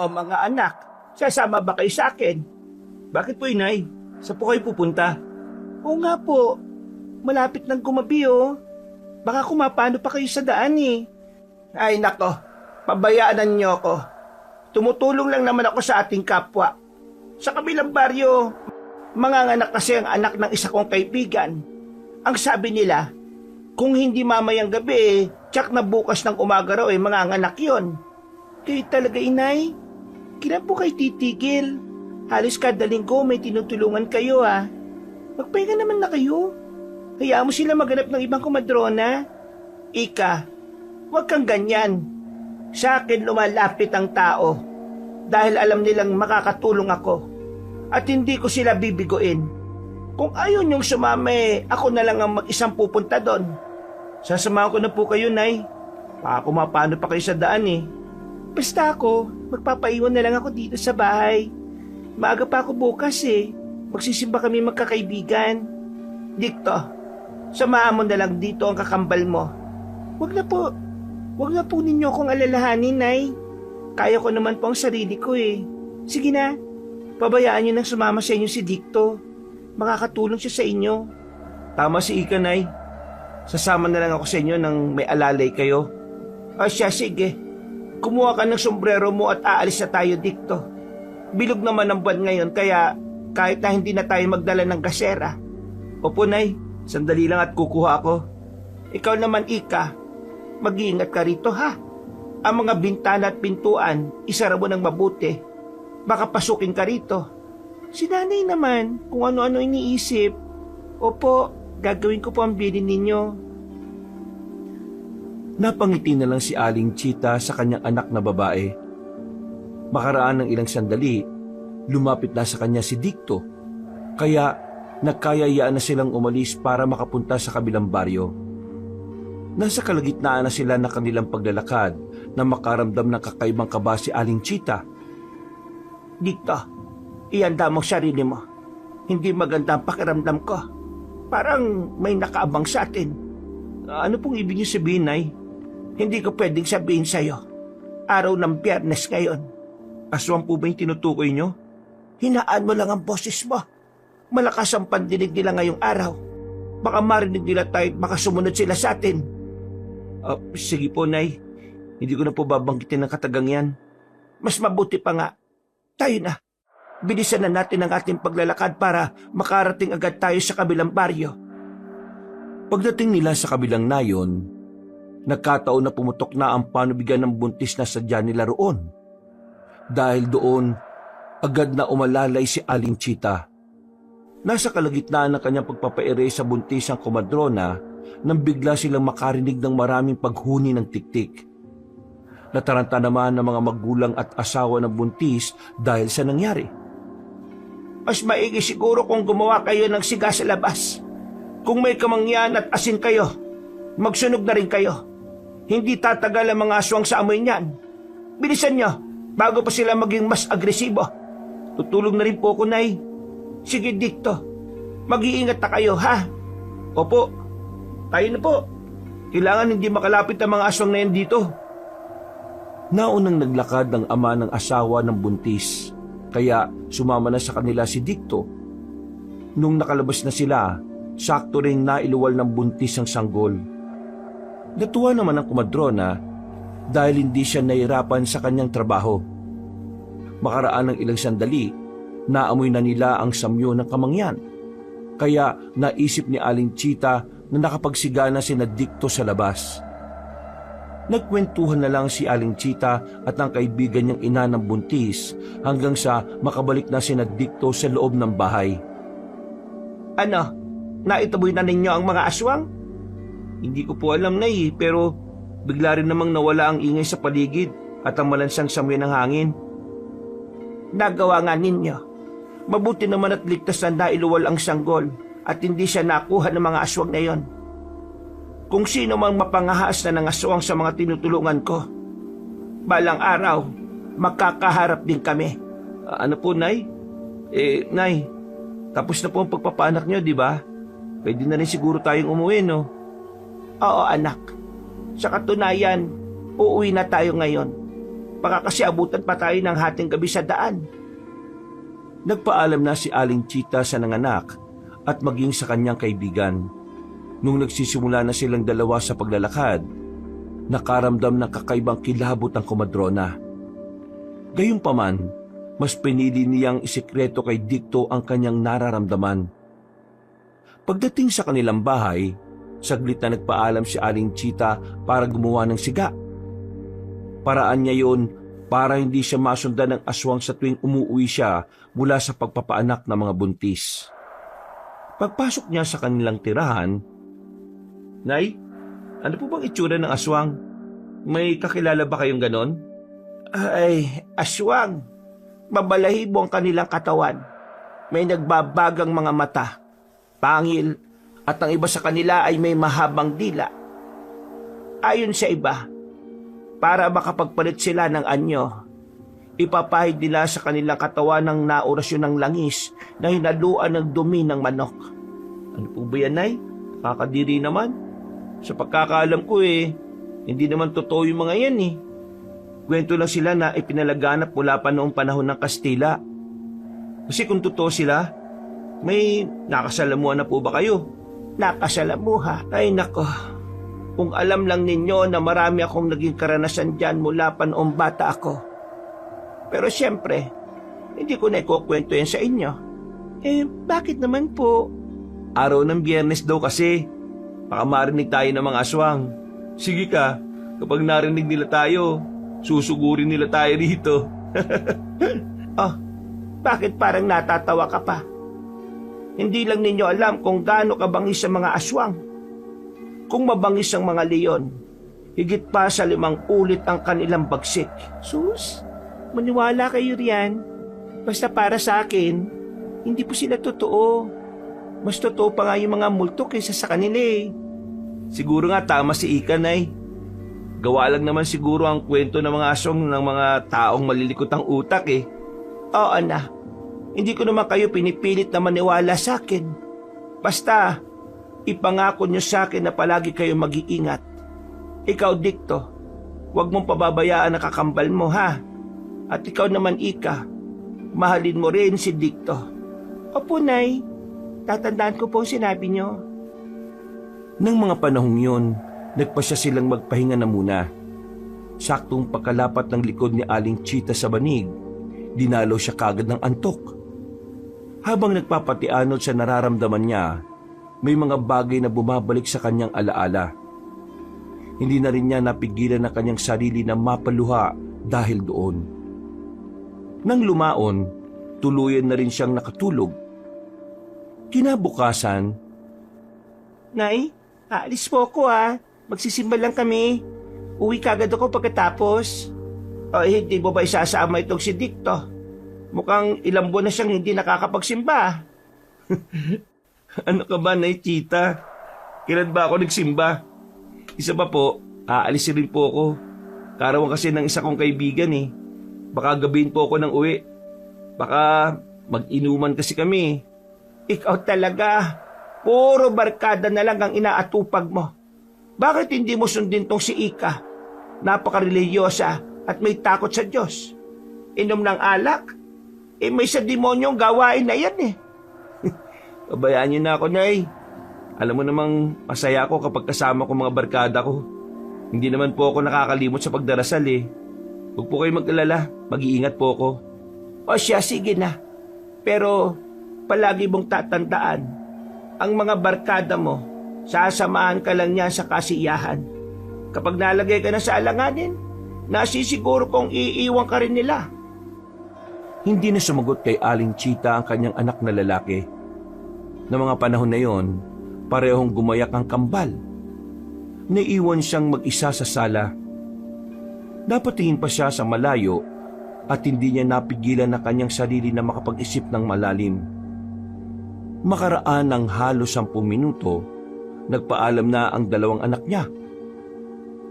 O mga anak, sasama ba kayo sa akin? Bakit po, inay? Saan po kayo pupunta? Oo nga po, malapit ng gumabi oh. Baka kumapano pa kayo sa daan eh. Ay nako, pabayaan niyo ako. Tumutulong lang naman ako sa ating kapwa. Sa kabilang baryo, manganganak kasi ang anak ng isa kong kaibigan. Ang sabi nila, kung hindi mamayang gabi, tsak na bukas ng umaga raw manganganak yon. Kayo talaga, inay? Kailan po kayo titigil? Halos kada linggo may tinutulungan kayo ah. Magpahinga naman na kayo. Hayaan mo sila maghanap ng ibang kumadrona. Ika, huwag kang ganyan. Sa akin lumalapit ang tao dahil alam nilang makakatulong ako at hindi ko sila bibiguin. Kung ayaw niyong sumama ako na lang ang mag-isang pupunta doon. Sasamahan ko na po kayo, Nay. Baka kumapano pa kayo sa daan eh. Basta ako, magpapaiwan na lang ako dito sa bahay. Maaga pa ako bukas eh. Magsisimba kami magkakaibigan. Dito, samahan mo na lang dito ang kakambal mo. Wag na po. Wag na po ninyo akong alalahanin, Nay. Kaya ko naman po ang sarili ko eh. Sige na, pabayaan niyo nang sumama sa inyo si Dicto. Makakatulong siya sa inyo. Tama si Ika, Nay. Sasama na lang ako sa inyo nang may alalay kayo. O siya, sige. Kumuha ka ng sombrero mo at aalis na tayo, Dicto. Bilog naman ang buwan ngayon kaya kahit na hindi na tayo magdala ng gasera. Opo, Nay. Sandali lang at kukuha ako. Ikaw naman, Ika. Mag-iingat ka rito, ha? Ang mga bintana at pintuan, isara mo ng mabuti. Baka pasukin ka rito. Si nanay naman, kung ano-ano iniisip. Opo, gagawin ko po ang bilin ninyo. Napangiti na lang si Aling Chita sa kanyang anak na babae. Makaraan ng ilang sandali, lumapit na sa kanya si Dicto. Kaya nagkayayaan na silang umalis para makapunta sa kabilang baryo. Nasa kalagitnaan na sila ng kanilang paglalakad na makaramdam ng kakaibang kaba si Aling Chita. Dicto, ihanda mo sarili mo. Hindi maganda ang pakiramdam ko. Parang may nakaabang sa atin. Ano pong ibig niyo sabihin, Nay? Hindi ko pwedeng sabihin sa'yo. Araw ng Biyernes ngayon. Aswang po ba yung tinutukoy niyo? Hinaan mo lang ang boses mo. Malakas ang pandinig nila ngayong araw. Baka marinig nila tayo at baka sumunod sila sa atin. Sige po, Nay. Hindi ko na po babanggitin ng katagang yan. Mas mabuti pa nga. Tayo na. Bilisan na natin ang ating paglalakad para makarating agad tayo sa kabilang baryo. Pagdating nila sa kabilang nayon, nagkataon na pumutok na ang panubigan ng buntis na sadya nila roon. Dahil doon, agad na umalalay si Aling Chita. Nasa kalagitnaan ng kanyang pagpapaere sa buntis ang komadrona nang bigla silang makarinig ng maraming paghuni ng tiktik. Nataranta naman ng mga magulang at asawa ng buntis dahil sa nangyari. Mas maigi siguro kung gumawa kayo ng siga sa labas. Kung may kamangyan at asin kayo, magsunog na rin kayo. Hindi tatagal ang mga aswang sa amoy niyan. Bilisan nyo, bago pa sila maging mas agresibo. Tutulong na rin po ako, Nay. Sige, Dicto. Mag-iingat na kayo, ha? Opo. Tayo na po. Kailangan hindi makalapit ang mga aswang na yan dito. Naunang naglakad ng ama ng asawa ng buntis, kaya sumama na sa kanila si Dicto. Nung nakalabas na sila, sakto ring nailuwal ng buntis ang sanggol. Natuwa naman ang kumadrona dahil hindi siya nahirapan sa kanyang trabaho. Makaraan ng ilang sandali, naamoy na nila ang samyo ng kamangyan. Kaya naisip ni Aling Chita na nakapagsigana sina Dicto sa labas. Nagkwentuhan na lang si Aling Chita at ang kaibigan niyang ina ng buntis hanggang sa makabalik na sina Dicto sa loob ng bahay. Ano? Naitaboy na ninyo ang mga aswang? Hindi ko po alam, Nay, pero bigla rin namang nawala ang ingay sa paligid at ang malansang samoy ng hangin. Nagawa nga ninyo. Mabuti naman at ligtas na nailuwal ang sanggol at hindi siya nakuha ng mga aswang na yon. Kung sino mang mapangahas na ng aswang sa mga tinutulungan ko, balang araw, makakaharap din kami. Ano po, Nay? Nay, tapos na po ang pagpapaanak niyo, di ba? Pwede na rin siguro tayong umuwi, no? Oo, anak. Sa katunayan, uuwi na tayo ngayon. Baka kasi abutan pa tayo ng hating gabi sa daan. Nagpaalam na si Aling Chita sa nanganak at maging sa kanyang kaibigan. Nung nagsisimula na silang dalawa sa paglalakad, nakaramdam ng kakaibang kilabot ang komadrona. Gayunpaman, mas pinili niyang isikreto kay Dicto ang kanyang nararamdaman. Pagdating sa kanilang bahay, saglit na nagpaalam si Aling Chita para gumawa ng siga. Paraan niya yun para hindi siya masundan ng aswang sa tuwing umuwi siya mula sa pagpapaanak ng mga buntis. Pagpasok niya sa kanilang tirahan, "Nay, ano po bang itsura ng aswang? May kakilala ba kayong ganon?" Ay, aswang. Mabalahibo ang kanilang katawan. May nagbabagang mga mata, pangil, at ang iba sa kanila ay may mahabang dila. Ayon sa iba, para makapagpalit sila ng anyo, ipapahid nila sa kanilang katawan ng naorasyon ng langis na hinaluan ng dumi ng manok. Ano po ba yan, Nay? Kakadiri naman. Sa pagkakaalam ko hindi naman totoo yung mga yan Kwento lang sila na ipinalaganap mula pa noong panahon ng Kastila. Kasi kung totoo sila, may nakasalamuhan na po ba kayo? Nakasalamuha? Ay nako, kung alam lang ninyo na marami akong naging karanasan dyan mula pa noong bata ako. Pero siyempre, hindi ko na ikukwento yan sa inyo. Bakit naman po? Araw ng Biyernes daw kasi. Baka marinig tayo ng mga aswang. Sige ka, kapag narinig nila tayo, susugurin nila tayo rito. Oh, bakit parang natatawa ka pa? Hindi lang ninyo alam kung gaano kabangis ang mga aswang. Kung mabangis ang mga leon, higit pa sa 5 ulit ang kanilang bagsik. Sus, maniwala kayo riyan. Basta para sa akin, hindi po sila totoo. Mas totoo pa nga yung mga multo kaysa sa kanila Siguro nga tama si Ika, Nay. Gawa lang naman siguro ang kwento ng mga aswang ng mga taong malilikot ang utak Oo na, hindi ko naman kayo pinipilit na maniwala sa akin. Basta, ipangako nyo sa akin na palagi kayong mag-iingat. Ikaw, Dicto, huwag mong pababayaan ang kakambal mo, ha? At ikaw naman, Ika, mahalin mo rin si Dicto. Opo, Nay. Tatandaan ko po ang sinabi nyo. Nang mga panahong yun, nagpasya silang magpahinga na muna. Saktong pagkalapat ng likod ni Aling Chita sa banig, dinalo siya kagad ng antok. Habang nagpapatianod sa nararamdaman niya, may mga bagay na bumabalik sa kanyang alaala. Hindi na rin niya napigilan na kanyang sarili na mapaluha dahil doon. Nang lumaon, tuluyan na rin siyang nakatulog. Kinabukasan, Nay, aalis po ako Magsisimba lang kami. Uwi kagad ako pagkatapos. Hindi mo ba isasama itong si Dicto? Mukhang ilang buwan na siyang hindi nakakapagsimba. Ano ka ba, Nay Chita? Kailan ba ako nagsimba? Isa pa po, aalis rin po ako. Karawan kasi ng isa kong kaibigan Baka gabihin po ako ng uwi. Baka mag-inuman kasi kami. Ikaw talaga. Puro barkada na lang ang inaatupag mo. Bakit hindi mo sundin tong si Ika? Napaka-religyosa at may takot sa Diyos. Inom ng alak? May sa demonyong gawain na yan Pabayaan niyo na ako, Nay. Alam mo namang masaya ako kapag kasama ko mga barkada ko. Hindi naman po ako nakakalimot sa pagdarasal Huwag po kayo mag-alala, mag-iingat po ako. O siya, sige na. Pero palagi mong tatandaan, ang mga barkada mo, sasamahan ka lang niya sa kasiyahan. Kapag nalagay ka na sa alanganin, nasisiguro kong iiwan ka rin nila. Hindi na sumagot kay Aling Chita ang kanyang anak na lalaki. Na mga panahon na yon, parehong gumayak ang kambal. Naiwan siyang mag-isa sa sala. Napatingin pa siya sa malayo at hindi niya napigilan na kanyang sarili na makapag-isip ng malalim. Makaraan ng halos 10 minuto, nagpaalam na ang 2 anak niya.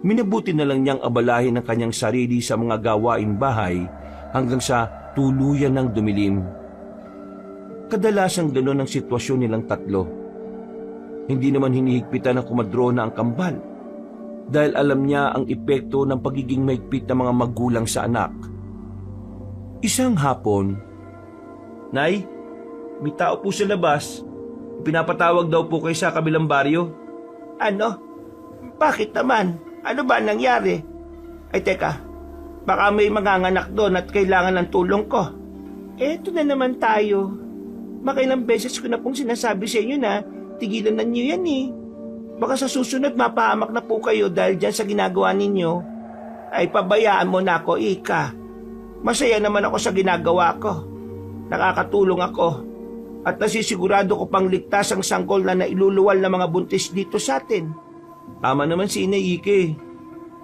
Minabuti na lang niyang abalahin ang kanyang sarili sa mga gawaing bahay hanggang sa tuluyan ng dumilim. Kadalasang ganoon ang sitwasyon nilang tatlo. Hindi naman hinihigpitan ng komadrona ang kambal. dahil alam niya ang epekto ng pagiging mahigpit ng mga magulang sa anak. Isang hapon, Nay, may tao po sa labas. Pinapatawag daw po kayo sa kabilang baryo. Ano? Bakit naman? Ano ba nangyari? Ay teka, baka may manganganak doon at kailangan ng tulong ko. Eto na naman tayo. Makailang beses ko na pong sinasabi sa inyo na tigilan na niyo yan eh. Baka sa susunod mapahamak na po kayo dahil dyan sa ginagawa ninyo. Ay pabayaan mo na ako, Ika. Masaya naman ako sa ginagawa ko. Nakakatulong ako. At nasisigurado ko pang ligtas ang sanggol na nailuluwal ng mga buntis dito sa atin. Tama naman si Inay Ike.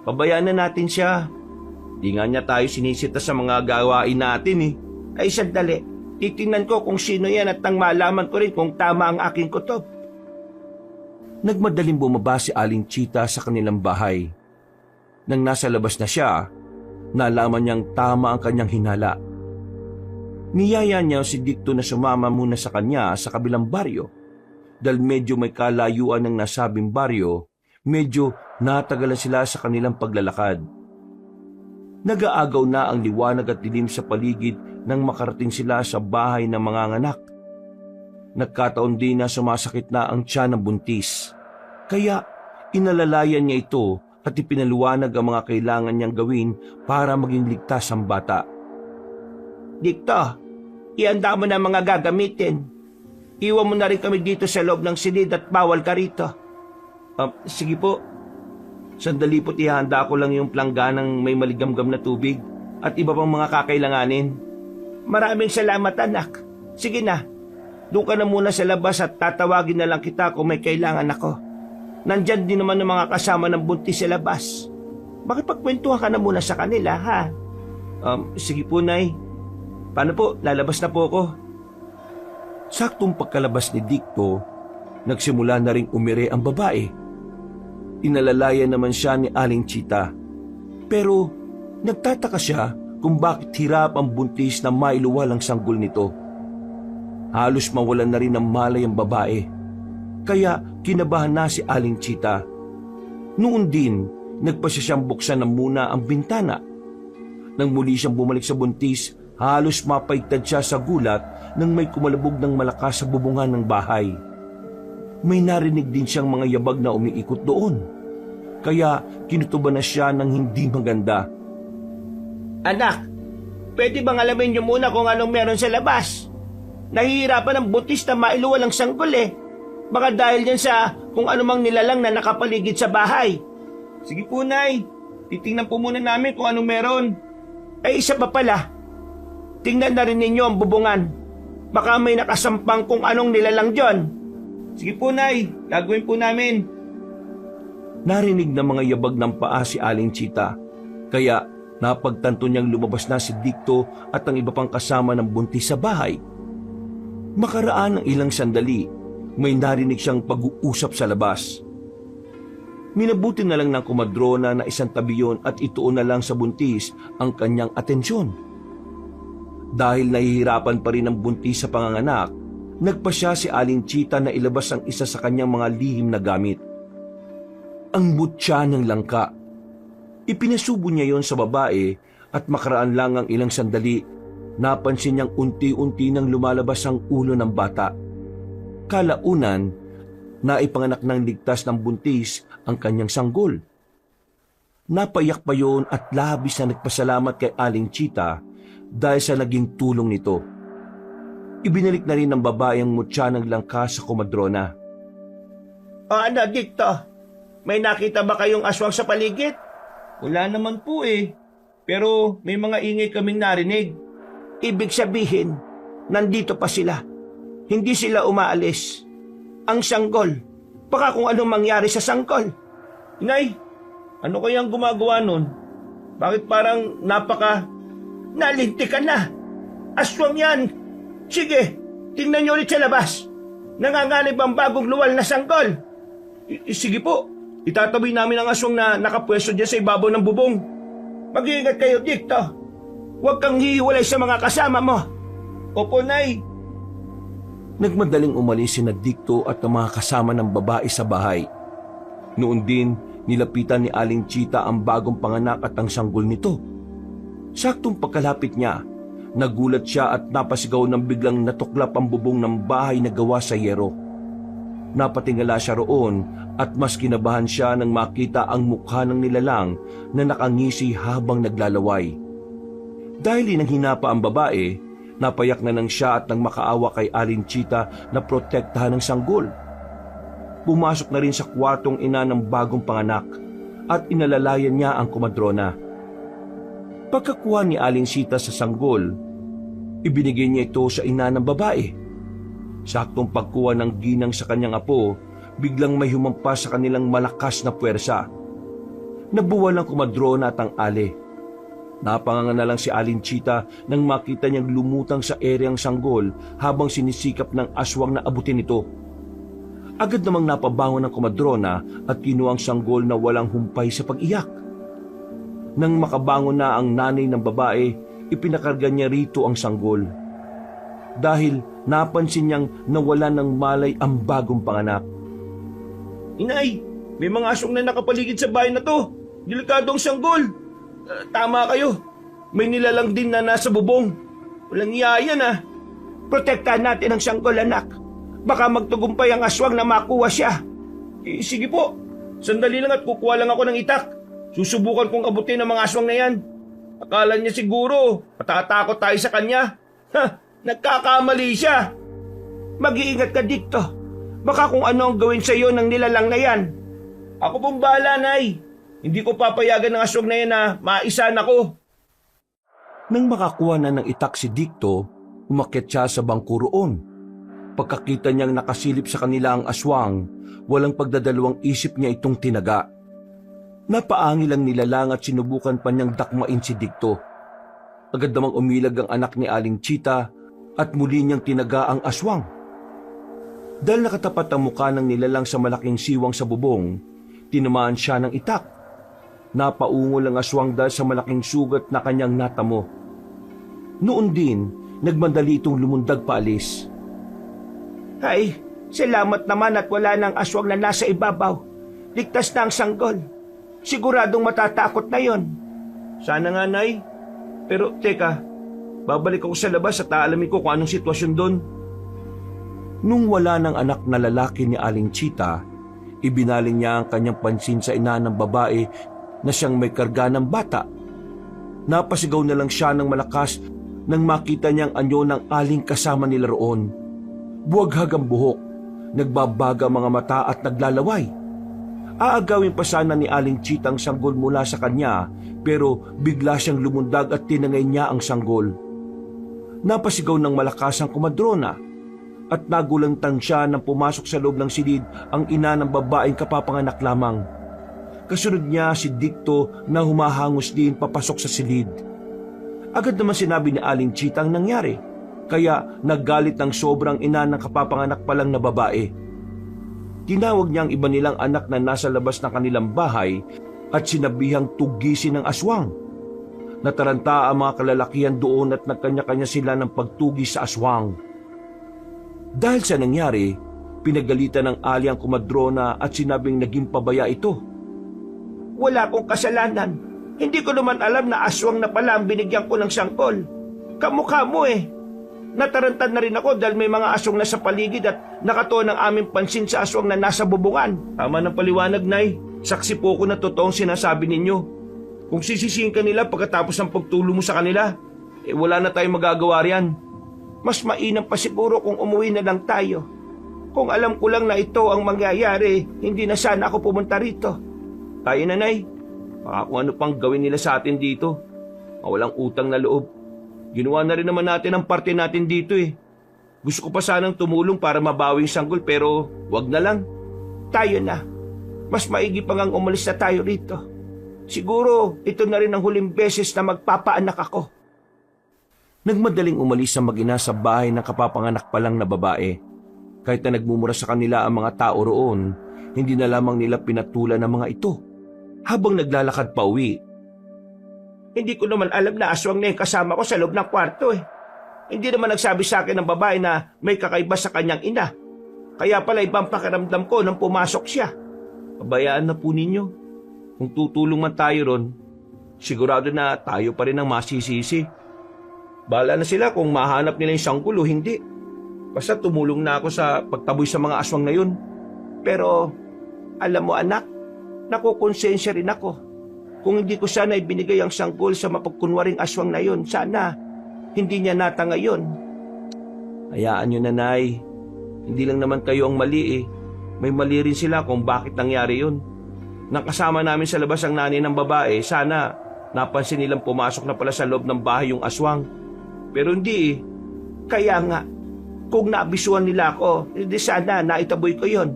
Pabayaan na natin siya. Di nga niya tayo sinisita sa mga gawain natin eh. Ay sandali, titingnan ko kung sino yan at nang malaman ko rin kung tama ang aking kutob. Nagmadaling bumaba si Aling Chita sa kanilang bahay. Nang nasa labas na siya, nalaman niyang tama ang kanyang hinala. Niyaya niya si Dicto na sumama muna sa kanya sa kabilang baryo. Dahil medyo may kalayuan ng nasabing baryo, medyo natagalan sila sa kanilang paglalakad. Nag-aagaw na ang liwanag at dilim sa paligid nang makarating sila sa bahay ng mga anak. Nagkataon din na sumasakit na ang tiyan ng buntis. Kaya inalalayan niya ito at ipinaluwanag ang mga kailangan niyang gawin para maging ligtas ang bata. Dicto, ihanda mo na mga gagamitin. Iwan mo na rin kami dito sa loob ng silid at bawal ka rito. Sige po. Sandali po't ihanda ko lang yung plangganang may maligamgam na tubig at iba pang mga kakailanganin. Maraming salamat anak. Sige na, doon ka na muna sa labas at tatawagin na lang kita kung may kailangan ako. Nandyan din naman ang mga kasama ng buntis sa labas. Makipagkwentuhan ka na muna sa kanila, ha? Sige po, Nay. Paano po? Lalabas na po ako. Saktong pagkalabas ni Dicto, nagsimula na ring umire ang babae. Inalalayan naman siya ni Aling Chita. Pero nagtataka siya kung bakit hirap ang buntis na mailuwal ang sanggol nito. Halos mawalan na rin ng malay ang babae. Kaya kinabahan na si Aling Chita. Noon din, nagpasya siyang buksan na muna ang bintana. Nang muli siyang bumalik sa buntis, halos mapaigtad siya sa gulat nang may kumalabog ng malakas sa bubungan ng bahay. May narinig din siyang mga yabag na umiikot doon. Kaya kinutuban na siya ng hindi maganda. Anak, pwede bang alamin niyo muna kung anong meron sa labas? Nahihirapan ang buntis na mailuwal ang sanggol eh. Baka dahil yan sa kung anumang nilalang na nakapaligid sa bahay. Sige po, Nay. Titingnan po muna namin kung anong meron. Ay, isa pa pala. Tingnan na rin ninyo ang bubungan. Baka may nakasampang kung anong nilalang dyan. Sige po, Nay. Gagawin po namin. Narinig na mga yabag ng paa si Aling Chita. Kaya napagtanto niyang lumabas na si Dicto at ang iba pang kasama ng buntis sa bahay. Makaraan ng ilang sandali, may narinig siyang pag-uusap sa labas. Minabuti na lang ng kumadrona na isang tabi yun at ituon na lang sa buntis ang kanyang atensyon. Dahil nahihirapan pa rin ang buntis sa panganganak, nagpasya si Aling Chita na ilabas ang isa sa kanyang mga lihim na gamit. Ang butya ng langka. Ipinasubo niya yon sa babae at makaraan lang ang ilang sandali, napansin niyang unti-unti nang lumalabas ang ulo ng bata. Kalaunan, naipanganak ng ligtas ng buntis ang kanyang sanggol. Napayak pa yon at labis na nagpasalamat kay Aling Chita dahil sa naging tulong nito. Ibinalik na rin ng babae ang mutya ng langka sa komadrona. Ano, Dicto? May nakita ba kayong aswang sa paligid? Wala naman po eh. Pero may mga ingay kaming narinig. Ibig sabihin, nandito pa sila. Hindi sila umaalis. Ang sanggol. Baka kung anong mangyari sa sanggol. Inay, ano kayang gumagawa nun? Bakit parang nalintikan na? Aswang yan! Sige, tingnan niyo ulit sa labas. Nanganganib ang bagong luwal na sanggol. Sige po, itatabi namin ang aswang na nakapwesto dyan sa ibabaw ng bubong. Mag-iingat kayo, Dicto. Huwag kang hihiwalay sa mga kasama mo. Opo, Nay. Nagmadaling umalis si Dicto at ang mga kasama ng babae sa bahay. Noon din, Nilapitan ni Aling Chita ang bagong panganak at ang sanggol nito. Saktong pagkalapit niya, nagulat siya at napasigaw ng biglang natuklap ang bubong ng bahay na gawa sa yero. Napatingala siya roon at mas kinabahan siya nang makita ang mukha ng nilalang na nakangisi habang naglalaway. Dahil hinanghina pa ang babae, napayak na nang siya at nang makaawa kay Aling Chita na protektahan ng sanggol. Pumasok na rin sa kwartong ina ng bagong panganak at inalalayan niya ang komadrona. Pagkakuha ni Aling Chita sa sanggol, ibinigay niya ito sa ina ng babae. Saktong pagkuha ng ginang sa kanyang apo, biglang may humampas sa kanilang malakas na puwersa. Nabuwal ang komadrona at ang ale. Napanganga na lang si Aling Chita nang makita niyang lumutang sa ere ang sanggol habang sinisikap ng aswang na abutin ito. Agad namang napabangon ang komadrona at kinuha ang sanggol na walang humpay sa pag-iyak. Nang makabangon na ang nanay ng babae, ipinakarga niya rito ang sanggol. Dahil napansin niyang nawala ng malay ang bagong panganak. Inay, may mga aswang na nakapaligid sa bahay na to. Delikado ang sanggol. Tama kayo. May nilalang din na nasa bubong. Walang iyayan ah. Protektahan natin ang sanggol, anak. Baka magtugumpay ang aswang na makuha siya. Sige po. Sandali lang at kukuha lang ako ng itak. Susubukan kong abutin ang mga aswang na yan. Akala niya siguro matatakot tayo sa kanya. Nagkakamali siya. Mag-iingat ka dito. Baka kung ano ang gawin sa iyo ng nilalang na yan. Ako pong bahala, Nay. Hindi ko papayagan ng aswang na yan na maisan ako. Nang makakuha na ng itak si Dicto, umakyat siya sa bangko roon. Pagkakita niyang nakasilip sa kanila ang aswang, walang pagdadalawang isip niya itong tinaga. Napaangil ang nilalang at sinubukan pa niyang dakmain si Dicto. Agad namang umilag ang anak ni Aling Chita at muli niyang tinaga ang aswang. Dahil nakatapat ang mukha ng nilalang sa malaking siwang sa bubong, tinamaan siya ng itak. Napaungol ang aswang dahil sa malaking sugat na kanyang natamo. Noon din, nagmandali itong lumundag paalis. Ay, salamat naman at wala nang aswang na nasa ibabaw. Ligtas na ang sanggol. Siguradong matatakot na yon. Sana nga, Nay. Pero teka, babalik ako sa labas at aalamin ko kung anong sitwasyon doon. Nung wala ng anak na lalaki ni Aling Chita, ibinaling niya ang kanyang pansin sa ina ng babae na siyang may karga ng bata. Napasigaw na lang siya ng malakas nang makita niyang anyo ng aling kasama nila roon. Buwaghag ang buhok, nagbabaga mga mata at naglalaway. Aagawin pa sana ni Aling Chita ang sanggol mula sa kanya, pero bigla siyang lumundag at tinangay niya ang sanggol. Napasigaw ng malakas ang komadrona at nagulantang siya nang pumasok sa loob ng silid ang ina ng babaeng kapapanganak lamang. Kasunod niya si Dicto na humahangos din papasok sa silid. Agad naman sinabi ni Aling Chita ang nangyari, kaya naggalit ng sobrang ina ng kapapanganak pa lang na babae. Tinawag niya ang iba nilang anak na nasa labas ng kanilang bahay at sinabihang tugisin ng aswang. Nataranta ang mga kalalakihan doon at nagkanya-kanya sila ng pagtugi sa aswang. Dahil sa nangyari, pinagalitan ng ali ang komadrona at sinabing naging pabaya ito. Wala akong kasalanan. Hindi ko naman alam na aswang na pala ang binigyan ko ng sanggol. Kamukha mo eh. Natarantad na rin ako dahil may mga aswang na sa paligid at nakatuon ang aming pansin sa aswang na nasa bubungan. Tama ng paliwanag, Nay. Saksi po ko na totoong sinasabi ninyo. Kung sisisihin ka nila pagkatapos ng pagtulong mo sa kanila, wala na tayong magagawa riyan. Mas mainam pa siguro kung umuwi na lang tayo. Kung alam ko lang na ito ang mangyayari, hindi na sana ako pumunta rito. Tayo na, Nay. Baka kung ano pang gawin nila sa atin dito. Walang utang na loob. Ginawa na rin naman natin ang parte natin dito eh. Gusto ko pa sanang tumulong para mabawi yung sanggol pero wag na lang. Tayo na. Mas maigi pa ngang umalis na tayo rito. Siguro ito na rin ang huling beses na magpapaanak ako. Nagmadaling umalis ang mag-ina sa bahay ng kapapanganak pa lang na babae. Kahit na nagmumura sa kanila ang mga tao roon, hindi na lamang nila pinatulan ang mga ito. Habang naglalakad pa uwi, hindi ko naman alam na aswang na yung kasama ko sa loob ng kwarto eh. Hindi naman nagsabi sa akin ng babae na may kakaiba sa kanyang ina. Kaya pala ibang pakiramdam ko nang pumasok siya. Pabayaan na po ninyo. Kung tutulong man tayo ron, sigurado na tayo pa rin ang masisisi. Bahala na sila kung mahanap nila yung sanggol o hindi. Basta tumulong na ako sa pagtaboy sa mga aswang na yun. Pero, alam mo anak, nakukonsensya rin ako. Kung hindi ko sana ibinigay ang sanggol sa mapagkunwaring aswang na yun, sana hindi niya nata ngayon. Hayaan nyo na, Nay. Hindi lang naman kayo ang mali eh. May mali rin sila kung bakit nangyari yun. Nang kasama namin sa labas ang nanay ng babae, sana napansin nilang pumasok na pala sa loob ng bahay yung aswang. Pero hindi eh. Kaya nga, kung naabisuhan nila ako, hindi sana naitaboy ko yon.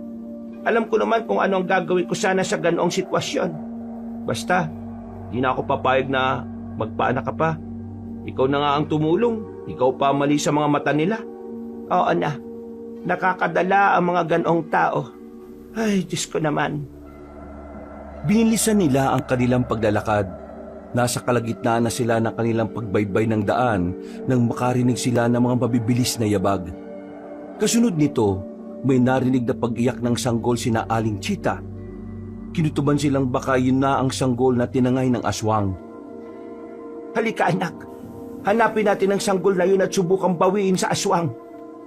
Alam ko naman kung ano ang gagawin ko sana sa ganoong sitwasyon. Basta, di na ako papayag na magpaanak ka pa. Ikaw na nga ang tumulong. Ikaw pa mali sa mga mata nila. Oo na, nakakadala ang mga ganoong tao. Ay, Diyos ko naman. Binilisan nila ang kanilang paglalakad. Nasa kalagitnaan na sila ng kanilang pagbaybay ng daan nang makarinig sila ng mga mabibilis na yabag. Kasunod nito, may narinig na pag-iyak ng sanggol sina Aling Chita. Kinutuban silang baka yun na ang sanggol na tinangay ng aswang. Halika anak, hanapin natin ang sanggol na yun at subukang bawiin sa aswang.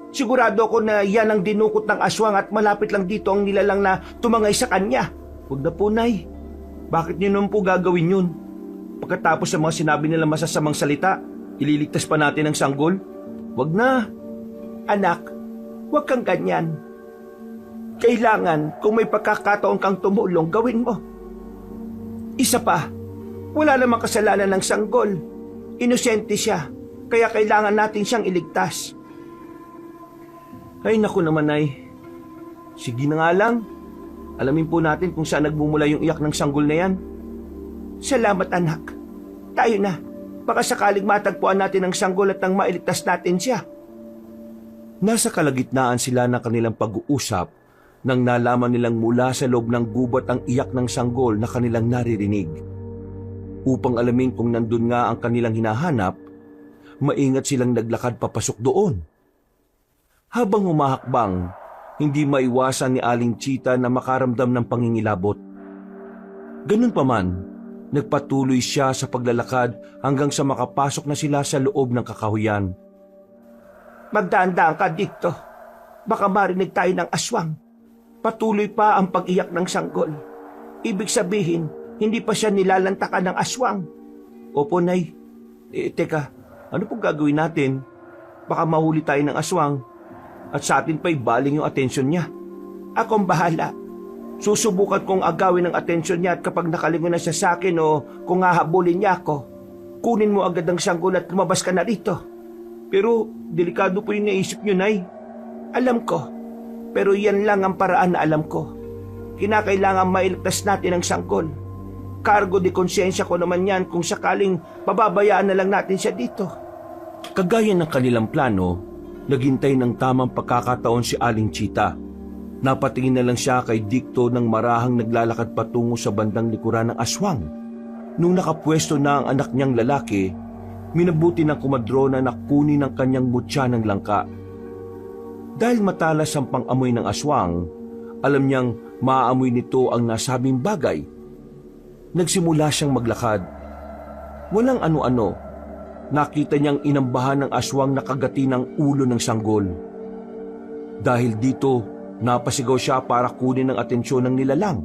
Sigurado ako na yan ang dinukot ng aswang at malapit lang dito ang nilalang na tumangay sa kanya. Huwag na po, Nay. Bakit niyo naman po gagawin yun? Pagkatapos sa mga sinabi nilang masasamang salita, ililigtas pa natin ang sanggol? Huwag na. Anak, huwag kang ganyan. Kailangan kung may pagkakataon kang tumulong, gawin mo. Isa pa, wala namang kasalanan ng sanggol. Inosente siya, kaya kailangan natin siyang iligtas. Ay naku naman, Nay. Sige na nga lang. Alamin po natin kung saan nagmumula yung iyak ng sanggol na yan. Salamat anak. Tayo na. Baka sakaling matagpuan natin ang sanggol at nang mailigtas natin siya. Nasa kalagitnaan sila ng kanilang pag-uusap nang nalaman nilang mula sa loob ng gubat ang iyak ng sanggol na kanilang naririnig. Upang alamin kung nandun nga ang kanilang hinahanap, maingat silang naglakad papasok doon. Habang humahakbang, hindi maiwasan ni Aling Chita na makaramdam ng pangingilabot. Ganun pa man, nagpatuloy siya sa paglalakad hanggang sa makapasok na sila sa loob ng kakahuyan. Magdaan-daan ka dito. Baka marinig tayo ng aswang. Patuloy pa ang pag-iyak ng sanggol. Ibig sabihin, hindi pa siya nilalantakan ng aswang. Opo, Nay. Teka, ano pong gagawin natin? Baka mahuli tayo ng aswang at sa atin pa'y baling yung atensyon niya. Akong bahala. Susubukan kong agawin ang atensyon niya at kapag nakalingon na siya sa akin o kung hahabulin niya ako, kunin mo agad ang sanggol at lumabas ka na rito. Pero delikado po yung naisip niyo, Nay. Alam ko, pero yan lang ang paraan na alam ko. Kinakailangan mailigtas natin ang sanggol. Kargo de konsyensya ko naman yan kung sakaling pababayaan na lang natin siya dito. Kagaya ng kanilang plano, naghintay ng tamang pagkakataon si Aling Chita. Napatingin na lang siya kay Dicto nang marahang naglalakad patungo sa bandang likuran ng aswang. Nung nakapwesto na ang anak niyang lalaki, minabuti ng kumadrona na kunin ang kanyang mutya ng langka. Dahil matalas ang pang-amoy ng aswang, alam niyang maaamoy nito ang nasabing bagay. Nagsimula siyang maglakad. Walang ano-ano. Nakita niyang inambahan ng aswang na kagati ng ulo ng sanggol. Dahil dito, napasigaw siya para kunin ang atensyon ng nilalang.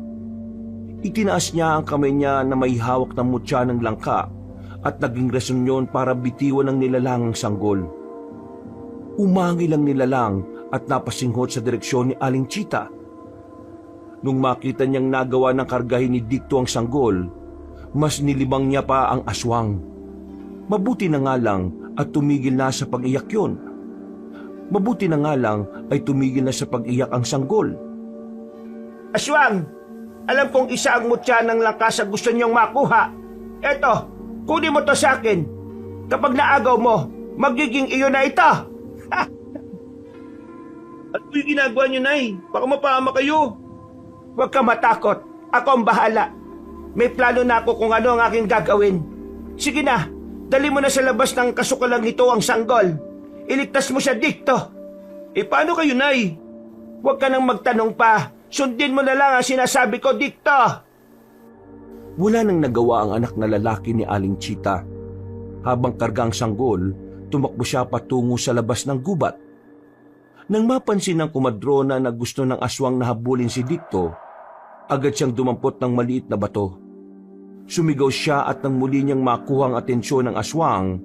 Itinaas niya ang kamay niya na may hawak ng mutya ng langka at naging rason yun para bitiwan ng nilalang ang sanggol. Umangil ang nilalang at napasinghot sa direksyon ni Aling Chita. Nung makita niyang nagawa ng kargahin ni Dicto ang sanggol, mas nilibang niya pa ang aswang. Mabuti na nga lang at tumigil na sa pag-iyak yun. Mabuti na nga lang ay tumigil na sa pag-iyak ang sanggol. Aswang, alam kong isa ang mutya ng langka sa gusto niyong makuha. Eto, kunin mo to sa akin. Kapag naagaw mo, magiging iyo na ito. At po yung ginagawa niyo, Nay? Baka mapahama kayo. Huwag ka matakot. Ako ang bahala. May plano na ako kung ano ang aking gagawin. Sige na, dali mo na sa labas ng kasukalang ito ang sanggol. Iligtas mo siya dito. Paano kayo, Nay? Huwag ka nang magtanong pa. Sundin mo na lang ang sinasabi ko dito. Wala nang nagawa ang anak na lalaki ni Aling Chita. Habang kargang sanggol, tumakbo siya patungo sa labas ng gubat. Nang mapansin ng kumadrona na gusto ng aswang na habulin si Dicto, agad siyang dumampot ng maliit na bato. Sumigaw siya at nang muli niyang makuha ang atensyon ng aswang,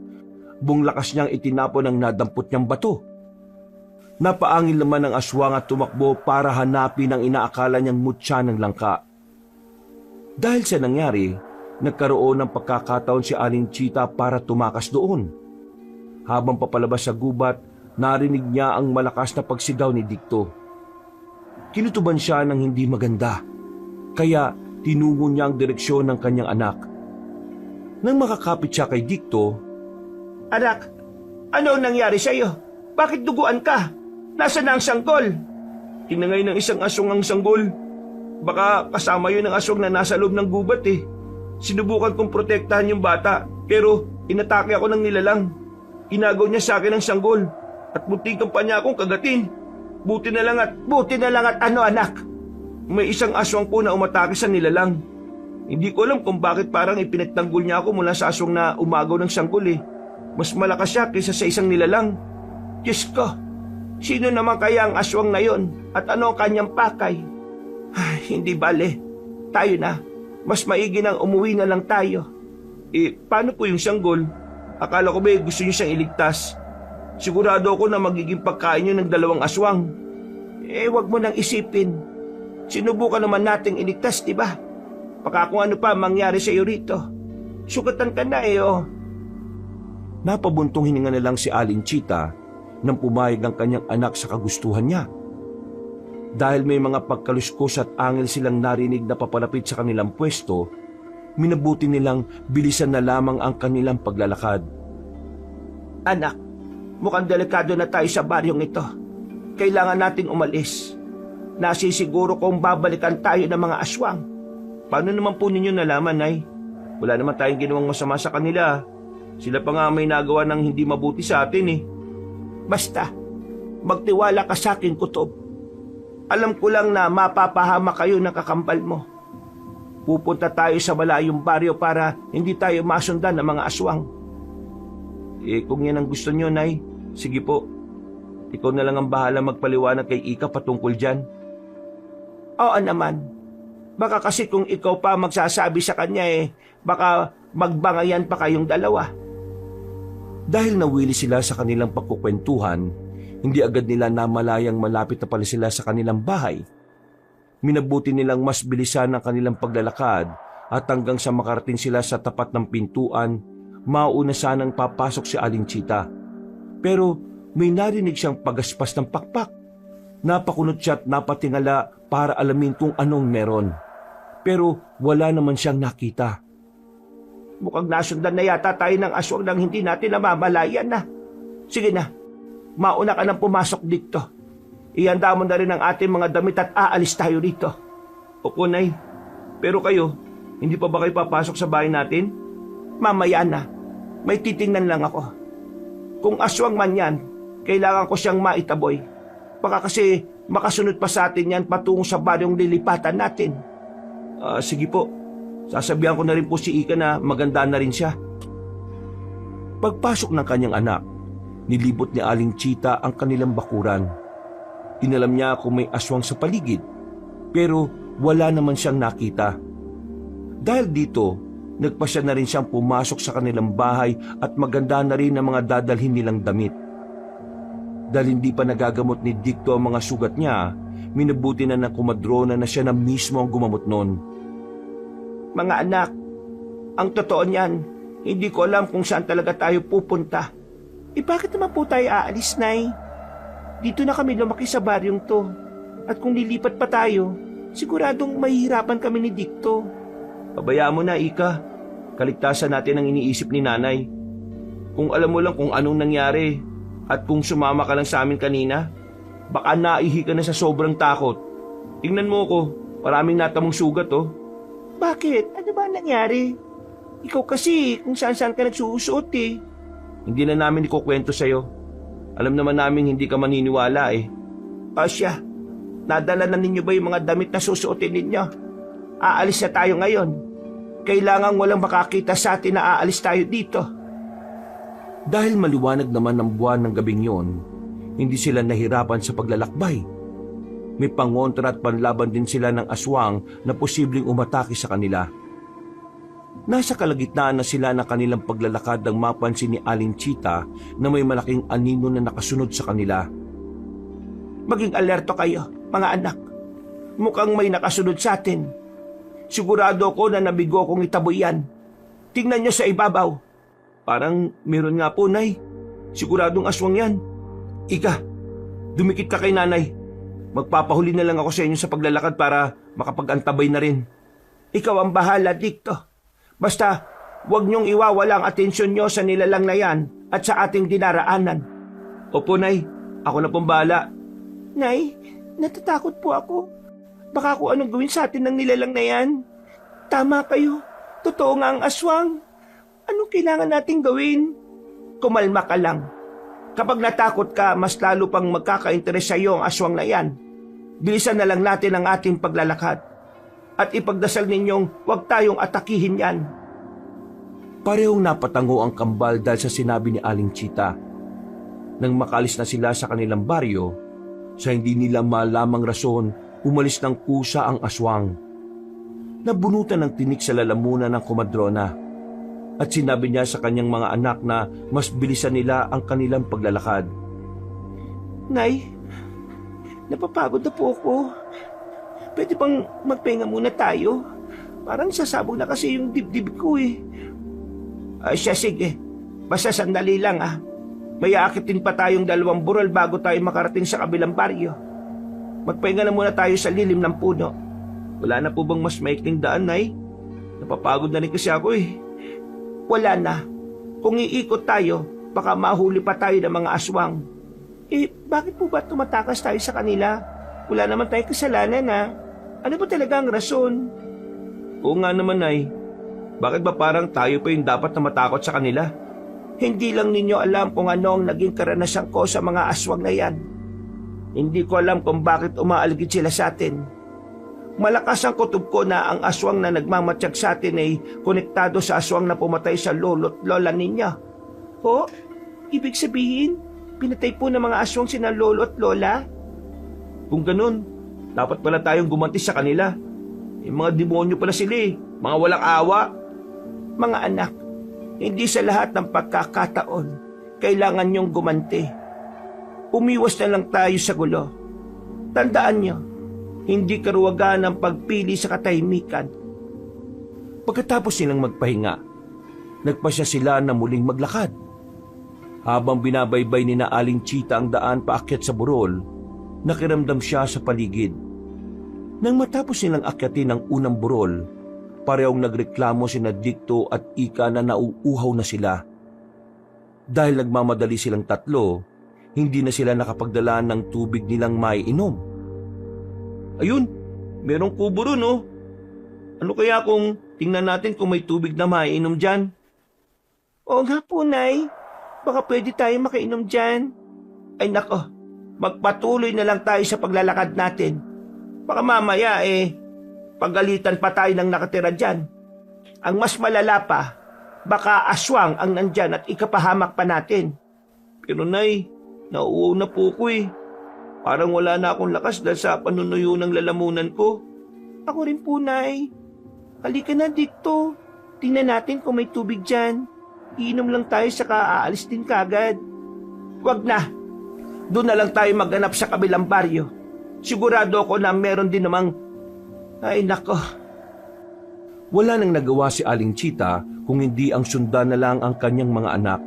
buong lakas niyang itinapon ang nadampot niyang bato. Napaangil naman ang aswang at tumakbo para hanapin ang inaakala niyang mutya ng langka. Dahil sa nangyari, nagkaroon ng pagkakataon si Aling Chita para tumakas doon. Habang papalabas sa gubat, narinig niya ang malakas na pagsigaw ni Dicto. Kinutuban siya ng hindi maganda, kaya tinungo niya ang direksyon ng kanyang anak. Nang makakapit siya kay Dicto, Anak, ano ang nangyari sa iyo? Bakit duguan ka? Nasaan na ang sanggol? tinangay ng isang aswang ang sanggol. Baka kasama yun ang aswang na nasa loob ng gubat eh. Sinubukan kong protektahan yung bata, pero inatake ako ng nilalang. Inagaw niya sa akin ang sanggol at muntikan pa niya akong kagatin. Buti na lang at ano anak? may isang aswang po na umatake sa nilalang. Hindi ko alam kung bakit parang ipinagtanggol niya ako mula sa aswang na umagaw ng sanggol eh. Mas malakas siya kaysa sa isang nilalang. Diyos ko, sino naman kaya ang aswang na yon at ano ang kanyang pakay? Ay, hindi bale, tayo na. Mas maigi nang umuwi na lang tayo. Paano po yung sanggol? Akala ko ba gusto niyo siyang iligtas? Sigurado ako na magiging pagkain niyo ng dalawang aswang. Wag mo nang isipin. Sinubukan naman nating iligtas, di ba? Baka kung ano pa mangyari sa iyo rito. Sugatan ka na oh. Napabuntong hininga na lang si Aling Chita nang pumayag ang kanyang anak sa kagustuhan niya. Dahil may mga pagkaluskos at angel silang narinig na papalapit sa kanilang pwesto, minabuti nilang bilisan na lamang ang kanilang paglalakad. Anak, mukhang delikado na tayo sa baryong ito. Kailangan nating umalis. Nasisiguro kong babalikan tayo ng mga aswang. Paano naman po ninyo nalaman, Nay? Wala naman tayong ginawang masama sa kanila. Sila pa nga may nagawa ng hindi mabuti sa atin eh. Basta, magtiwala ka sa akin, Kutob. Alam ko lang na mapapahama kayo ng kakambal mo. Pupunta tayo sa malayong baryo para hindi tayo masundan ng mga aswang. Kung yan ang gusto nyo, Nay, sige po. Ikaw na lang ang bahala magpaliwanag kay Ika patungkol dyan. Oo naman. Baka kasi kung ikaw pa magsasabi sa kanya baka magbangayan pa kayong dalawa. Dahil nawili sila sa kanilang pagkukwentuhan, hindi agad nila namalayang malapit na pala sila sa kanilang bahay. Minabuti nilang mas bilisan ang kanilang paglalakad at hanggang sa makarating sila sa tapat ng pintuan, mauna sanang papasok si Aling Chita. Pero may narinig siyang pagaspas ng pakpak. Napakunot siya at napatingala para alamin kung anong meron. Pero wala naman siyang nakita. Mukhang nasundan na yata tayo ng aswang nang hindi natin namamalayan na. Sige na, mauna ka nang pumasok dito. Ihanda mo na rin ang ating mga damit at aalis tayo rito. Opo, Nay. Pero kayo, hindi pa ba kayo papasok sa bahay natin? Mamaya na, may titingnan lang ako. Kung aswang man yan, kailangan ko siyang maitaboy. Baka kasi makasunod pa sa atin yan patungo sa baryong lilipatan natin. Sige po. Sasabihan ko na rin po si Ika na maganda na rin siya. Pagpasok ng kanyang anak, nilibot ni Aling Chita ang kanilang bakuran. Inalam niya kung may aswang sa paligid, pero wala naman siyang nakita. Dahil dito, nagpasya na rin siyang pumasok sa kanilang bahay at maganda na rin ang mga dadalhin nilang damit. Dahil hindi pa nagagamot ni Dicto ang mga sugat niya, minabuti na ng kumadrona na siya na mismo ang gumamot noon. Mga anak, ang totoo niyan, hindi ko alam kung saan talaga tayo pupunta. Bakit naman po tayo aalis, Nay? Dito na kami lumaki sa baryong to. At kung lilipat pa tayo, siguradong mahihirapan kami ni Dicto. Pabayaan mo na, Ika. Kaligtasan natin ang iniisip ni Nanay. Kung alam mo lang kung anong nangyari at kung sumama ka lang sa amin kanina, baka naihi ka na sa sobrang takot. Tingnan mo ko, maraming natamong sugat oh. Bakit? Ano ba nangyari? Ikaw kasi kung saan-saan ka nagsusuot eh. Hindi na namin ikukwento sa'yo. Alam naman namin hindi ka maniniwala eh. Asya, nadala na ninyo ba yung mga damit na susuotin ninyo? Aalis na tayo ngayon. Kailangang walang makakita sa atin na aalis tayo dito. Dahil maliwanag naman ang buwan ng gabing yon, hindi sila nahirapan sa paglalakbay. May pangontra at panlaban din sila ng aswang na posibleng umatake sa kanila. Nasa kalagitnaan na sila ng kanilang paglalakad nang mapansin ni Aling Chita na may malaking anino na nakasunod sa kanila. Maging alerto kayo, mga anak. Mukhang may nakasunod sa atin. Sigurado ko na nabigo kong itaboy yan. Tingnan nyo sa ibabaw. Parang meron nga po, Nay. Siguradong aswang yan. Ika, dumikit ka kay nanay. Magpapahuli na lang ako sa inyo sa paglalakad para makapag-antabay na rin. Ikaw ang bahala, Dikto. Basta, huwag niyong iwawala ang atensyon niyo sa nilalang na yan at sa ating dinaraanan. Opo, Nay. Ako na pong bahala. Nay, natatakot po ako. Baka kung anong gawin sa atin ng nilalang na yan. Tama kayo. Totoo nga ang aswang. Anong kailangan nating gawin? Kumalma ka lang. Kapag natakot ka, mas lalo pang magkaka-interes sa iyo ang aswang na yan. Bilisan na lang natin ang ating paglalakad. At ipagdasal ninyong huwag tayong atakihin yan. Parehong napatango ang kambal dahil sa sinabi ni Aling Chita. Nang makalis na sila sa kanilang baryo, sa hindi nila malamang rason, umalis ng kusa ang aswang. Nabunutan ng tinik sa lalamunan ng komadrona. At sinabi niya sa kanyang mga anak na mas bilisan nila ang kanilang paglalakad. Nay, napapagod na po ako. Pwede bang magpahinga muna tayo? Parang sasabog na kasi yung dibdib ko eh. Siya, sige. Basta sandali lang ah. May aakitin pa tayong 2 burol bago tayo makarating sa kabilang baryo. Magpahinga na muna tayo sa lilim ng puno. Wala na po bang mas maikling daan, Nay? Napapagod na rin kasi ako eh. Wala na. Kung iikot tayo, baka mahuli pa tayo ng mga aswang. Bakit po ba tumatakas tayo sa kanila? Wala naman tayong kasalanan ha. Ano ba talaga ang rason? Oo nga naman, Nay. Bakit ba parang tayo pa yung dapat na matakot sa kanila? Hindi lang ninyo alam kung ano ang naging karanasan ko sa mga aswang na yan. Hindi ko alam kung bakit umaaligid sila sa atin. Malakas ang kutob ko na ang aswang na nagmamatsyag sa atin ay konektado sa aswang na pumatay sa lolo't lola ninyo. Ho? Ibig sabihin, pinatay po ng mga aswang sina lolo at lola? Kung ganun, dapat pala tayong gumanti sa kanila. Yung mga demonyo pala sila eh, mga walang awa. Mga anak, hindi sa lahat ng pagkakataon kailangan niyong gumanti. Umiwas na lang tayo sa gulo. Tandaan niyo, hindi karuwagan ang pagpili sa katahimikan. Pagkatapos nilang magpahinga, nagpasya sila na muling maglakad. Habang binabaybay ni na Aling Chita ang daan paakyat sa burol, nakiramdam siya sa paligid. Nang matapos nilang akyatin ang unang burol, parehong nagreklamo sina Dikto at Ika na nauuhaw na sila. Dahil nagmamadali silang tatlo, hindi na sila nakapagdala ng tubig nilang maiinom. Ayun, merong kubo ron oh. Ano kaya kung tingnan natin kung may tubig na maiinom dyan? Oo nga po, Nay. Baka pwede tayo makainom dyan. Ay nako, magpatuloy na lang tayo sa paglalakad natin. Baka mamaya pagalitan pa tayo ng nakatira dyan. Ang mas malala pa, baka aswang ang nandyan at ikapahamak pa natin. Pero Nay, nauuhaw na po ko eh. Parang wala na akong lakas dahil sa panunuyo ng lalamunan ko. Ako rin po, Nay. Halika na dito. Tingnan natin kung may tubig dyan. Iinom lang tayo saka aalis din kagad. Wag na. Doon na lang tayo maghanap sa kabilang baryo. Sigurado ako na meron din namang... Ay nako. Wala nang nagawa si Aling Chita kung hindi ang sundan na lang ang kanyang mga anak.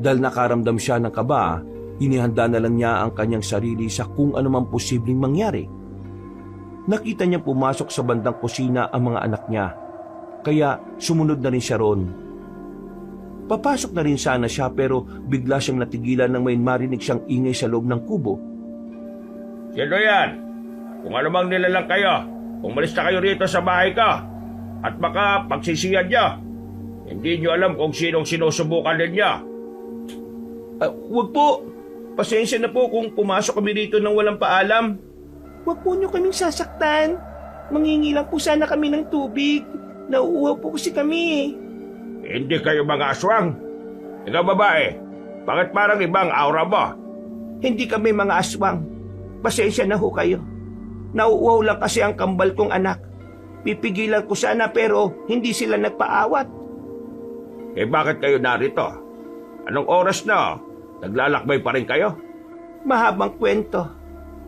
Dahil nakaramdam siya ng kaba, inihanda na lang niya ang kanyang sarili sa kung anumang posibleng mangyari. Nakita niya pumasok sa bandang kusina ang mga anak niya, kaya sumunod na rin siya ron. Papasok na rin sana siya pero bigla siyang natigilan nang may marinig siyang ingay sa loob ng kubo. Sino yan? Kung ano mang nilalang kayo, umalis na kayo rito sa bahay ko. At baka pagsisiyan niyo, hindi niyo alam kung sinong sinusubukan ninyo. Wag po. Pasensya na po kung pumasok kami rito nang walang paalam. Huwag po niyo kaming sasaktan. Mangingi lang po sana kami ng tubig. Nauuhaw po kasi kami. Hindi kayo mga aswang. Ikaw babae, bakit parang ibang aura mo? Hindi kami mga aswang. Pasensya na ho kayo. Nauuhaw lang kasi ang kambal kong anak. Pipigilan ko sana pero hindi sila nagpaawat. Eh bakit kayo narito? Anong oras na? Naglalakbay pa rin kayo? Mahabang kwento.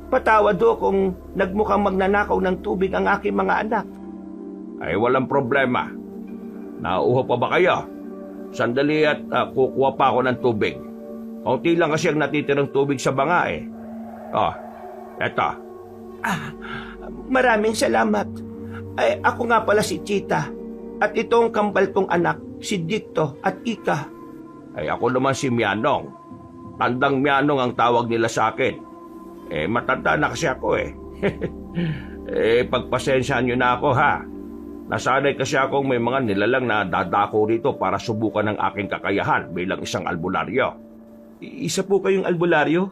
Patawad ho kung nagmukhang magnanakaw ng tubig ang aking mga anak. Ay walang problema. Nauuhaw pa ba kayo? Sandali at kukuha pa ako ng tubig. Kaunti lang kasi ang natitirang tubig sa banga eh. Oh, eto. Maraming salamat. Ay, ako nga pala si Chita. At itong kambal kong anak, si Dicto at Ika. Ay ako naman si Mianong. Tandang Mianong ang tawag nila sa akin. Eh matanda na kasi ako eh. Pagpasensyahan nyo na ako ha. Nasanay kasi akong may mga nilalang na dadako rito para subukan ng aking kakayahan bilang isang albularyo. Isa po kayong albularyo?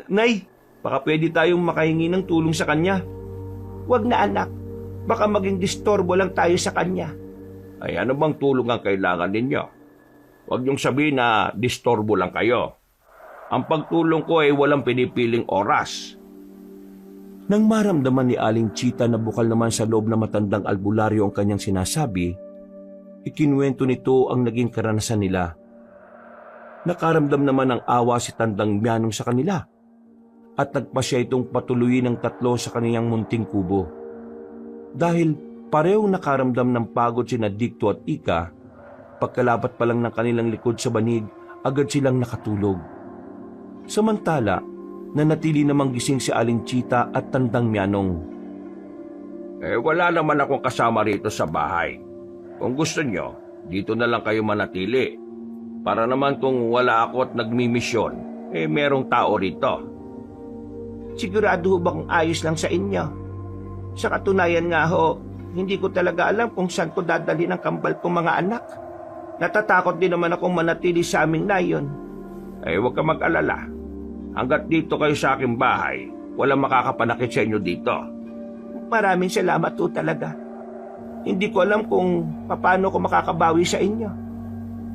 Nay, baka pwede tayong makahingi ng tulong sa kanya. Huwag na anak, baka maging distorbo lang tayo sa kanya. Ay ano bang tulong ang kailangan ninyo? Huwag niyong sabihin na distorbo lang kayo. Ang pagtulong ko ay walang pinipiling oras. Nang maramdaman ni Aling Chita na bukal naman sa loob na matandang albularyo ang kanyang sinasabi, ikinuwento nito ang naging karanasan nila. Nakaramdam naman ng awa si Tandang Mianong sa kanila at nagpasya itong patuloyin ng 3 sa kaniyang munting kubo. Dahil parehong nakaramdam ng pagod sina Dicto at Ika, pagkalapat pa lang ng kanilang likod sa banig, agad silang nakatulog. Samantala, nanatili namang gising si Aling Chita at Tandang Mianong. Wala naman akong kasama rito sa bahay. Kung gusto nyo, dito na lang kayo manatili. Para naman kung wala ako at nagmimisyon, merong tao rito. Sigurado ho bang ayos lang sa inyo? Sa katunayan nga ho, hindi ko talaga alam kung saan ko dadalhin ang kambal kong mga anak. Natatakot din naman akong manatili sa aming nayon. Huwag ka mag-alala. Hanggat dito kayo sa aking bahay, walang makakapanakit sa inyo dito. Maraming salamat ho talaga. Hindi ko alam kung paano ko makakabawi sa inyo.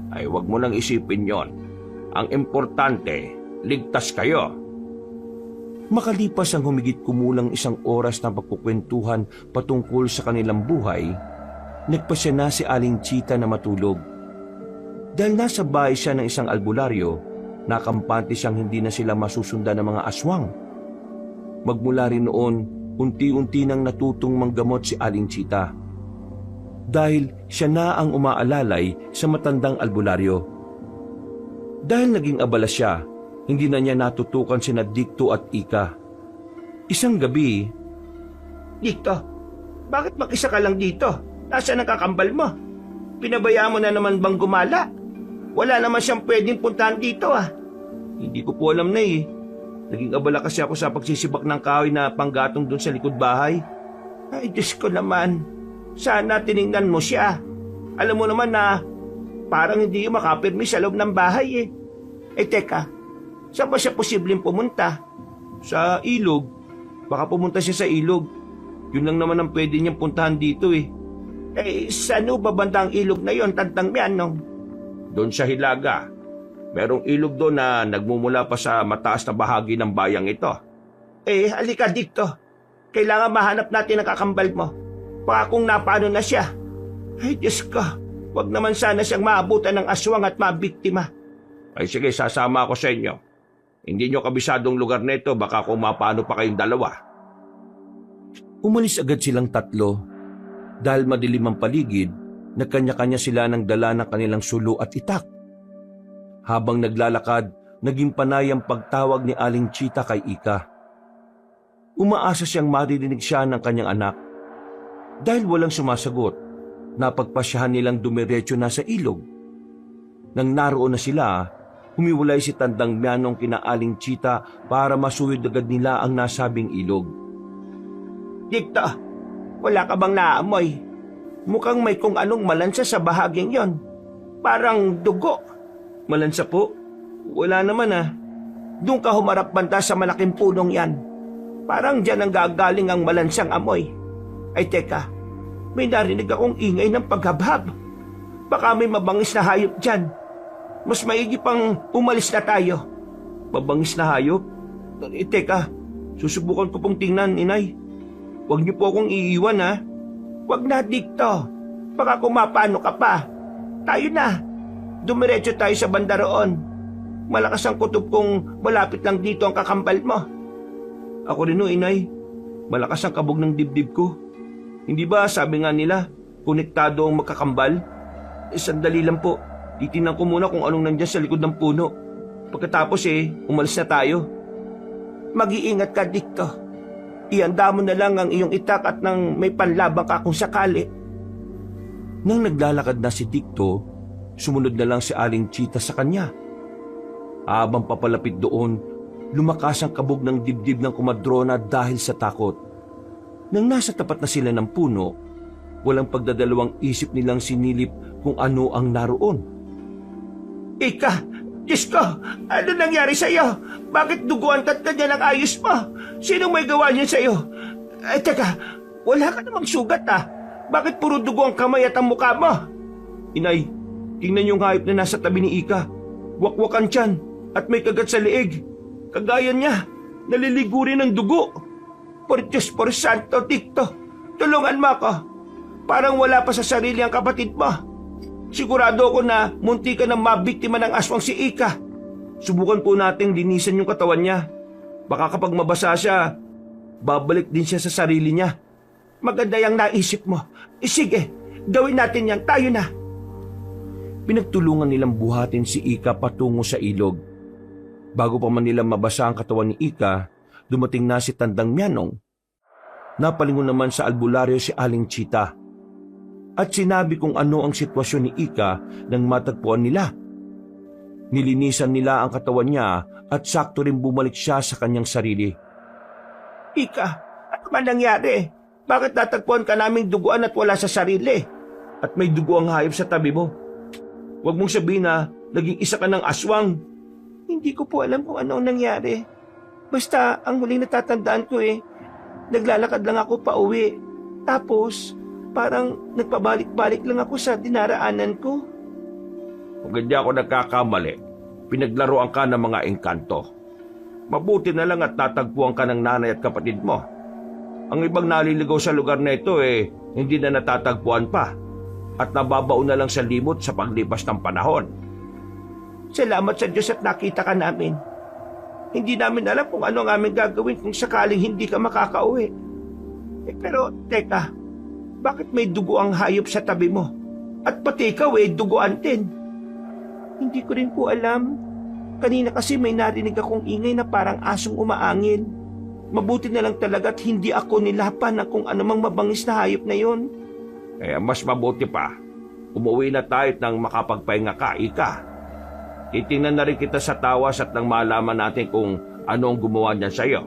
Huwag mo nang isipin yon. Ang importante, ligtas kayo. Makalipas ang humigit kumulang 1 oras na pagkukwentuhan patungkol sa kanilang buhay, nagpasya na si Aling Chita na matulog. Dahil nasa bahay siya ng isang albularyo, nakampante siyang hindi na sila masusundan ng mga aswang. Magmula rin noon, unti-unti nang natutong manggamot si Aling Chita. Dahil siya na ang umaalalay sa matandang albularyo. Dahil naging abala siya, hindi na niya natutukan sina Dicto at Ika. Isang gabi, Dicto, bakit mag-isa ka lang dito? Nasaan ang kakambal mo? Pinabayaan mo na naman bang gumala? Wala naman siyang pwedeng puntahan dito ah. Hindi ko po alam na eh. Naging abala kasi ako sa pagsisibak ng kahoy na panggatong doon sa likod bahay. Ay Diyos ko naman, sana tiningnan mo siya. Alam mo naman na parang hindi yung makapirmi sa loob ng bahay eh. Teka, saan ba siya posibleng pumunta? Sa ilog. Baka pumunta siya sa ilog. Yun lang naman ang pwede niyang puntahan dito eh. Saan ba banda ang ilog na yon, Tandang Mianong? Doon sa Hilaga. Merong ilog doon na nagmumula pa sa mataas na bahagi ng bayang ito. Halika Dicto. Kailangan mahanap natin ang kakambal mo. Baka kung napano na siya. Ay Diyos ko, wag naman sana siyang maabutan ng aswang at mabiktima. Sige, sasama ako sa inyo. Hindi nyo kabisadong lugar na ito, baka kung mapano pa kayong dalawa. umalis agad silang 3. Dahil madilim ang paligid, nagkanya-kanya sila ng dala ng kanilang sulo at itak. Habang naglalakad, naging panay ang pagtawag ni Aling Chita kay Ika. Umaasa siyang maririnig siya ng kanyang anak. Dahil walang sumasagot, napagpasyahan nilang dumiretso na sa ilog. Nang naroon na sila, humiwalay si Tandang Mianong kina Aling Chita para masuwid agad nila ang nasabing ilog. Dicto, wala ka bang naamoy? Mukhang may kung anong malansa sa bahaging yon. Parang dugo. Malansa po? Wala naman ah. Doon ka humarap banda sa malaking punong yan. Parang dyan ang gagaling ang malansang amoy. Ay teka, may narinig akong ingay ng paghabhab. Baka may mabangis na hayop dyan. Mas maigi pang umalis na tayo. Mabangis na hayop? Teka, susubukan ko pong tingnan, inay. Huwag niyo po akong iiwan, ha? Wag na, Dikto. Baka kumapano ka pa. Tayo na. Dumiretso tayo sa banda roon. Malakas ang kutob kung malapit lang dito ang kakambal mo. Ako rin o, inay. Malakas ang kabog ng dibdib ko. Hindi ba sabi nga nila, konektado ang magkakambal? Sandali lang po. Titingnan ko muna kung anong nandyan sa likod ng puno. Pagkatapos umalis na tayo. Mag-iingat ka, Dikto. Ihanda mo na lang ang iyong itak at nang may panlabang ka kung sakali. Nang naglalakad na si Dikto, sumunod na lang si Aling Chita sa kanya. Habang papalapit doon, lumakas ang kabog ng dibdib ng kumadrona dahil sa takot. Nang nasa tapat na sila ng puno, walang pagdadalawang isip nilang sinilip kung ano ang naroon. Ika, Diyos ko, ano nangyari sa'yo? Bakit duguan ka't kanya ng ayos mo? Sinong may gawa niyan sa'yo? Teka, wala ka namang sugat Bakit puro dugo ang kamay at ang mukha mo? Inay, tingnan yung hayop na nasa tabi ni Ika. Wakwakan tiyan at may kagat sa leeg. Kagaya niya, naliligo rin ng dugo. Por Diyos, por Santo, Dikto, tulungan mo ako. Parang wala pa sa sarili ang kapatid mo. Sigurado ko na munti ka nang mabiktima ng aswang si Ika. Subukan po nating linisan yung katawan niya. Baka kapag mabasa siya, babalik din siya sa sarili niya. Maganda yung naisip mo. Sige, gawin natin yan. Tayo na. Pinagtulungan nilang buhatin si Ika patungo sa ilog. Bago pa man nila mabasa ang katawan ni Ika, dumating na si Tandang Mianong. Napalingon naman sa albularyo si Aling Chita. At sinabi kung ano ang sitwasyon ni Ika nang matagpuan nila. Nilinisan nila ang katawan niya at sakto rin bumalik siya sa kanyang sarili. Ika, ano man nangyari? Bakit natagpuan ka naming duguan at wala sa sarili? At may dugo ang hayop sa tabi mo. Huwag mong sabihin na naging isa ka ng aswang. Hindi ko po alam kung ano ang nangyari. Basta ang huling natatandaan ko naglalakad lang ako pa uwi. Tapos parang nagpabalik-balik lang ako sa dinaraanan ko. Kung hindi ako nagkakamali, pinaglaruan ka ng mga engkanto. Mabuti na lang at natagpuan ka ng nanay at kapatid mo. Ang ibang naliligaw sa lugar na ito hindi na natatagpuan pa at nababaon na lang sa limot sa paglipas ng panahon. Salamat sa Diyos at nakita ka namin. Hindi namin alam kung ano ang aming gagawin kung sakaling hindi ka makakauwi. Pero teka, bakit may dugo ang hayop sa tabi mo? At pati ikaw duguan din. Hindi ko rin po alam. Kanina kasi may narinig akong ingay na parang asong umaangin. Mabuti na lang talaga at hindi ako nilapan ng kung anumang mabangis na hayop na yon. Mas mabuti pa, umuwi na tayo nang makapagpahinga ka, Ika. Titingnan na rin kita sa tawas at nang malaman natin kung ano ang gumawa niyan sa'yo.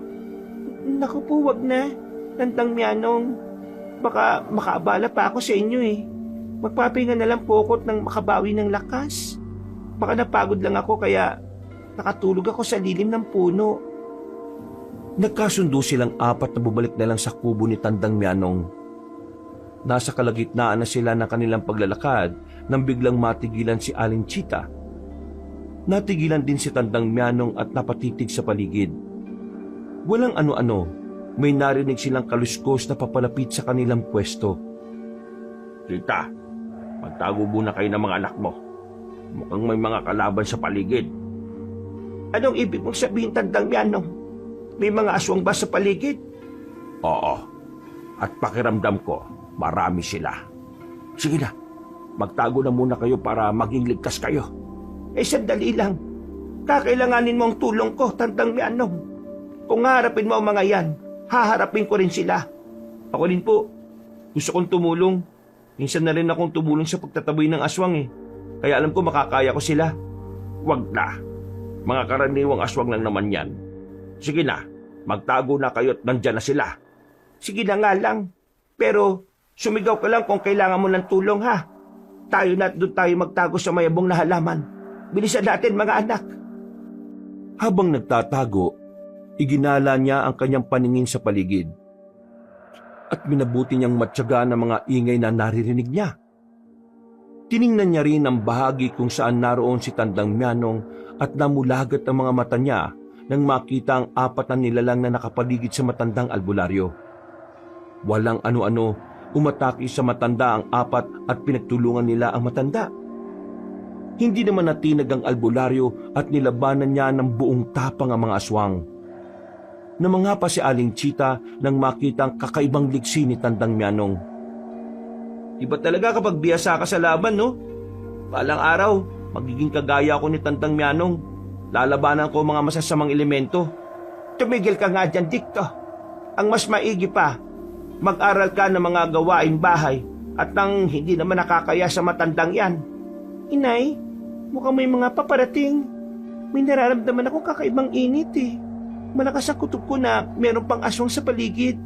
Naku po, wag na. Tandang Mianong, baka makaabala pa ako sa inyo Magpapahinga na lang po ako nang makabawi ng lakas. Baka napagod lang ako kaya nakatulog ako sa lilim ng puno. Nagkasundo silang apat na bumalik na lang sa kubo ni Tandang Mianong. Nasa kalagitnaan na sila ng kanilang paglalakad nang biglang matigilan si Aling Chita. Natigilan din si Tandang Mianong at napatitig sa paligid. Walang ano-ano, may narinig silang kaluskos na papalapit sa kanilang pwesto. Chita, magtago muna kayo ng mga anak mo. Mukhang may mga kalaban sa paligid. Anong ibig mong sabihin, Tandang Mianong? May mga aswang ba sa paligid? Oo, at pakiramdam ko, marami sila. Sige na, magtago na muna kayo para maging ligtas kayo. Sandali lang. Kakailanganin mo ang tulong ko, Tandang Mianong. Kung haharapin mo ang mga yan, haharapin ko rin sila. Ako din po. Gusto kong tumulong. Minsan na rin akong tumulong sa pagtataboy ng aswang Kaya alam ko makakaya ko sila. Wag na. Mga karaniwang aswang lang naman yan. Sige na, magtago na kayo at nandyan na sila. Sige na nga lang. Pero sumigaw ka lang kung kailangan mo ng tulong ha. Tayo na at doon tayo magtago sa mayabong na halaman. Bilisan natin mga anak. Habang nagtatago, iginala niya ang kanyang paningin sa paligid. at minabuti niyang matyaga ng mga ingay na naririnig niya. Tiningnan niya rin ang bahagi kung saan naroon si Tandang Mianong at namulagat ang mga mata niya nang makita ang 4 na nilalang na nakapaligid sa matandang albularyo. Walang ano-ano, umatake sa matanda ang 4 at pinagtulungan nila ang matanda. Hindi naman natinag ang albularyo at nilabanan niya ng buong tapang ang mga aswang. Namanga pa si Aling Chita nang makita ang kakaibang liksi ni Tandang Mianong. Iba talaga kapag biyasa ka sa laban, no? Balang araw, magiging kagaya ko ni Tandang Mianong. Lalabanan ko mga masasamang elemento. Tumigil ka nga dyan, Dikto. Ang mas maigi pa, mag-aral ka ng mga gawaing bahay at nang hindi naman nakakaya sa matandang yan. Inay, mukhang may mga paparating. May nararamdaman ako kakaibang init eh. Malakas ang kutob ko na meron pang aswang sa paligid.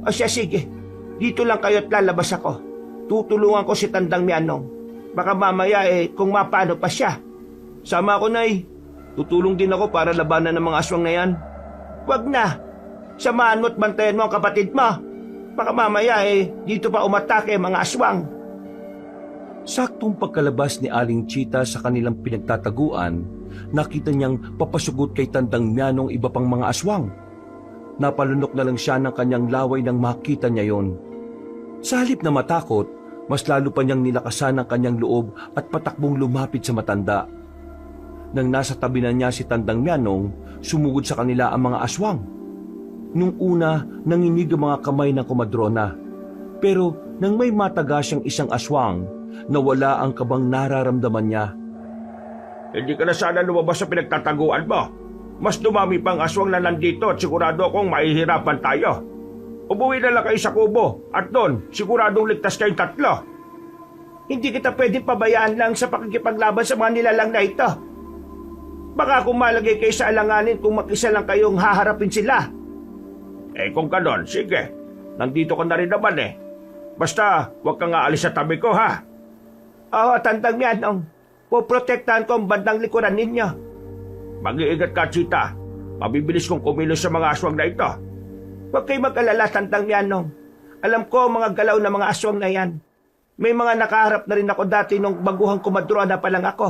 O siya, sige. Dito lang kayo at lalabas ako. Tutulungan ko si Tandang Mianong. Baka mamaya kung mapano pa siya. Sama ako, Nay. Tutulong din ako para labanan ng mga aswang na yan. Wag na. Samahan mo at bantayan mo ang kapatid mo. Baka mamaya dito pa umatake ang mga aswang. Saktong pagkalabas ni Aling Chita sa kanilang pinagtataguan, nakita niyang papasugot kay Tandang Mianong iba pang mga aswang. Napalunok na lang siya ng kanyang laway nang makita niya yon. Sa halip na matakot, mas lalo pa niyang nilakasan ang kanyang loob at patakbong lumapit sa matanda. Nang nasa tabi na niya si Tandang Mianong, sumugod sa kanila ang mga aswang. Nung una, nanginig ang mga kamay ng komadrona. Pero nang may mataga siyang isang aswang, nawala ang kabang nararamdaman niya. Hindi ka na sana lumabas sa pinagtataguan mo. Mas dumami pang aswang na nandito at sigurado akong mahihirapan tayo. Umuwi na lang kayo sa kubo at doon siguradong ligtas kayong 3. Hindi kita pwedeng pabayaan lang sa pakikipaglaban sa mga nilalang na ito. Baka kung malagay kayo sa alanganin kung mag-isa lang kayong haharapin sila. Kung ganon, sige. Nandito ka na rin naman Basta, huwag kang aalis sa tabi ko, ha? Oo, Tandang Mianong. Poprotektahan ko ang bandang likuran ninyo. Mag-iingat ka, Chita. Mabibilis kong kumilos sa mga aswang na ito. Huwag kayo mag-alala, Tandang Mianong. Alam ko ang mga galaw ng mga aswang na yan. May mga nakaharap na rin ako dati nung baguhang kumadrona pa lang ako.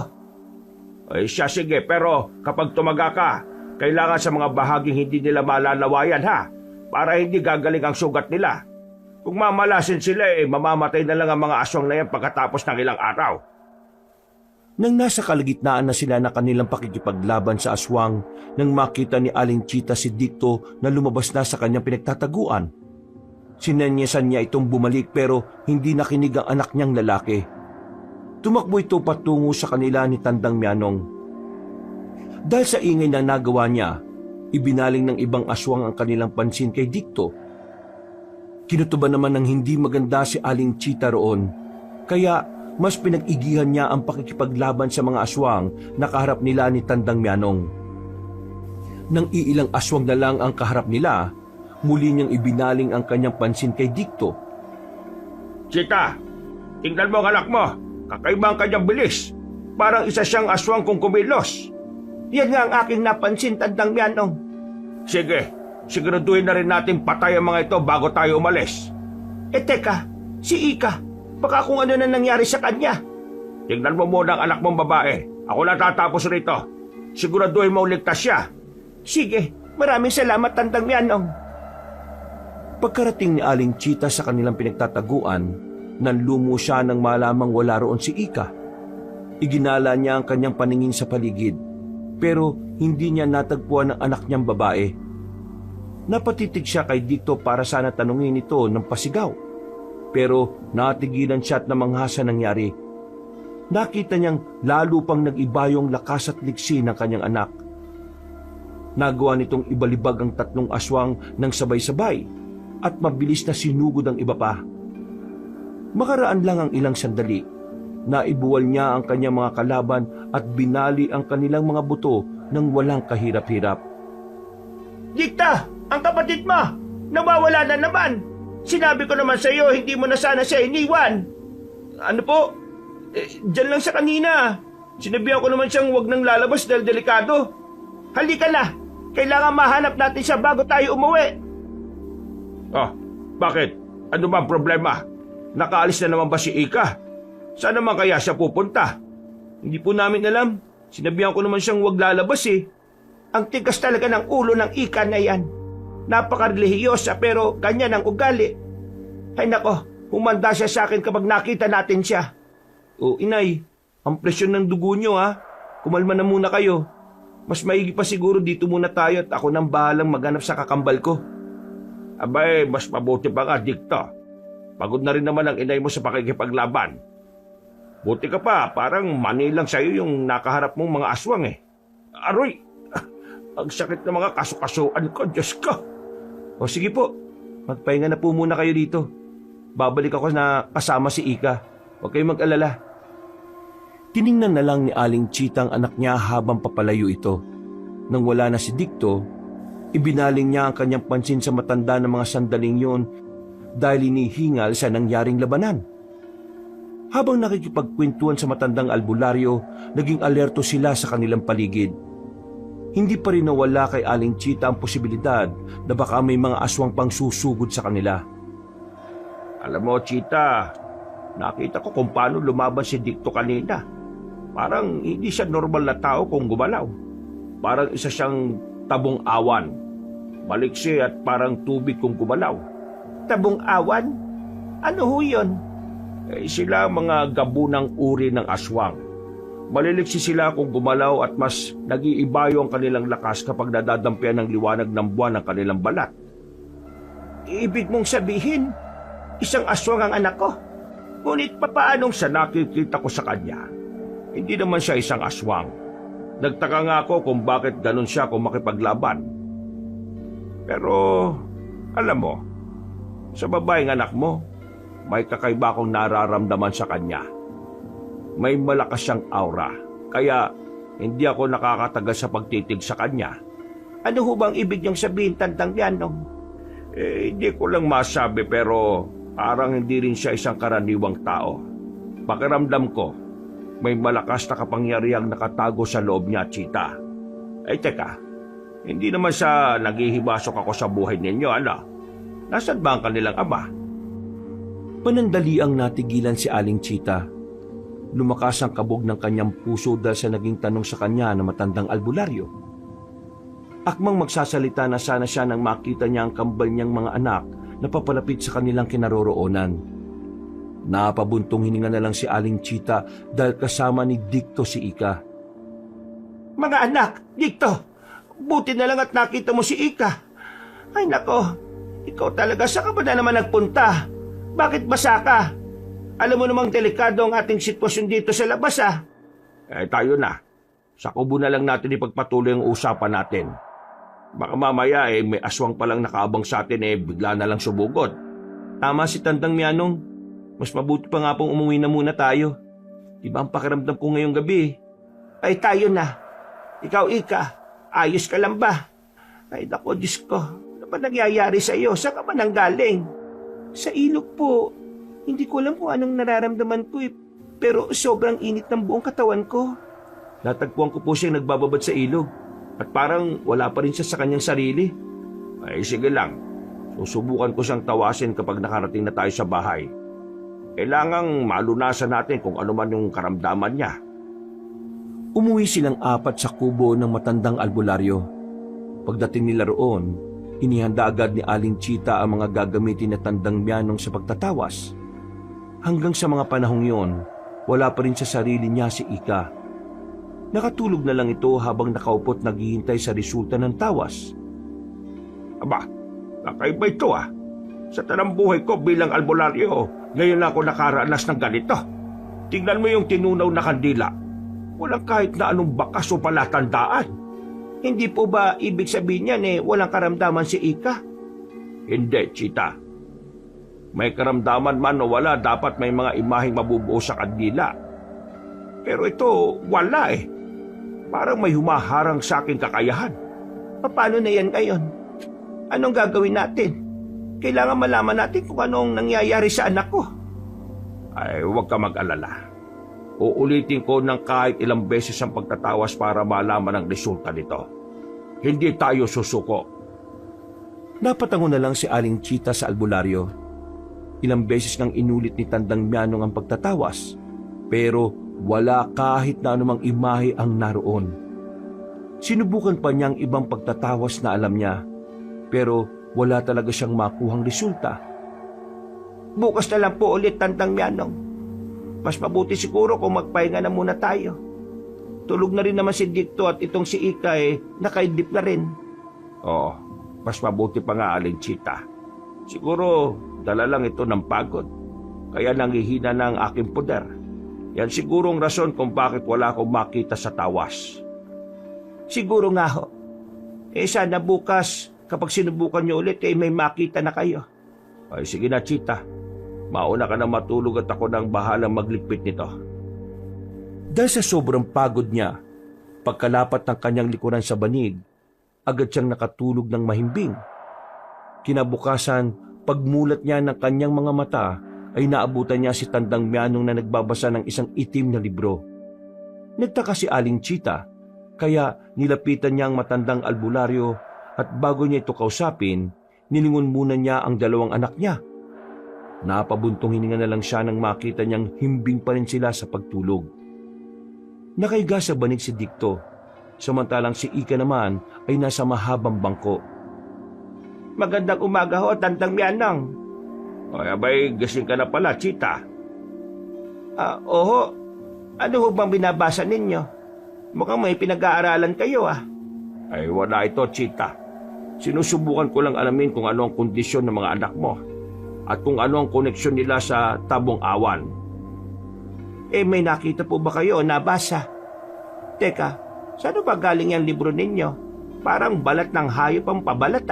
Siya, sige, pero kapag tumaga ka, kailangan sa mga bahaging hindi nila malalawayan, ha? Para hindi gagaling ang sugat nila. Kung mamalasin sila, mamamatay na lang ang mga aswang na yan pagkatapos ng ilang araw. Nang nasa kalagitnaan na sila na kanilang pakikipaglaban sa aswang, nang makita ni Aling Chita si Dikto na lumabas na sa kanyang pinagtataguan. Sinenyesan niya itong bumalik pero hindi nakinig ang anak niyang lalaki. Tumakbo ito patungo sa kanila ni Tandang Mianong. Dahil sa ingay na nagawa niya, ibinaling ng ibang aswang ang kanilang pansin kay Dikto. Kinutuban naman ng hindi maganda si Aling Chita roon, kaya mas pinag-igihan niya ang pakikipaglaban sa mga aswang na kaharap nila ni Tandang Mianong. Nang iilang aswang na lang ang kaharap nila, muli niyang ibinaling ang kanyang pansin kay Dikto. Chita, tingnan mo ang anak mo. Kakaiba ang kanyang bilis. Parang isa siyang aswang kung kumilos. Yan nga ang aking napansin, Tandang Mianong. Sige, siguraduhin na rin natin patay ang mga ito bago tayo umalis. Teka, si Ika. Baka kung ano na nangyari sa kanya. Tingnan mo muna ang anak mong babae. Ako na tatapos rito. Siguraduhin mo ligtas siya. Sige, maraming salamat, Tandang Mianong. Pagkarating ni Aling Chita sa kanilang pinagtataguan, nanlumo siya nang malamang wala roon si Ika. Iginala niya ang kanyang paningin sa paligid, pero hindi niya natagpuan ang anak niyang babae. Napatitig siya kay Dikto para sana tanungin ito ng pasigaw, pero natigilan siya at namangha sa nangyari. Nakita niyang lalo pang nag-iba yung lakas at liksi ng kanyang anak. Nagawa nitong ibalibag ang 3 aswang ng sabay-sabay at mabilis na sinugod ang iba pa. Makaraan lang ang ilang sandali, naibuwal niya ang kanyang mga kalaban at binali ang kanilang mga buto nang walang kahirap-hirap. Dikta, ang kapatid mo, nawawala na naman. Sinabi ko naman sa iyo, hindi mo na sana siya iniwan. Ano po? Diyan lang sa kanina. Sinabihan ko naman siyang huwag nang lalabas dahil delikado. Halika na, kailangan mahanap natin siya bago tayo umuwi. Oh, bakit? Ano ba ang problema? Nakaalis na naman ba si Ika? Saan naman kaya siya pupunta? Hindi po namin alam. Sinabihan ko naman siyang huwag lalabas eh. Ang tigas talaga ng ulo ng Ika na yan. Napaka-relihiyosa pero ganyan ang ugali. Ay nako, humanda siya sa akin kapag nakita natin siya. O inay, ang presyon ng dugo nyo ha. Kumalma na muna kayo. Mas maigi pa siguro dito muna tayo at ako nang bahalang maghanap sa kakambal ko. Abay, mas mabuti pa nga, Dikto. Pagod na rin naman ang inay mo sa pakikipaglaban. Buti ka pa, parang manilang sa'yo yung nakaharap mong mga aswang eh. Aroy! Ang sakit ng mga kasukasuan ko, Diyos ko! O sige po, magpahinga na po muna kayo dito. Babalik ako na kasama si Ika. Huwag kayong mag-alala. Tiningnan na lang ni Aling Chita ang anak niya habang papalayo ito. Nang wala na si Dikto, ibinaling niya ang kanyang pansin sa matanda ng mga sandaling yun dahil inihingal sa nangyaring labanan. Habang nakikipagkwentuhan sa matandang albularyo, naging alerto sila sa kanilang paligid. Hindi pa rin nawala kay Aling Chita ang posibilidad na baka may mga aswang pang susugod sa kanila. Alam mo, Chita, nakita ko kung paano lumaban si Dikto kanina. Parang hindi siya normal na tao kung gumalaw. Parang isa siyang tabong awan. Maliksi at parang tubig kung gumalaw. Tabong awan? Ano ho yun? Sila mga gabunang uri ng aswang. Maliliksi sila kung gumalaw at mas nag-iibayo ang kanilang lakas kapag nadadampian ng liwanag ng buwan ng kanilang balat. Ibig mong sabihin, isang aswang ang anak ko? Ngunit papaanong Sa nakikita ko sa kanya, hindi naman siya isang aswang. Nagtaka nga ako kung bakit ganun siya kung makipaglaban. Pero, alam mo, sa babaeng anak mo, may kakaiba akong nararamdaman sa kanya. May malakas siyang aura, kaya hindi ako nakakatagal sa pagtitig sa kanya. Ano ho bang ibig niyong sabihin, Tandang Yanong? Hindi ko lang masabi pero parang hindi rin siya isang karaniwang tao. Pakiramdam ko, may malakas na kapangyarihang nakatago sa loob niya, Chita. Teka, hindi naman siya naghihibasok ako sa buhay ninyo, ano? Nasaan ba ang kanilang ama? Panandali ang natigilan si Aling Chita. Lumakas ang kabog ng kanyang puso dahil sa naging tanong sa kanya na matandang albularyo. Akmang magsasalita na sana siya nang makita niya ang kambal niyang mga anak na papalapit sa kanilang kinaroroonan. Napabuntong hininga na lang si Aling Chita dahil kasama ni Dikto si Ika. Mga anak, Dikto, buti na lang at nakita mo si Ika. Ay nako, ikaw talaga saan ka ba na naman nagpunta? Bakit basa ka? Alam mo namang delikado ang ating sitwasyon dito sa labas ah. Tayo na. Sa kubo na lang natin ipagpatuloy ang usapan natin. Baka mamaya may aswang palang nakaabang sa atin bigla na lang subugod. Tama si Tandang Mianong. Mas mabuti pa nga pong umuwi na muna tayo. Diba ang pakiramdam ko ngayong gabi? Ay tayo na. Ikaw Ika, ayos ka lang ba? Ay nako Diyos ko, ano ba nangyayari sa iyo? Saan ka ba nanggaling? Sa ilog po. Hindi ko alam kung anong nararamdaman ko pero sobrang init ng buong katawan ko. Natagpuan ko po siyang nagbababad sa ilog at parang wala pa rin siya sa kanyang sarili. Sige lang. Susubukan ko siyang tawasin kapag nakarating na tayo sa bahay. Kailangang malunasan natin kung ano man yung karamdaman niya. Umuwi silang apat sa kubo ng matandang albularyo. Pagdating nila roon, inihanda agad ni Aling Chita ang mga gagamitin na Tandang Mianong sa pagtatawas. Hanggang sa mga panahong yon, wala pa rin sa sarili niya si Ika. Nakatulog na lang ito habang nakaupo't naghihintay sa resulta ng tawas. Aba, kakaiba ito ah. Sa tanang buhay ko bilang albularyo, ngayon lang ako nakaranas ng ganito. Tingnan mo yung tinunaw na kandila. Walang kahit na anong bakas o palatandaan. Hindi po ba ibig sabihin niyan walang karamdaman si Ika? Hindi, Chita. May karamdaman man o wala, dapat may mga imaheng mabubuo sa kandila. Pero ito, wala eh. Parang may humaharang sa aking kakayahan. Paano na yan ngayon? Anong gagawin natin? Kailangan malaman natin kung anong nangyayari sa anak ko. Ay, huwag ka mag-alala. Uulitin ko ng kahit ilang beses ang pagtatawas para malaman ang resulta nito. Hindi tayo susuko. Napatango na lang si Aling Chita sa albularyo. Ilang beses ngang inulit ni Tandang Mianong ang pagtatawas, pero wala kahit na anumang imahe ang naroon. Sinubukan pa niya ang ibang pagtatawas na alam niya, pero wala talaga siyang makuhang resulta. Bukas na lang po ulit, Tandang Mianong. Mas mabuti siguro kung magpahinga na muna tayo. Tulog na rin naman si Dicto at itong si Ika nakaidlip na rin. Oo, mas mabuti pa nga, Aling Chita. Siguro dala lang ito ng pagod, kaya nangihina na ang aking poder. Yan siguro ang rason kung bakit wala akong makita sa tawas. Siguro nga ho. Sana bukas, kapag sinubukan nyo ulit, may makita na kayo. Ay sige na, Chita. Mauna ka na matulog at ako nang bahalang magligpit nito. Dahil sa sobrang pagod niya, pagkalapat ng kanyang likuran sa banig, agad siyang nakatulog ng mahimbing. Kinabukasan, pagmulat niya ng kanyang mga mata, ay naabutan niya si Tandang Mianong na nagbabasa ng isang itim na libro. Nagtaka si Aling Chita, kaya nilapitan niya ang matandang albularyo at bago niya ito kausapin, nilingon muna niya ang dalawang anak niya. Napabuntong hininga na lang siya nang makita niyang himbing pa rin sila sa pagtulog. Nakaiga sa banig si Dicto, samantalang si Ika naman ay nasa mahabang bangko. Magandang umaga ho, Tandang Mianong. Ay abay, gising ka na pala, Chita. Oho. Ano ho bang binabasa ninyo? Mukhang may pinag-aaralan kayo Ay wala ito, Chita. Sinusubukan ko lang alamin kung ano ang kondisyon ng mga anak mo at kung ano ang koneksyon nila sa Tabong Awan. May nakita po ba kayo o nabasa? Teka, saan ba galing yung libro ninyo? Parang balat ng hayop ang pabalat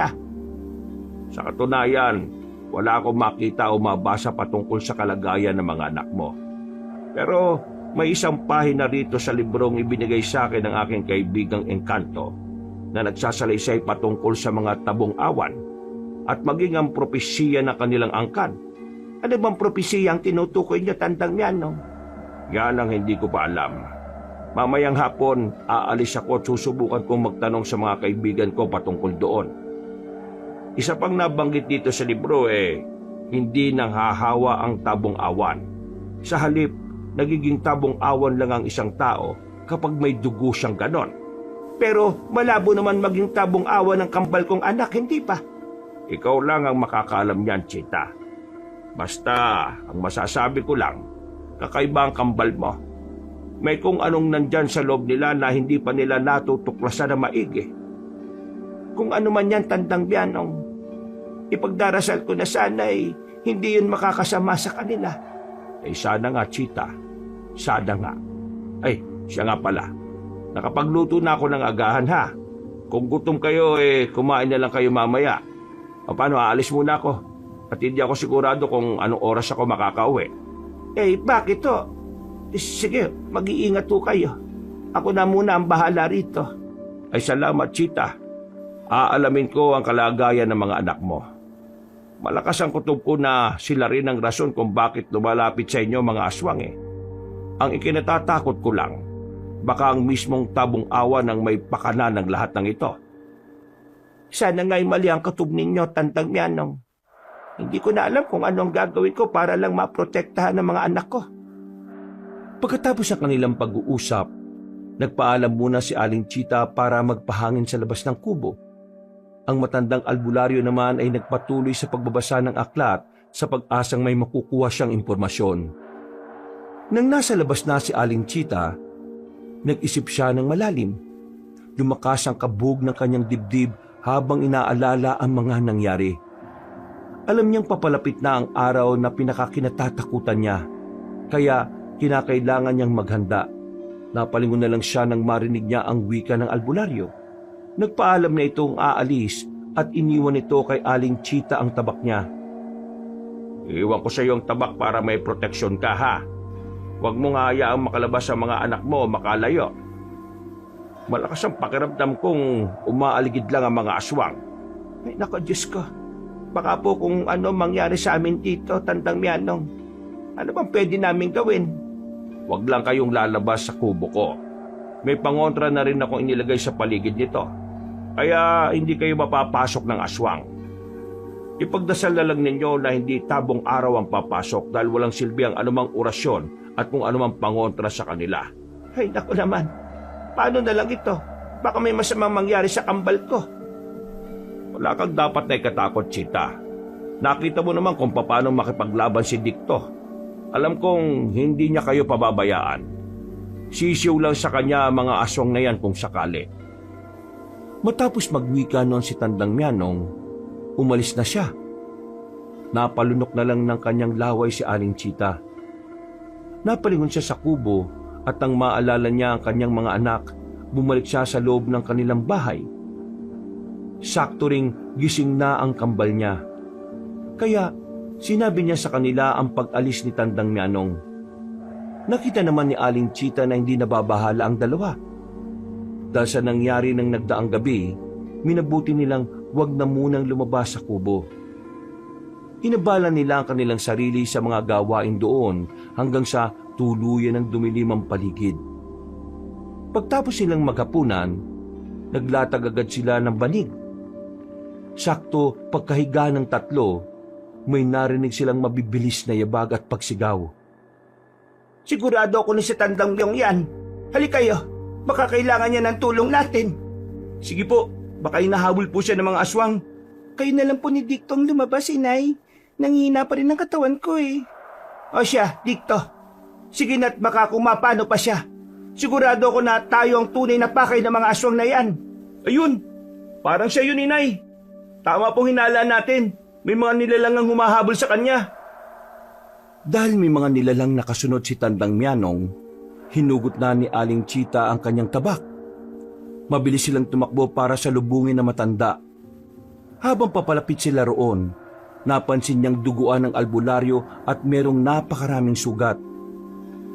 Sa katunayan, wala akong makita o mabasa patungkol sa kalagayan ng mga anak mo. Pero may isang pahina rito sa librong ibinigay sa akin ng aking kaibigang Engkanto na nagsasalaysay patungkol sa mga tabong awan at maging ang propesiya ng kanilang angkan. Ano bang propesiya ang tinutukoy niyo, Tandang Mianong? Yan ang hindi ko pa alam. Mamayang hapon, aalis ako at susubukan kong magtanong sa mga kaibigan ko patungkol doon. Isa pang nabanggit dito sa libro hindi nang hahawa ang tabong awan. Sa halip, nagiging tabong awan lang ang isang tao kapag may dugo siyang ganon. Pero malabo naman maging tabong awan ng kambal kong anak, hindi pa? Ikaw lang ang makakaalam niyan, Chita. Basta, ang masasabi ko lang, kakaiba ang kambal mo. May kung anong nandyan sa loob nila na hindi pa nila natutuklasan na maigi. Kung ano man yan, Tandang Mianong, ipagdarasal ko na sana hindi yun makakasama sa kanila. Sana nga, Chita. Sana nga. Siya nga pala. Nakapagluto na ako ng agahan, ha? Kung gutom kayo, kumain na lang kayo mamaya. O paano, aalis muna ako. At hindi ako sigurado kung anong oras ako makakauwi. Bakit to? Sige, mag-iingat po kayo. Ako na muna ang bahala rito. Salamat, Chita. Aalamin ko ang kalagayan ng mga anak mo. Malakas ang kutob ko na sila rin ang rason kung bakit lumalapit sa inyo mga aswang Ang ikinatatakot ko lang, baka ang mismong tabong awan ang may pakana ng lahat ng ito. Sana nga'y mali ang kutob ninyo, Tandang Mianong. Hindi ko na alam kung anong gagawin ko para lang maprotektahan ng mga anak ko. Pagkatapos ng kanilang pag-uusap, nagpaalam muna si Aling Chita para magpahangin sa labas ng kubo. Ang matandang albularyo naman ay nagpatuloy sa pagbabasa ng aklat sa pag-asang may makukuha siyang impormasyon. Nang nasa labas na si Aling Chita, nag-isip siya ng malalim. Lumakas ang kabog ng kanyang dibdib habang inaalala ang mga nangyari. Alam niyang papalapit na ang araw na pinakakinatatakutan niya, kaya kinakailangan niyang maghanda. Napalingon na lang siya nang marinig niya ang wika ng albularyo. Nagpaalam na itong aalis at iniwan ito kay Aling Chita ang tabak niya. Iwan ko sa iyo ang tabak para may proteksyon ka, ha? Huwag mo nga hayaang makalabas sa mga anak mo makalayo. Malakas ang pakiramdam kong umaaligid lang ang mga aswang. Nako, Diyos ko. Baka po kung ano mangyari sa amin dito, Tandang Mianong. Ano bang pwede namin gawin? Huwag lang kayong lalabas sa kubo ko. May pangontra na rin akong inilagay sa paligid nito. Kaya hindi kayo mapapasok ng aswang. Ipagdasal na lang ninyo na hindi tabong araw ang papasok dahil walang silbi ang anumang orasyon at kung anumang pangontra sa kanila. Ay, naku naman. Paano na lang ito? Baka may masamang mangyari sa kambal ko. Wala kang dapat na ikatakot, Chita. Nakita mo naman kung paano makipaglaban si Dicto. Alam kong hindi niya kayo pababayaan. Sisiw lang sa kanya ang mga aswang na yan kung sakali. Matapos magwika noon si Tandang Mianong, umalis na siya. Napalunok na lang ng kanyang laway si Aling Chita. Napalingon siya sa kubo at nang maalala niya ang kanyang mga anak, bumalik siya sa loob ng kanilang bahay. Sakto ring gising na ang kambal niya. Kaya sinabi niya sa kanila ang pag-alis ni Tandang Mianong. Nakita naman ni Aling Chita na hindi nababahala ang dalawa. Dahil sa nangyari ng nagdaang gabi, minabuti nilang huwag na munang lumabas sa kubo. Inabala nila ang kanilang sarili sa mga gawain doon hanggang sa tuluyan ng dumilim ang paligid. Pagtapos silang maghapunan, naglatag agad sila ng banig. Sakto pagkahiga ng tatlo, may narinig silang mabibilis na yabag at pagsigaw. Sigurado ako na si Tandang Myong yan. Halika kayo, baka kailangan niya ng tulong natin. Sige po, baka inahabol po siya ng mga aswang. Kayo na lang po ni Dictong lumabas, inay. Nanghihina pa rin ang katawan ko eh. O siya, Dicto. Sige na't baka kung mapano pa siya. Sigurado ako na tayo ang tunay na pakay ng mga aswang na yan. Ayun, parang siya yun, inay. Tama pong hinala natin. May mga nilalang ang humahabol sa kanya. Dahil may mga nilalang nakasunod si Tandang Mianong, hinugot na ni Aling Chita ang kanyang tabak. Mabilis silang tumakbo para sa lubungin na matanda. Habang papalapit sila roon, napansin niyang duguan ng albularyo at merong napakaraming sugat.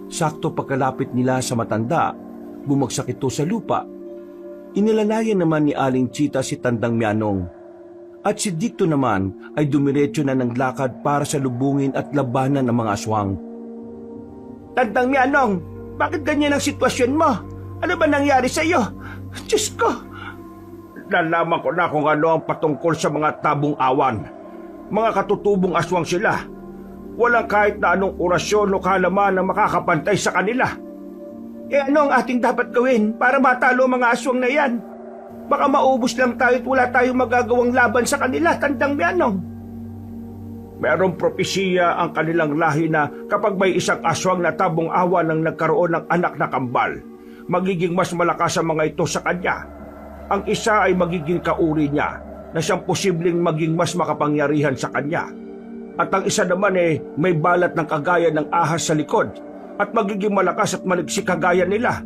Sakto pagkalapit nila sa matanda, bumagsak ito sa lupa. Inilalayan naman ni Aling Chita si Tandang Mianong. At si Dicto naman ay dumiretso na ng lakad para sa lubungin at labanan ng mga aswang. Tandang Mianong, bakit ganyan ang sitwasyon mo? Ano ba nangyari sa iyo? Diyos ko! Nalaman ko na kung ano ang patungkol sa mga tabong awan. Mga katutubong aswang sila. Walang kahit na anong orasyon o kalaman na makakapantay sa kanila. Eh ano ang ating dapat gawin para matalo ang mga aswang na yan? Baka maubos lang tayo at wala tayong magagawang laban sa kanila, Tandang Mianong. Merong propesiya ang kanilang lahi na kapag may isang aswang na tabong awan ang nagkaroon ng anak na kambal, magiging mas malakas ang mga ito sa kanya. Ang isa ay magiging kauri niya na siyang posibleng maging mas makapangyarihan sa kanya. At ang isa naman may balat ng kagaya ng ahas sa likod at magiging malakas at maligsik kagaya nila.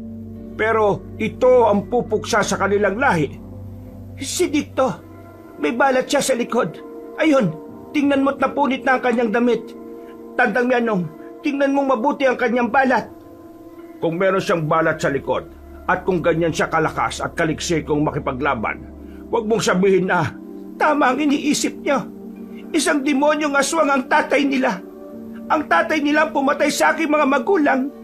Pero ito ang pupuksa sa kanilang lahi. Si Dicto, may balat siya sa likod. Ayun, tingnan mo't napunit na ang kanyang damit. Tandang Mianong, tingnan mong mabuti ang kanyang balat. Kung meron siyang balat sa likod at kung ganyan siya kalakas at kaliksi kung makipaglaban, huwag mong sabihin na tama ang iniisip niyo. Isang demonyong aswang ang tatay nila. Ang tatay nila ang pumatay sa aking mga magulang.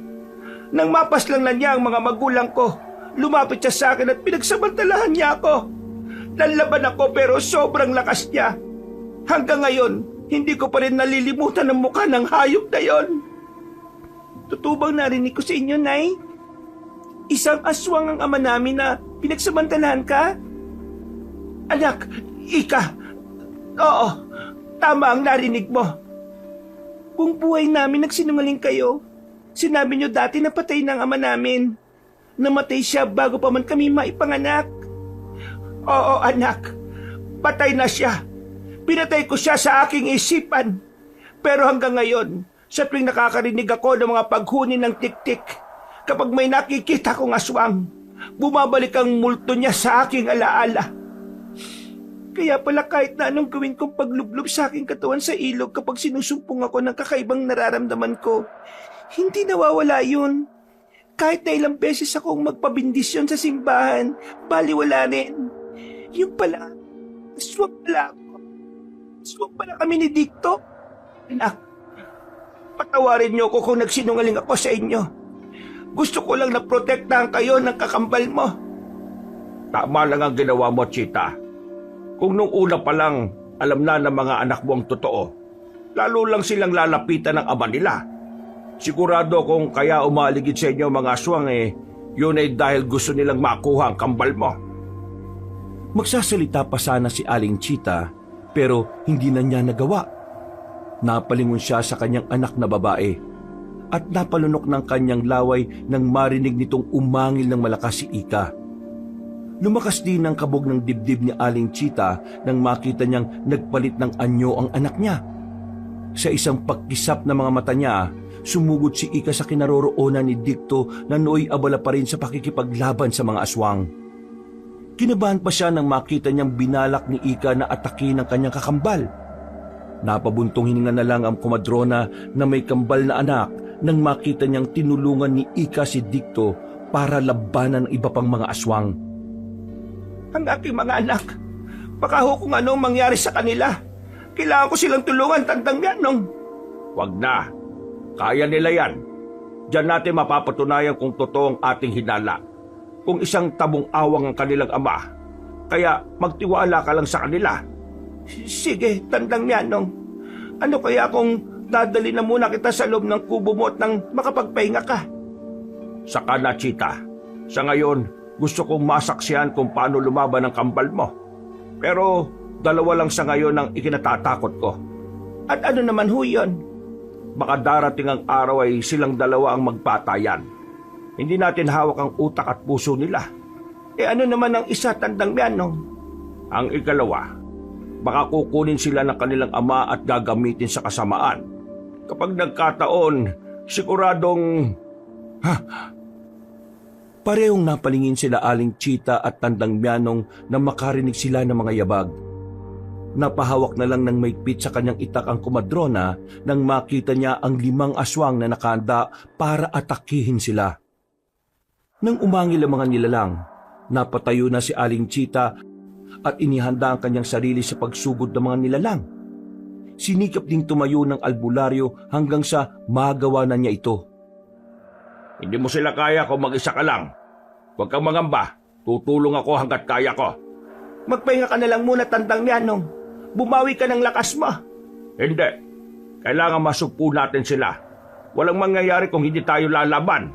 Nang mapaslang na niya ang mga magulang ko, lumapit siya sa akin at pinagsamantalahan niya ako. Nanlaban ako pero sobrang lakas niya. Hanggang ngayon, hindi ko pa rin nalilimutan ang mukha ng hayop na yon. Totoo bang narinig ko sa inyo, Nay? Isang aswang ang ama namin na pinagsamantalahan ka? Anak, ika. Oo, tama ang narinig mo. Kung buhay namin nagsinungaling kayo, sinabi niyo dati na patay ng ama namin. Namatay siya bago pa man kami maipanganak. Oo, anak. Patay na siya. Pinatay ko siya sa aking isipan. Pero hanggang ngayon, sa tuwing nakakarinig ako ng mga paghuni ng tik-tik, kapag may nakikita kong aswang, bumabalik ang multo niya sa aking alaala. Kaya pala kahit na anong gawin kong paglublob sa aking katawan sa ilog kapag sinusumpong ako ng kakaibang nararamdaman ko, hindi nawawala yun. Kahit na ilang beses akong magpabindisyon sa simbahan, baliwala rin. Yung pala, aswang pala ako. Aswang pala kami ni Dicto. Anak, patawarin niyo ko kung nagsinungaling ako sa inyo. Gusto ko lang na protektahan kayo ng kakambal mo. Tama lang ang ginawa mo, Chita. Kung nung una pa lang alam na ng mga anak mo ang totoo, lalo lang silang lalapitan ng ama nila. Sigurado kung kaya umaligid sa inyo mga aswang yun ay dahil gusto nilang makuha ang kambal mo. Magsasalita pa sana si Aling Chita pero hindi na niya nagawa. Napalingon siya sa kanyang anak na babae at napalunok ng kanyang laway nang marinig nitong umangil ng malakas si Ika. Lumakas din ang kabog ng dibdib ni Aling Chita nang makita niyang nagpalit ng anyo ang anak niya. Sa isang pagkisap na mga mata niya, sumugod si Ika sa kinaroroonan ni Dicto na nooy abala pa rin sa pakikipaglaban sa mga aswang. Kinabahan pa siya nang makita niyang binalak ni Ika na atakin ang kanyang kakambal. Napabuntong hininga na lang ang komadrona na may kambal na anak nang makita niyang tinulungan ni Ika si Dicto para labanan ang iba pang mga aswang. Ang aking mga anak, baka ho kung anong mangyari sa kanila. Kailangan ko silang tulungan, Tandang Mianong. Wag na. Kaya nila yan. Diyan natin mapapatunayan kung totoo ang ating hinala. Kung isang tabong awang ang kanilang ama. Kaya magtiwala ka lang sa kanila. Sige, Tandang Mianong. Ano kaya kung dadali na muna kita sa loob ng kubo mo at nang makapagpahinga ka? Saka na, Chita. Sa ngayon, gusto kong masaksihan kung paano lumaban ang kambal mo. Pero dalawa lang sa ngayon ang ikinatatakot ko. At ano naman ho yun? Baka darating ang araw ay silang dalawa ang magpatayan. Hindi natin hawak ang utak at puso nila. Ano naman ang isa, Tandang Mianong? Ang ikalawa, baka kukunin sila ng kanilang ama at gagamitin sa kasamaan. Kapag nagkataon, siguradong... Parehong napalingin sila Aling Chita at Tandang Mianong na makarinig sila ng mga yabag. Napahawak na lang ng maigpit sa kanyang itak ang komadrona nang makita niya ang 5 aswang na nakahanda para atakihin sila. Nang umangil ang mga nilalang, napatayo na si Aling Chita at inihanda ang kanyang sarili sa pagsugod ng mga nilalang. Sinikap ding tumayo ng albularyo hanggang sa magawa na niya ito. Hindi mo sila kaya kung mag-isa ka lang. Huwag kang mangamba. Tutulong ako hanggat kaya ko. Magpahinga ka na lang muna, Tandang Mianong. Bumawi ka ng lakas mo. Hindi. Kailangan masugpo natin sila. Walang mangyayari kung hindi tayo lalaban.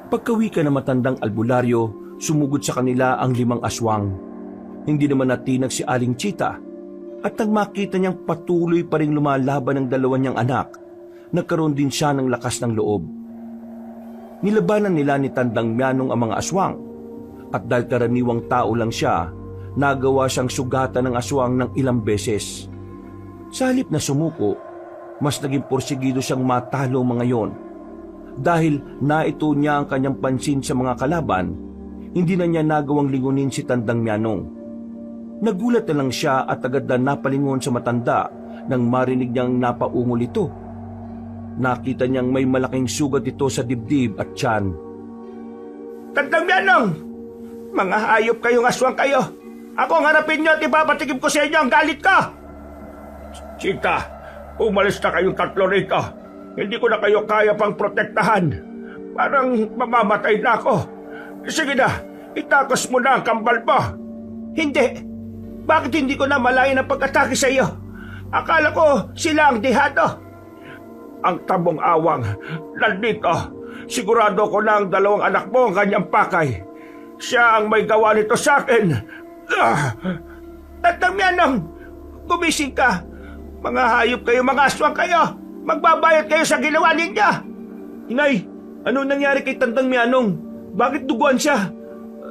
Pagkawi ka ng matandang albularyo, sumugod sa kanila ang 5 aswang. Hindi naman natinag si Aling Chita. At nang makita niyang patuloy pa rin lumalaban ng 2 niyang anak, nagkaroon din siya ng lakas ng loob. Nilabanan nila ni Tandang Mianong ang mga aswang at dahil karaniwang tao lang siya, nagawa siyang sugatan ng aswang ng ilang beses. Sa halip na sumuko, mas naging porsigido siyang matalo mga yon. Dahil naito niya ang kanyang pansin sa mga kalaban, hindi na niya nagawang lingunin si Tandang Mianong. Nagulat na lang siya at agad na napalingon sa matanda nang marinig niyang napaungol ito. Nakita niyang may malaking sugat ito sa dibdib at tiyan. Tandang Mianong! Mga hayop kayong aswang kayo! Ako ang harapin niyo at ipapatigib ko sa inyo ang galit ko! Chita, umalis na kayong 3 rito. Hindi ko na kayo kaya pang protektahan. Parang mamamatay na ako. Sige na, itakos mo na ang kambal mo. Hindi! Bakit hindi ko na malayan ang pag-atake sa iyo? Akala ko sila ang dihado. Ang tabong awang, nandito. Sigurado ko na ang 2 anak mo ang kanyang pakay. Siya ang may gawa nito sa akin. Tandang Mianong, gumising ka. Mga hayop kayo, mga aswang kayo. Magbabayad kayo sa ginawa ninyo. Inay, ano nangyari kay Tandang Mianong? Bakit duguan siya?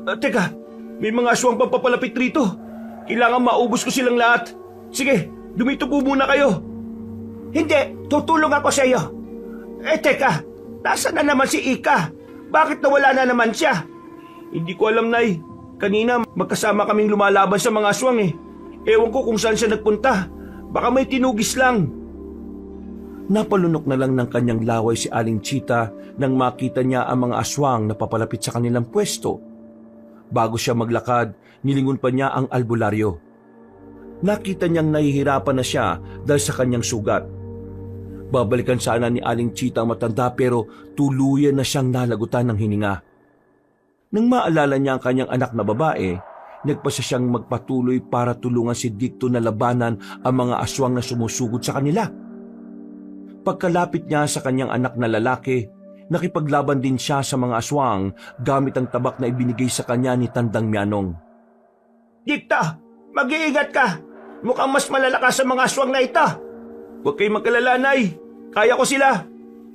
Teka, may mga aswang pang papalapit rito. Kailangan maubos ko silang lahat. Sige, dumito po muna kayo. Hindi, tutulong ako sa iyo. Teka, nasaan na naman si Ika? Bakit nawala na naman siya? Hindi ko alam, Nay. Kanina, magkasama kaming lumalaban sa mga aswang Ewan ko kung saan siya nagpunta. Baka may tinugis lang. Napalunok na lang ng kanyang laway si Aling Chita nang makita niya ang mga aswang na papalapit sa kanilang pwesto. Bago siya maglakad, nilingon pa niya ang albularyo. Nakita niyang nahihirapan na siya dahil sa kanyang sugat. Babalikan sana ni Aling Chita ang matanda pero tuluyan na siyang nalagutan ng hininga. Nang maalala niya ang kanyang anak na babae, nagpasya siyang magpatuloy para tulungan si Dicto na labanan ang mga aswang na sumusugod sa kanila. Pagkalapit niya sa kanyang anak na lalaki, nakipaglaban din siya sa mga aswang gamit ang tabak na ibinigay sa kanya ni Tandang Mianong. Dicto, mag-iingat ka. Mukhang mas malalakas sa mga aswang na ito. Huwag kayong magkalala, Nay. Kaya ko sila.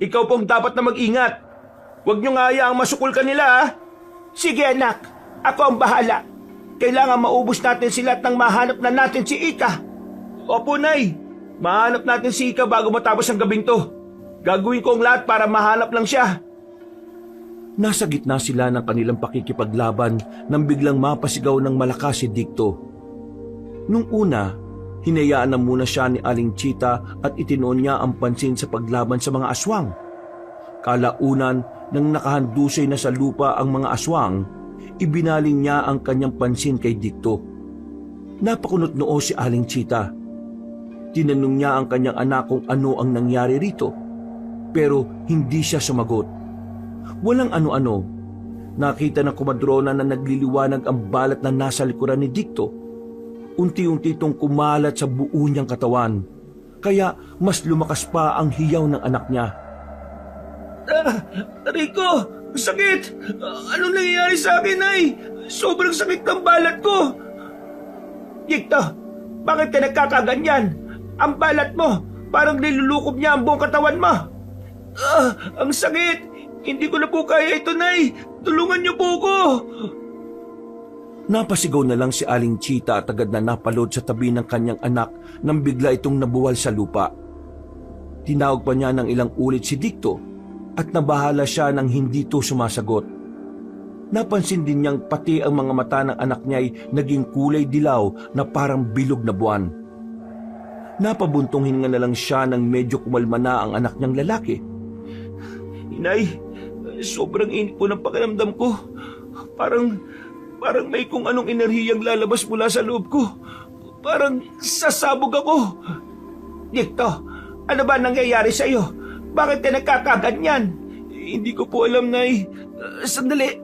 Ikaw pong dapat na mag-ingat. Huwag niyo nga hayaang masukol ka nila, ha? Sige, anak. Ako ang bahala. Kailangan maubos natin sila at nang mahanap na natin si Ika. Opo, Nay. Mahanap natin si Ika bago matapos ang gabing to. Gagawin ko ang lahat para mahanap lang siya. Nasa gitna sila ng kanilang pakikipaglaban nang biglang mapasigaw ng malakas si Dicto. Nung una, hinayaan na muna siya ni Aling Chita at itinoon niya ang pansin sa paglaban sa mga aswang. Kalaunan, nang nakahandusay na sa lupa ang mga aswang, ibinaling niya ang kanyang pansin kay Dicto. Napakunot noo si Aling Chita. Tinanong niya ang kanyang anak kung ano ang nangyari rito, pero hindi siya sumagot. Walang ano-ano. Nakita ng kumadrona na nagliliwanag ang balat na nasa likuran ni Dicto. Unti-unti itong kumalat sa buo niyang katawan, kaya mas lumakas pa ang hiyaw ng anak niya. Rico, sakit! Anong nangyayari sa akin, Nay? Sobrang sakit ng balat ko. Dicto, bakit ka nagkakaganyan? Ang balat mo, parang nilulukob niya ang buong katawan mo. Ang sakit! Hindi ko na po kaya ito, Nay. Tulungan niyo po ko. Napasigaw na lang si Aling Chita at agad na napalod sa tabi ng kanyang anak nang bigla itong nabuwal sa lupa. Tinawag pa niya ng ilang ulit si Dicto at nabahala siya nang hindi ito sumasagot. Napansin din niyang pati ang mga mata ng anak niya ay naging kulay dilaw na parang bilog na buwan. Napabuntong hininga na lang siya nang medyo kumalma na ang anak niyang lalaki. Inay, sobrang init po ng pakiramdam ko. Parang may kung anong enerhiyang lalabas mula sa loob ko. Parang sasabog ako. Dicto, ano ba nangyayari sa iyo? Bakit ka nagkakaganyan? Hindi ko po alam, Nay. Sandali.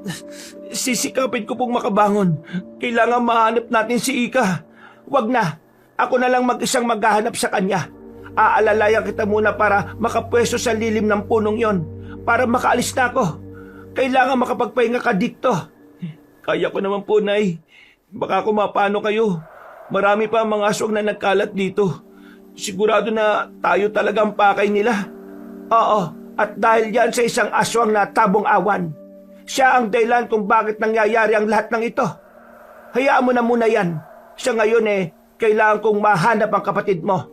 Sisikapin ko pong makabangon. Kailangan mahanap natin si Ika. Wag na. Ako na lang mag-isang maghahanap sa kanya. Aalalayan kita muna para makapwesto sa lilim ng punong yon. Para makaalis na ako. Kailangan makapagpahinga ka, Dicto. Kaya ko naman po, Nay. Baka kung mapano kayo. Marami pa ang mga aswang na nagkalat dito. Sigurado na tayo talaga ang pakay nila. Oo, at dahil yan sa isang aswang na tabong awan. Siya ang dahilan kung bakit nangyayari ang lahat ng ito. Hayaan mo na muna yan. Siya ngayon kailangan kong mahanap ang kapatid mo.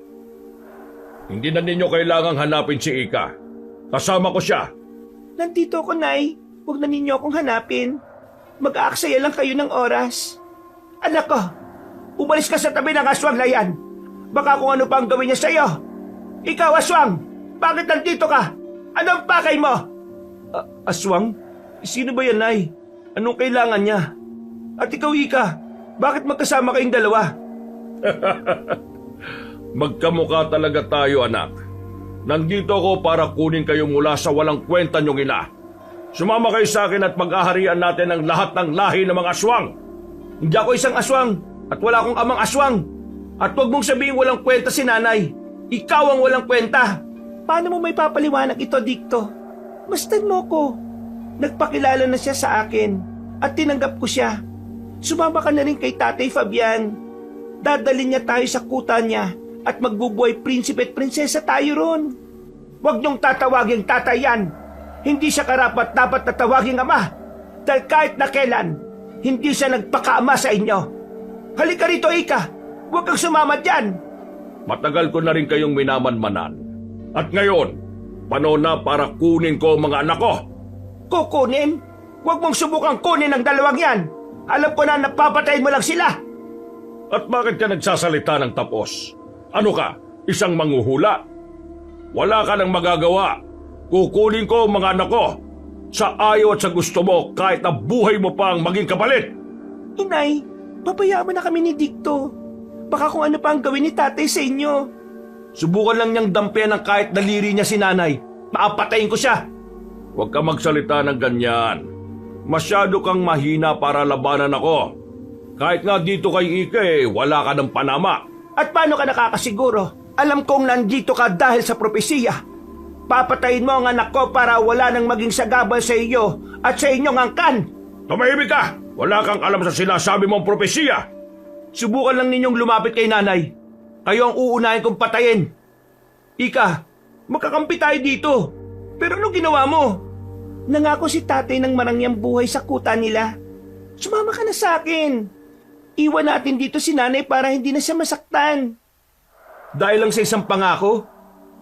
Hindi na ninyo kailangang hanapin si Ika. Kasama ko siya. Nandito ako, Nay. Huwag na ninyo akong hanapin. Mag-aaksaya lang kayo ng oras. Anak ko, umalis ka sa tabi ng aswang na yan. Baka kung ano pa ang gawin niya sa'yo. Ikaw, aswang! Bakit nandito ka? Anong pakay mo? Aswang? Sino ba yan, Nay? Anong kailangan niya? At ikaw, Ika, bakit magkasama kayong dalawa? Magkamukha talaga tayo, anak. Nandito ako para kunin kayo mula sa walang kwenta niyong ina. Sumama kayo sa akin at pag-aharian natin ang lahat ng lahi ng mga aswang. Hindi ako isang aswang at wala akong amang aswang. At huwag mong sabihin walang kwenta si Nanay. Ikaw ang walang kwenta. Paano mo may papaliwanag ito, Dicto? Masdan mo ko. Nagpakilala na siya sa akin at tinanggap ko siya. Sumama ka na rin kay Tatay Fabian. Dadalhin niya tayo sa kuta niya at magbubuhay prinsipe at prinsesa tayo ron. Huwag niyong tatawaging tatay yan. Hindi siya karapat-dapat na tawaging ama. Dahil kahit na kailan, hindi siya nagpakaama sa inyo. Halika rito, Ika. Huwag kang sumama dyan. Matagal ko na rin kayong minamanmanan. At ngayon, panahon na para kunin ko ang mga anak ko. Kukunin? Huwag mong subukang kunin ang dalawang yan. Alam ko na napapatayin mo lang sila. At bakit ka nagsasalita ng tapos? Ano ka? Isang manghuhula? Wala ka nang magagawa. Kukunin ko ang mga anak ko. Sa ayaw at sa gusto mo kahit na buhay mo pa ang maging kapalit. Inay, pabayaan mo na kami ni Dicto. Baka kung ano pa ang gawin ni Tatay sa inyo. Subukan lang niyang dampian ng kahit daliri niya si Nanay. Maapatayin ko siya. Huwag ka magsalita ng ganyan. Masyado kang mahina para labanan ako. Kahit nga dito kay Ika wala ka ng panama. At paano ka nakakasiguro? Alam kong nandito ka dahil sa propesiya. Papatayin mo ang anak ko para wala nang maging sagabal sa iyo at sa inyong angkan. Tumahimik ka! Wala kang alam sa sinasabi mong propesiya. Subukan lang ninyong lumapit kay nanay. Kayo ang uunahin kong patayin. Ika, magkakampi tayo dito. Pero ano ginawa mo? Nangako si tatay ng marangyang buhay sa kuta nila. Sumama ka na sa akin. Iwan natin dito si nanay para hindi na siya masaktan. Dahil lang sa isang pangako?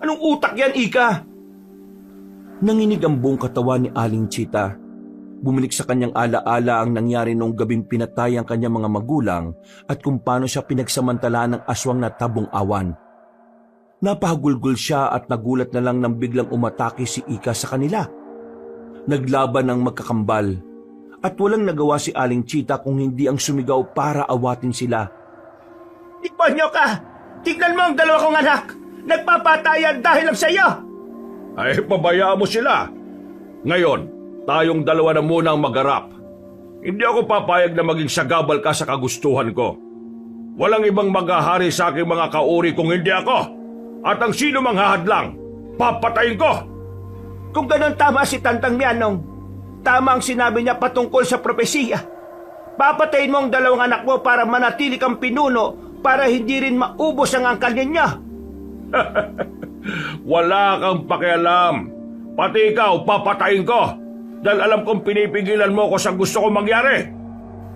Anong utak yan, Ika? Nanginig ang buong katawan ni Aling Chita. Bumalik sa kanyang alaala ang nangyari noong gabing pinatay ang kanyang mga magulang at kung paano siya pinagsamantalaan ng aswang na tabong awan. Napahagulgol siya at nagulat na lang nang biglang umatake si Ika sa kanila. Naglaban ng magkakambal at walang nagawa si Aling Chita kung hindi ang sumigaw para awatin sila. Demonyo ka! Tignan mo ang dalawa kong anak! Nagpapatayan dahil lang sa iyo! Ay, pabayaan mo sila. Ngayon, tayong dalawa na muna ang magharap. Hindi ako papayag na maging sagabal ka sa kagustuhan ko. Walang ibang maghahari sa aking mga kauri kung hindi ako. At ang sino mang hahadlang, papatayin ko! Kung ganon tama si Tantang Mianong, tama ang sinabi niya patungkol sa propesiya. Papatayin mo ang dalawang anak mo para manatili kang pinuno para hindi rin maubos ang angkan niya. Wala kang pakialam. Pati ikaw, papatayin ko. Dahil alam kong pinipigilan mo ko sa gusto kong mangyari.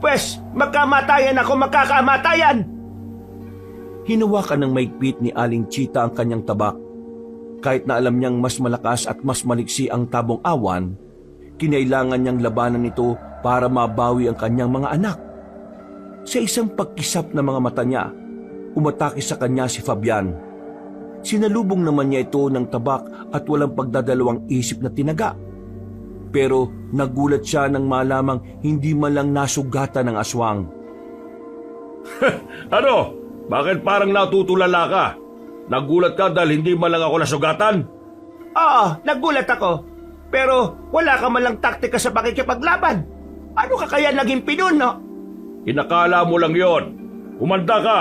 Pwes, magkamatayan ako, magkakamatayan! Hinawakan ng maigpit ni Aling Chita ang kanyang tabak. Kahit na alam niyang mas malakas at mas maliksi ang tabong awan, kinailangan niyang labanan ito para mabawi ang kanyang mga anak. Sa isang pagkisap ng mga mata niya, umatake sa kanya si Fabian. Sinalubong naman niya ito ng tabak at walang pagdadalawang isip na tinaga. Pero nagulat siya nang malamang hindi man lang nasugatan ng aswang. Ano? Bakit parang natutulala ka? Nagulat ka dahil hindi man lang ako nasugatan? Oo, nagulat ako. Pero wala ka man lang taktika sa pakikipaglaban. Ano ka kaya naging pinuno? Inakala mo lang yon. Umanda ka.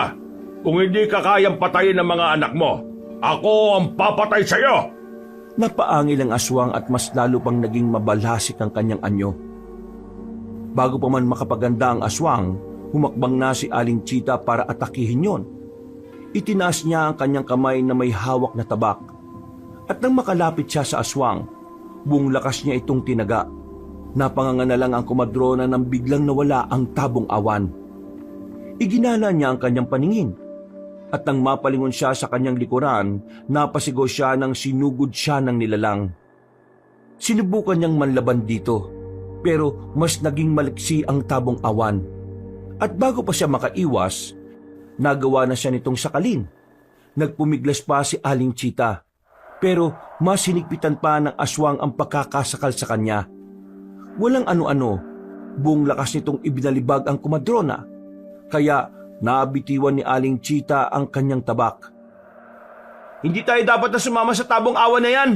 Kung hindi ka kayang patayin ng mga anak mo, ako ang papatay sa'yo! Napaangil ang aswang at mas lalo pang naging mabalasik ang kanyang anyo. Bago pa man makapaganda ang aswang, humakbang na si Aling Chita para atakihin yon. Itinaas niya ang kanyang kamay na may hawak na tabak. At nang makalapit siya sa aswang, buong lakas niya itong tinaga. Napanganga na lang ang komadrona nang biglang nawala ang tabong awan. Iginala niya ang kanyang paningin. At nang mapalingon siya sa kanyang likuran, napasigaw siya nang sinugod siya ng nilalang. Sinubukan niyang manlaban dito, pero mas naging maliksi ang tabong awan. At bago pa siya makaiwas, nagawa na siya nitong sakalin. Nagpumiglas pa si Aling Chita, pero mas hinigpitan pa ng aswang ang pagkakasakal sa kanya. Walang ano-ano, buong lakas nitong ibinalibag ang komadrona, kaya nabitiwan ni Aling Chita ang kanyang tabak. Hindi tayo dapat na sumama sa tabong awan na yan.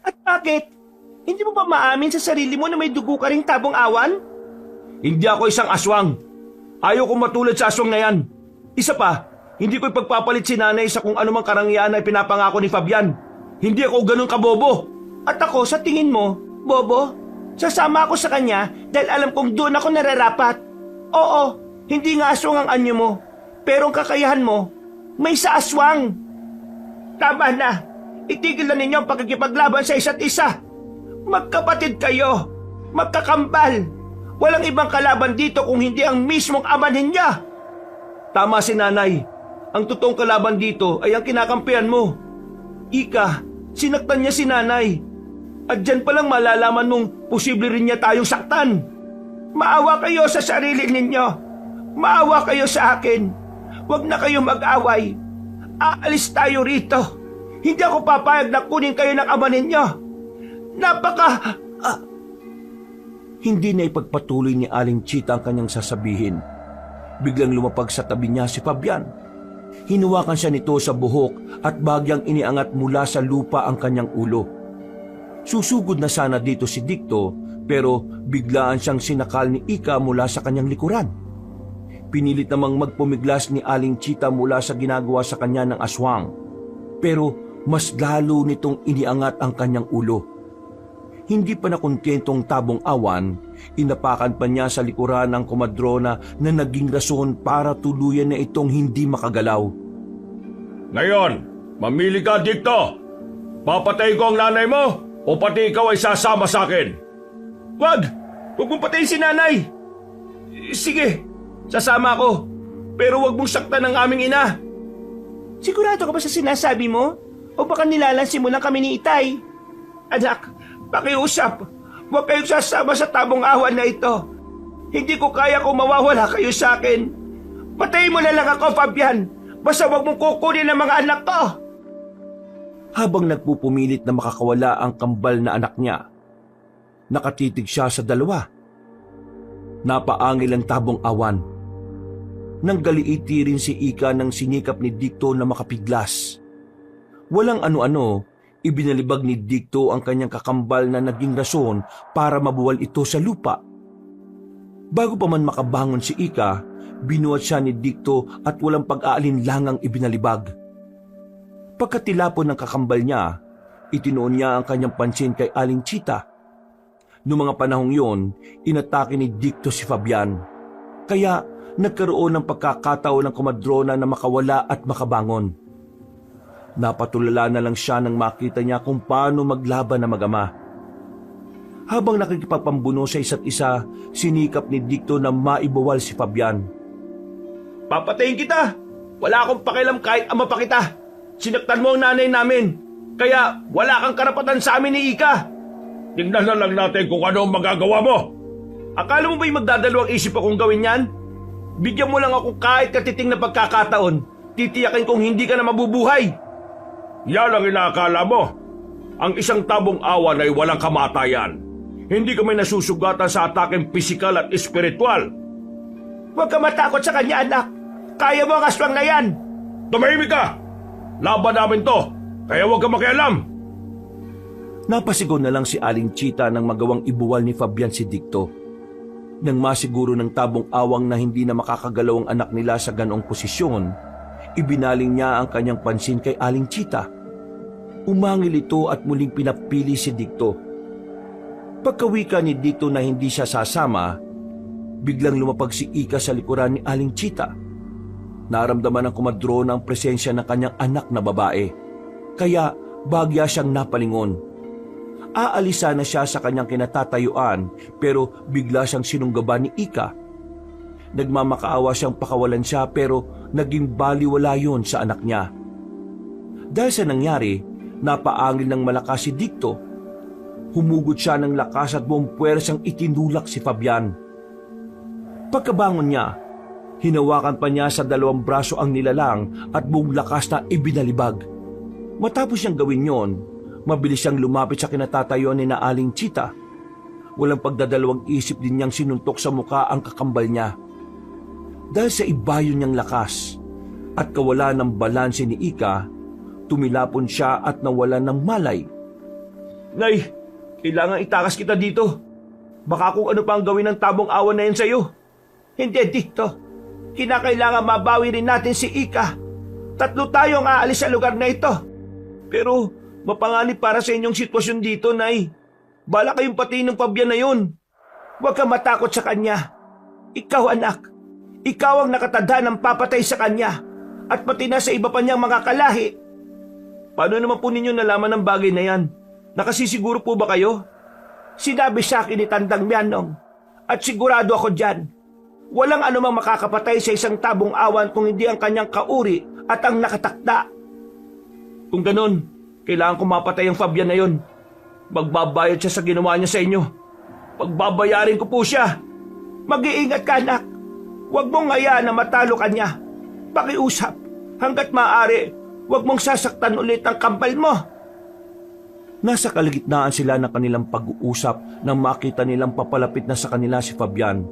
At bakit? Hindi mo ba maamin sa sarili mo na may dugo ka ring tabong awan? Hindi ako isang aswang. Ayaw kong matulad sa aswang na yan. Isa pa, hindi ko ipagpapalit si nanay sa kung anumang karangyaan na pinapangako ni Fabian. Hindi ako ganun kabobo. At ako, sa tingin mo, bobo, sasama ako sa kanya dahil alam kong doon ako nararapat. Oo, hindi nga aswang ang anyo mo, pero ang kakayahan mo, may sa aswang. Tama na, itigil na ninyo ang pagkikipaglaban sa isa't isa. Magkapatid kayo, magkakambal. Walang ibang kalaban dito kung hindi ang mismong ama ninyo. Tama si nanay, ang totoong kalaban dito ay ang kinakampihan mo. Ika, sinaktan niya si nanay. At dyan palang malalaman mong posible rin niya tayong saktan. Maawa kayo sa sarili ninyo. Maawa kayo sa akin. Huwag na kayo mag-away. Aalis tayo rito. Hindi ako papayag na kunin kayo ng ama ninyo. Hindi na ipagpatuloy ni Aling Chita ang kanyang sasabihin. Biglang lumapag sa tabi niya si Fabian. Hinuwakan siya nito sa buhok at bagyang iniangat mula sa lupa ang kanyang ulo. Susugod na sana dito si Dicto, pero biglaan siyang sinakal ni Ika mula sa kanyang likuran. Pinilit namang magpumiglas ni Aling Chita mula sa ginagawa sa kanya ng aswang. Pero mas lalo nitong iniangat ang kanyang ulo. Hindi pa nakontentong Tabong Awan, inapakan pa niya sa likuran ng komadrona na naging rason para tuluyan na itong hindi makagalaw. Ngayon, mamili ka, Dikto. Papatay ko ang nanay mo o pati ikaw ay sasama sa akin? Wag! Huwag mong patayin si nanay! Sige, sasama ako. Pero wag mong saktan ang aming ina. Sigurado ka ba sa sinasabi mo? O baka nilalansin mo lang kami ni Itay? Anak, pakiusap. Huwag kayong sasama sa Tabong Awan na ito. Hindi ko kaya kung mawawala kayo sa akin. Patayin mo na lang ako, Fabian. Basta wag mong kukunin ang mga anak ko. Habang nagpupumilit na makakawala ang kambal na anak niya, nakatitig siya sa dalawa. Napaangil ang Tabong Awan. Nang galiiti rin si Ika ng sinikap ni Dikto na makapiglas. Walang ano-ano, ibinalibag ni Dikto ang kanyang kakambal na naging rason para mabuwal ito sa lupa. Bago pa man makabangon si Ika, binuhat siya ni Dikto at walang pag-aalinlangang ibinalibag. Pagkatilapon ng kakambal niya, itinuon niya ang kanyang pansin kay Aling Chita. Noong mga panahong yon, inatake ni Dikto si Fabian. Kaya nagkaroon ng pagkakataon ng komadrona na makawala at makabangon. Napatulala na lang siya nang makita niya kung paano maglaban na mag-ama. Habang nakikipagpambuno sa isa't isa, sinikap ni Dikto na maibawal si Fabian. Papatayin kita! Wala akong pakialam kahit ama pa kita. Sinaktan mo ang nanay namin. Kaya wala kang karapatan sa amin ni Ika. Tingnan na lang natin kung ano ang magagawa mo. Akala mo ba'y magdadalawang isip akong gawin yan? Bigyan mo lang ako kahit katiting na pagkakataon. Titiyakin kong hindi ka na mabubuhay. Yan ang inaakala mo. Ang isang Tabong Awan ay walang kamatayan. Hindi kami nasusugatan sa ataking pisikal at espiritual. Huwag ka matakot sa kanya, anak. Kaya mo ang aswang na yan. Tumahimik ka! Laban namin to, kaya huwag ka makialam. Napasigaw na lang si Aling Chita nang magawang ibuwal ni Fabian si Dikto. Nang masiguro ng Tabong Awang na hindi na makakagalaw ang anak nila sa ganoong posisyon, ibinaling niya ang kanyang pansin kay Aling Chita. Umangil ito at muling pinapili si Dikto. Pagkawika ni Dikto na hindi siya sasama, biglang lumapag si Ika sa likuran ni Aling Chita. Naramdaman ng komadrona ang presensya ng kanyang anak na babae. Kaya bagya siyang napalingon. Aalisa na siya sa kanyang kinatatayuan pero bigla siyang sinunggaban ni Ika. Nagmamakaawa siyang pakawalan siya pero naging baliwala yun sa anak niya. Dahil sa nangyari, napaangil ng malakas si Dikto. Humugot siya ng lakas at buong puwersang itinulak si Fabian. Pagkabangon niya, hinawakan pa niya sa dalawang braso ang nilalang at buong lakas na ibinalibag. Matapos niyang gawin yon, mabilis siyang lumapit sa kinatatayuan ni Aling Chita. Walang pagdadalawang isip din niyang sinuntok sa muka ang kakambal niya. Dahil sa ibayon niyang lakas at kawalan ng balanse ni Ika, tumilapon siya at nawalan ng malay. Nay, kailangan itakas kita dito. Baka kung ano pa ang gawin ng Tabong Awan na yan sa'yo. Hindi, Dikto. Kinakailangan mabawi rin natin si Ika. 3 tayo ang aalis sa lugar na ito. Pero mapanganib para sa inyong sitwasyon dito, Nay. Bala kayong patiin ng Fabian na yun. Huwag kang matakot sa kanya. Ikaw, anak. Ikaw ang nakatadha ng papatay sa kanya. At pati na sa iba pa niyang mga kalahi. Paano naman po ninyo nalaman ang bagay na yan? Nakasisiguro po ba kayo? Sinabi sa akin ni Tandang Mianong. At sigurado ako dyan. Walang anumang makakapatay sa isang Tabong Awan kung hindi ang kanyang kauri at ang nakatakda. Kung ganon, kailangan ko mapatay ang Fabian na yon. Magbabayad siya sa ginawa niya sa inyo. Pagbabayarin ko po siya. Mag-iingat ka, anak. Huwag mong hayaan na matalo ka niya. Pakiusap, hanggat maaari, huwag mong sasaktan ulit ang kambal mo. Nasa kalagitnaan sila ng kanilang pag-uusap nang makita nilang papalapit na sa kanila si Fabian.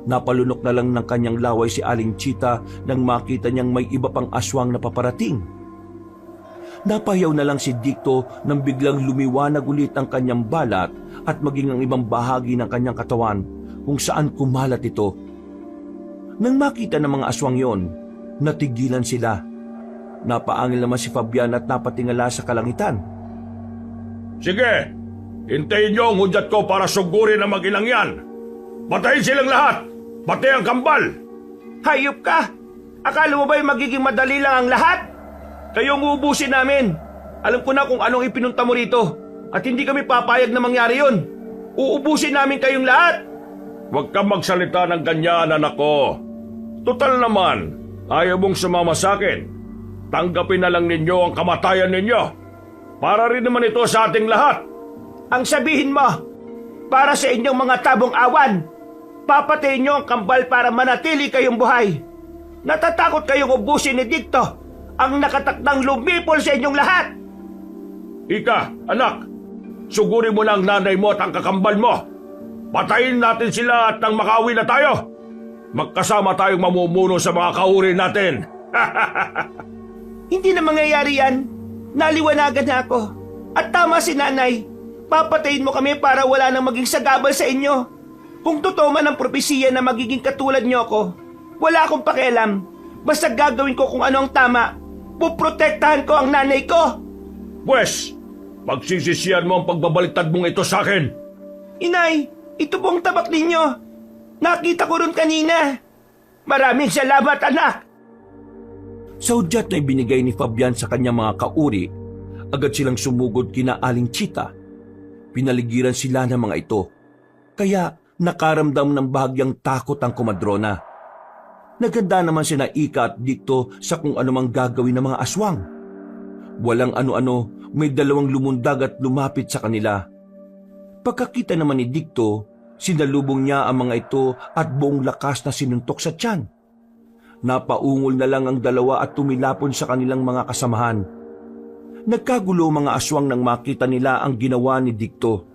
Napalunok na lang ng kanyang laway si Aling Chita nang makita niyang may iba pang aswang na paparating. Napahiyaw na lang si Dikto nang biglang lumiwanag ulit ang kanyang balat at maging ang ibang bahagi ng kanyang katawan kung saan kumalat ito. Nang makita ng mga aswang yon, natigilan sila. Napaangil naman si Fabian at napatingala sa kalangitan. Sige, hintayin niyo ang hudyat ko para sugurin ang mag-ilang yan. Patayin silang lahat, pati ang kambal. Hayop ka! Akala mo ba magiging madali lang ang lahat? Kayong uubusin namin. Alam ko na kung anong ipinunta mo rito. At hindi kami papayag na mangyari yun. Uubusin namin kayong lahat. Huwag kang magsalita ng ganyan, anak ko. Total naman, ayaw mong sumama sa akin. Tanggapin na lang ninyo ang kamatayan ninyo. Para rin naman ito sa ating lahat. Ang sabihin mo, para sa inyong mga tabong awan, papatayin nyo ang kambal para manatili kayong buhay. Natatakot kayong ubusin ni Dicto ang nakatakdang lumipol sa inyong lahat. Ika, anak, sugurin mo na ang nanay mo at ang kakambal mo. Patayin natin sila at nang makauwi na tayo. Magkasama tayong mamumuno sa mga kahuri natin. Hindi na mangyayari yan. Naliwanagan na ako. At tama si nanay. Papatayin mo kami para wala nang maging sagabal sa inyo. Kung totoo man ang propesiya na magiging katulad niyo ako, wala akong pakialam. Basta gagawin ko kung ano ang tama. Puprotektahan ko ang nanay ko. Pwes, pagsisisihan mo ang pagbabaliktad mong ito sa akin. Inay, ito pong tabak ninyo. Nakita ko ron kanina. Maraming salamat, anak. Sa hudyat na ibinigay ni Fabian sa kanyang mga kauri, agad silang sumugod kina Aling Chita. Pinaligiran sila ng mga ito, kaya nakaramdam ng bahagyang takot ang komadrona. Naganda naman sina Ika at Dicto sa kung anumang gagawin ng mga aswang. Walang ano-ano, may dalawang lumundag at lumapit sa kanila. Pagkakita naman ni Dicto, sinalubong niya ang mga ito at buong lakas na sinuntok sa tiyan. Napaungol na lang ang dalawa at tumilapon sa kanilang mga kasamahan. Nagkagulo mga aswang nang makita nila ang ginawa ni Dicto.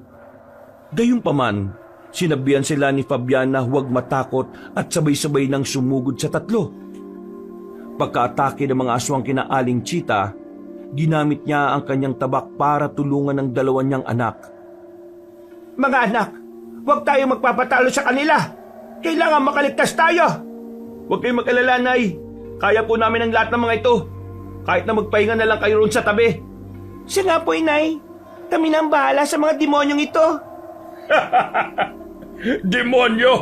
Gayunpaman, sinabihan sila ni Fabian na huwag matakot at sabay-sabay nang sumugod sa tatlo. Pagkaatake ng mga aswang kina Aling Chita, ginamit niya ang kanyang tabak para tulungan ang dalawa niyang anak. Mga anak, huwag tayo magpapatalo sa kanila. Kailangan makaligtas tayo. Huwag kayong mag-alala, Nay. Kaya po namin ang lahat ng mga ito. Kahit na magpahinga na lang kayo roon sa tabi. Siya nga po, Inay. Kami na ang bahala sa mga demonyong ito. Demonyo?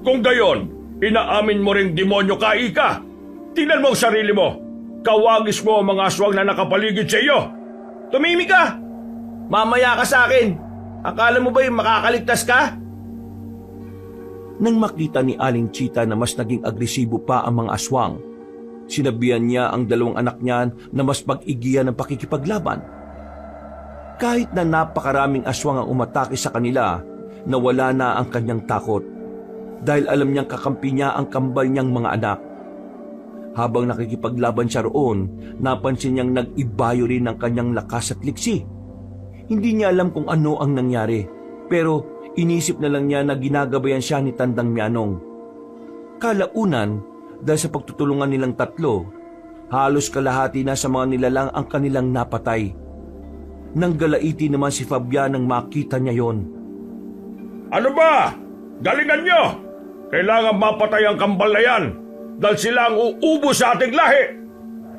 Kung gayon, inaamin mo ring demonyo ka, Ika. Tingnan mo ang sarili mo. Kawagis mo ang mga aswang na nakapaligid sa iyo. Tumimik ka! Mamaya ka sa akin. Akala mo ba yung makakaligtas ka? Nang makita ni Aling Chita na mas naging agresibo pa ang mga aswang, sinabihan niya ang dalawang anak niya na mas pag-igiyan ng pakikipaglaban. Kahit na napakaraming aswang ang umatake sa kanila, nawala na ang kanyang takot dahil alam niyang kakampi niya ang kambal niyang mga anak. Habang nakikipaglaban siya roon, napansin niyang nag-ibayo rin ang kanyang lakas at liksi. Hindi niya alam kung ano ang nangyari, pero inisip na lang niya na ginagabayan siya ni Tandang Mianong. Kalaunan, dahil sa pagtutulungan nilang tatlo, halos kalahati na sa mga nilalang ang kanilang napatay. Nang galaiti naman si Fabian nang makita niya yon. Ano ba? Galingan nyo! Kailangan mapatay ang kambal na yan dahil sila ang uubo sa ating lahi!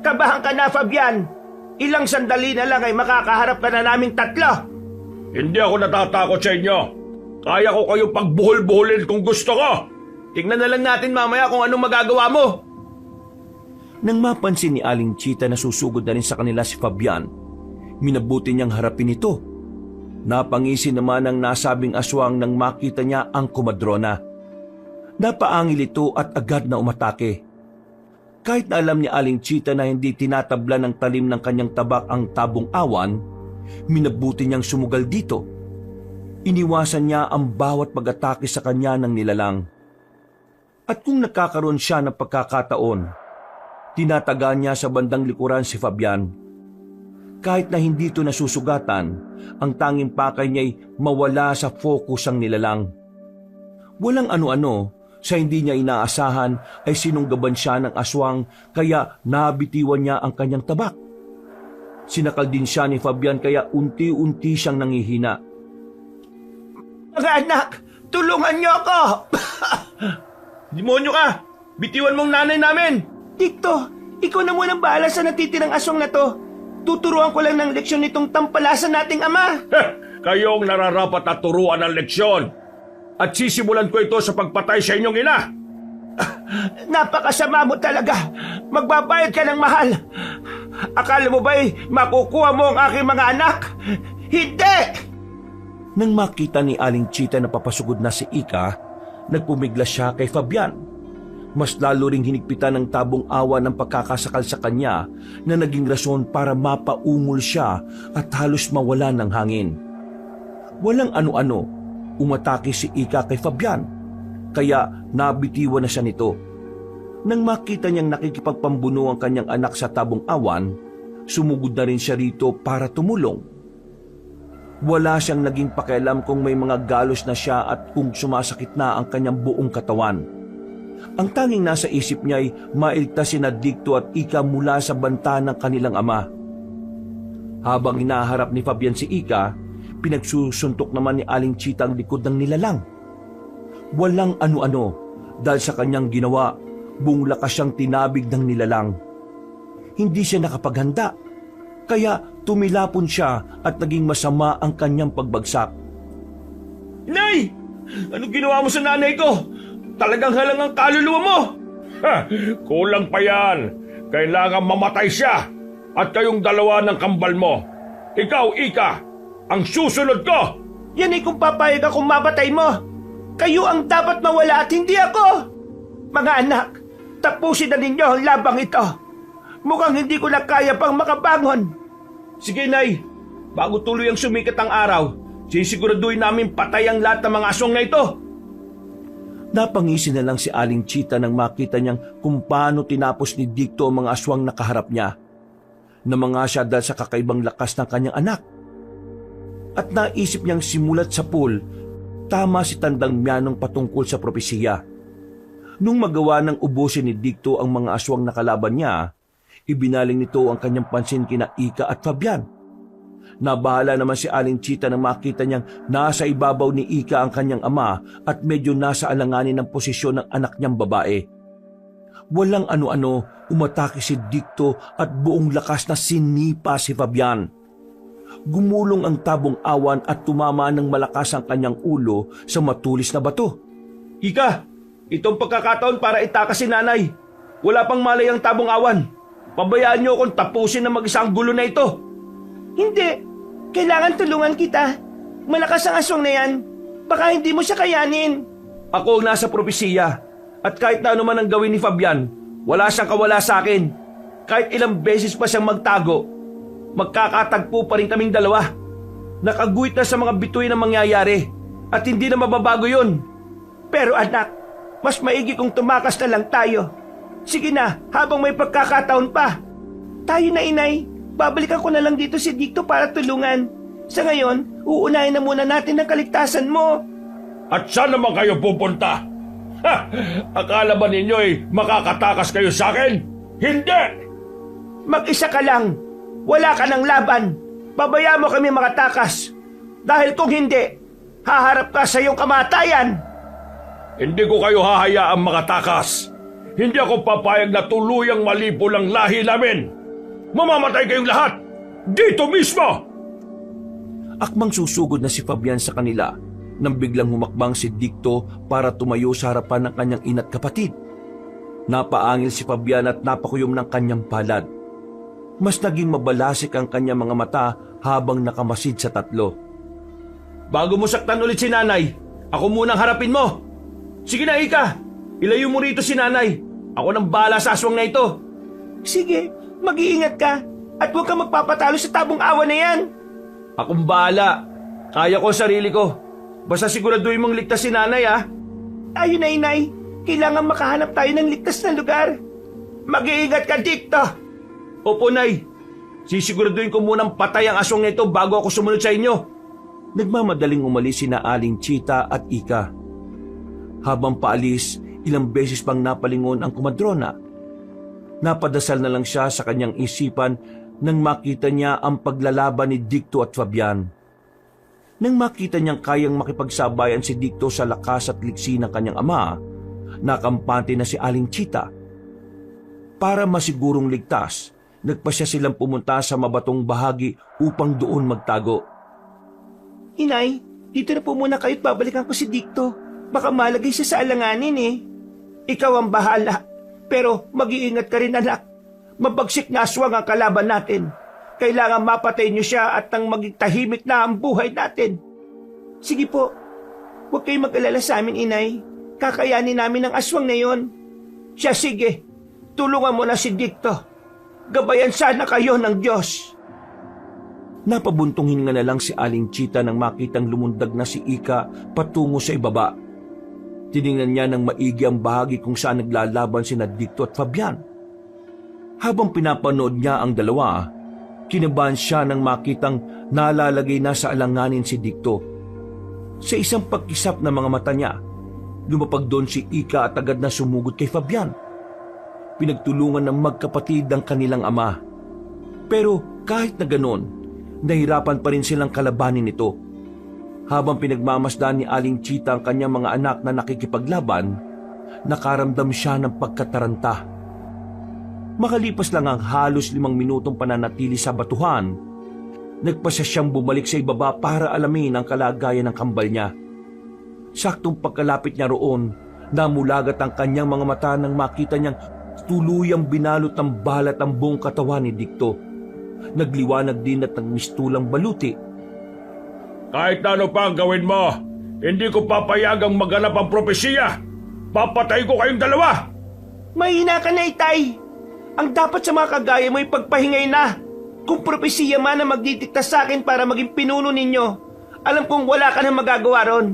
Kabahan ka na, Fabian. Ilang sandali na lang ay makakaharap ka na naming tatlo. Hindi ako natatakot sa inyo. Kaya ko kayong pagbuhol-buholin kung gusto ko. Tingnan na lang natin mamaya kung anong magagawa mo. Nang mapansin ni Aling Chita na susugod na rin sa kanila si Fabian, minabuti niyang harapin ito. Napangisi naman ang nasabing aswang nang makita niya ang komadrona. Napaangil ito at agad na umatake. Kahit na alam ni Aling Chita na hindi tinatabla ng talim ng kanyang tabak ang tabong awan, minabuti niyang sumugal dito. Iniwasan niya ang bawat pag-atake sa kanya ng nilalang. At kung nakakaroon siya ng pagkakataon, tinataga niya sa bandang likuran si Fabian. Kahit na hindi ito nasusugatan, ang tanging pakay niya'y mawala sa focus ang nilalang. Walang ano-ano, sa hindi niya inaasahan ay sinunggaban siya ng aswang kaya nabitiwan niya ang kanyang tabak. Sinakal din siya ni Fabian kaya unti-unti siyang nangihina. Mga anak, tulungan niyo ako! Demonyo ka! Bitiwan mong nanay namin! Dikto, ikaw na munang bahala sa natitirang aswang na to. Tuturuan ko lang ng leksyon nitong tampalasan nating ama. Kayong nararapat at turuan ng leksyon. At sisimulan ko ito sa pagpatay sa inyong ina. Napakasama mo talaga. Magbabayad ka ng mahal. Akala mo ba'y makukuha mo ang aking mga anak? Hindi! Nang makita ni Aling Chita na papasugod na si Ika, nagpumigla siya kay Fabian. Mas lalo ring hinigpitan ng tabong awa ng pagkakasakal sa kanya na naging rason para mapaungol siya at halos mawala ng hangin. Walang ano-ano, umatake si Ika kay Fabian, kaya nabitiwan na siya nito. Nang makita niyang nakikipagpambuno ang kanyang anak sa tabong awan, sumugod na rin siya rito para tumulong. Wala siyang naging pakialam kung may mga galos na siya at kung sumasakit na ang kanyang buong katawan. Ang tanging nasa isip niya ay mailigtas sina Dicto at Ika mula sa banta ng kanilang ama. Habang hinaharap ni Fabian si Ika, pinagsusuntok naman ni Aling Chita ang likod ng nilalang. Walang ano-ano dahil sa kanyang ginawa, buong lakas siyang tinabig ng nilalang. Hindi siya nakapaghanda, kaya tumilapon siya at naging masama ang kanyang pagbagsak. Nay! Ano ginawa mo sa nanay ko? Talagang halang ang kaluluwa mo! Kulang pa yan. Kailangan mamatay siya at kayong dalawa ng kambal mo. Ikaw, Ika, ang susunod ko! Yan ay kung papayag akong mapatay mo. Kayo ang dapat mawala at hindi ako. Mga anak, tapusin na ninyo ang labang ito. Mukhang hindi ko na kaya pang makabangon. Sige, Nay. Bago tuloy ang sumikat ang araw, sisiguraduhin namin patay ang lahat ng mga aswang na ito. Napangisi na lang si Aling Chita nang makita niyang kung paano tinapos ni Dicto ang mga aswang na kaharap niya. Namanga siya dahil sa kakaibang lakas ng kanyang anak. At naisip niyang simulat sa pool, tama si Tandang Mianong patungkol sa propesiya. Nung magawa ng ubusin ni Dicto ang mga aswang na kalaban niya, ibinaling nito ang kanyang pansin kina Ika at Fabian. Nabahala naman si Aling Chita nang makita niyang nasa ibabaw ni Ika ang kanyang ama at medyo nasa alanganin ng posisyon ng anak niyang babae. Walang ano-ano, umatake si Dicto at buong lakas na sinipa si Fabian. Gumulong ang tabong awan at tumama ng malakas ang kanyang ulo sa matulis na bato. Ika, itong pagkakataon para itakas si nanay. Wala pang malay ang tabong awan. Pabayaan niyo akong tapusin na mag-isa ang gulo na ito. Hindi. Kailangan tulungan kita. Malakas ang aswang na yan. Baka hindi mo siya kayanin. Ako ang nasa propesiya. At kahit na ano man ang gawin ni Fabian, wala siyang kawala sa akin. Kahit ilang beses pa siyang magtago, magkakatagpo pa rin kaming dalawa. Nakaguhit na sa mga bituin ang mangyayari. At hindi na mababago yun. Pero anak, mas maigi kung tumakas na lang tayo. Sige na, habang may pagkakataon pa. Tayo na, inay. Babalikan ko na lang dito si Dicto para tulungan. Sa ngayon, uunahin na muna natin ang kaligtasan mo. At saan naman kayo pupunta? Akala ba ninyo'y makakatakas kayo sa akin? Hindi! Mag-isa ka lang. Wala ka ng laban. Babayaan mo kami makatakas. Dahil kung hindi, haharap ka sa iyong kamatayan. Hindi ko kayo hahayaang makatakas. Hindi ako papayag na tuluyang malipo ang lahi namin. Mamamatay kayong lahat! Dito mismo! Akmang susugod na si Fabian sa kanila nang biglang humakbang si Dicto para tumayo sa harapan ng kanyang ina't kapatid. Napaangil si Fabian at napakuyom ng kanyang palad. Mas naging mabalasik ang kanyang mga mata habang nakamasid sa tatlo. Bago mo saktan ulit si nanay, ako munang harapin mo. Sige na, Ika! Ilayo mo rito si nanay. Ako nang bahala sa aswang na ito. Sige, mag-iingat ka at huwag kang magpapatalo sa tabong awa na yan. Akong bahala. Kaya ko ang sarili ko. Basta siguraduhin mong ligtas si nanay, ha? Tayo na, inay. Kailangan makahanap tayo ng ligtas na lugar. Mag-iingat ka, Dicto. Opo, Nay. Sisiguraduhin ko munang patay ang aswang na ito bago ako sumunod sa inyo. Nagmamadaling umalis sina Aling Chita at Ika. Habang paalis, ilang beses pang napalingon ang kumadrona. Napadasal na lang siya sa kanyang isipan nang makita niya ang paglalaban ni Dicto at Fabian. Nang makita niyang kayang makipagsabayan si Dicto sa lakas at liksi ng kanyang ama, na kampante na si Aling Chita. Para masigurong ligtas, nagpasya silang pumunta sa mabatong bahagi upang doon magtago. Inay, dito na po muna kayo't babalikan ko si Dicto. Baka malagay siya sa alanganin eh. Ikaw ang bahala. Pero mag-iingat ka rin anak. Mabagsik na aswang ang kalaban natin. Kailangan mapatay niyo siya at nang maging tahimik na ang buhay natin. Sige po, huwag kayong mag-alala sa amin, Inay. Kakayanin namin ang aswang na yon. Siya sige, tulungan mo na si Dicto. Gabayan sana kayo ng Diyos. Napabuntong hinga na lang si Aling Chita nang makitang lumundag na si Ika patungo sa ibaba. Tiningnan niya ng maigi ang bahagi kung saan naglalaban sina Dicto at Fabian. Habang pinapanood niya ang dalawa, kinabahan siya nang makitang nalalagay na sa alanganin si Dicto. Sa isang pagkisap ng mga mata niya, lumapag doon si Ika at agad na sumugod kay Fabian. Pinagtulungan ng magkapatid ang kanilang ama. Pero kahit na ganon, nahirapan pa rin silang kalabanin ito. Habang pinagmamasdan ni Aling Chita ang kanyang mga anak na nakikipaglaban, nakaramdam siya ng pagkataranta. Makalipas lang ang halos 5 minutong pananatili sa batuhan, nagpasya siyang bumalik sa ibaba para alamin ang kalagayan ng kambal niya. Saktong pagkalapit niya roon, namulagat ang kanyang mga mata nang makita niyang tuluyang binalot ng balat ang buong katawan ni Dicto. Nagliwanag din at nagmistulang baluti. Kahit na ano pa ang gawin mo, hindi ko papayagang maganap ang propesiya. Papatay ko kayong dalawa! Mahina ka na, Itay. Ang dapat sa mga kagaya mo ay pagpahingay na. Kung propesiya man na magdidikta sa akin para maging pinuno ninyo, alam kong wala ka na magagawa ron.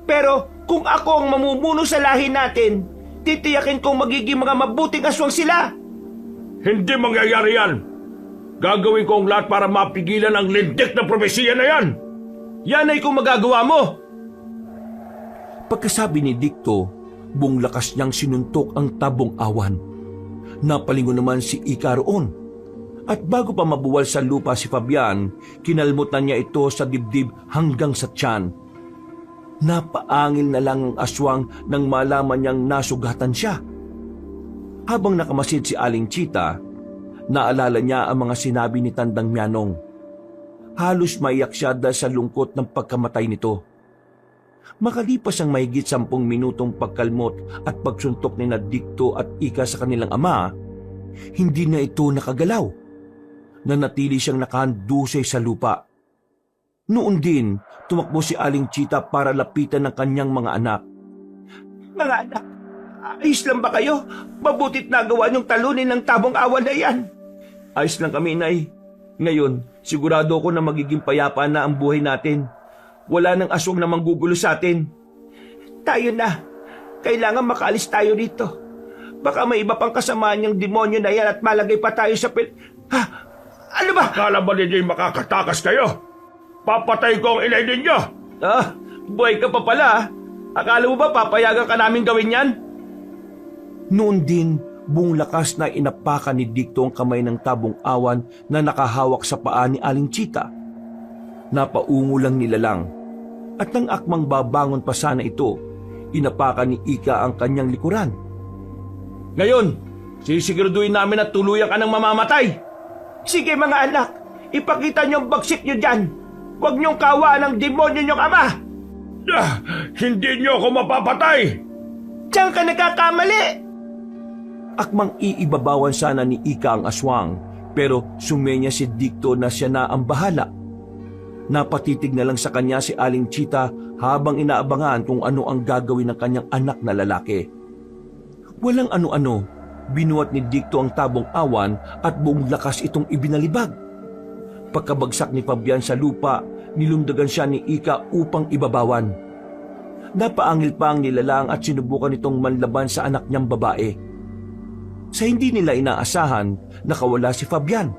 Pero kung ako ang mamumuno sa lahi natin, titiyakin kong magiging mga mabuting aswang sila. Hindi mangyayari yan. Gagawin ko ang lahat para mapigilan ang lintik na propesiya na yan. Yan ay kung magagawa mo. Pagkasabi ni Dicto, buong lakas niyang sinuntok ang tabong awan. Napalingon naman si Ika roon. At bago pa mabuwal sa lupa si Fabian, kinalmutan niya ito sa dibdib hanggang sa tiyan. Napaangil na lang ang aswang nang malaman niyang nasugatan siya. Habang nakamasid si Aling Chita, naalala niya ang mga sinabi ni Tandang Mianong. Halos maiyak siya dahil sa lungkot ng pagkamatay nito. Makalipas ang mahigit 10 minutong pagkalmot at pagsuntok ni Dicto at Ika sa kanilang ama, hindi na ito nakagalaw. Nanatili siyang nakahandusay sa lupa. Noon din, tumakbo si Aling Chita para lapitan ng kanyang mga anak. Mga anak, ayos lang ba kayo? Mabutit nagawa niyong talunin ng tabong awan na yan. Ayos lang kami, Inay. Ngayon, sigurado ko na magiging payapa na ang buhay natin. Wala nang aswang na manggugulo sa atin. Tayo na. Kailangan makaalis tayo dito. Baka may iba pang kasamaan niyang demonyo na yan at malagay pa tayo sa Ha? Ano ba? Akala ba ninyo'y makakatakas kayo? Papatay ko ang inay ninyo! Buhay ka pa pala. Akala mo ba papayagan ka namin gawin yan? Noon din, buong lakas na inapakan ni Dicto ang kamay ng tabong awan na nakahawak sa paa ni Aling Chita. Napaungo lang nila lang. At nang akmang babangon pa sana ito, inapakan ni Ika ang kanyang likuran. Ngayon, sisiguraduhin namin na tuluyan ka ng mamamatay. Sige mga anak, ipakita niyong bagsik niyo dyan. Huwag niyong kawaan ang demonyo niyong ama. Hindi niyo ako mapapatay! Diyan ka nagkakamali! Akmang iibabawan sana ni Ika ang aswang, pero sumenya si Dicto na siya na ang bahala. Napatitig na lang sa kanya si Aling Chita habang inaabangan kung ano ang gagawin ng kanyang anak na lalaki. Walang ano-ano, binuhat ni Dicto ang tabong awan at buong lakas itong ibinalibag. Pagkabagsak ni Fabian sa lupa, nilundagan siya ni Ika upang ibabawan. Napaangil pa ang nilalang at sinubukan itong manlaban sa anak niyang babae. Sa hindi nila inaasahan, nakawala si Fabian.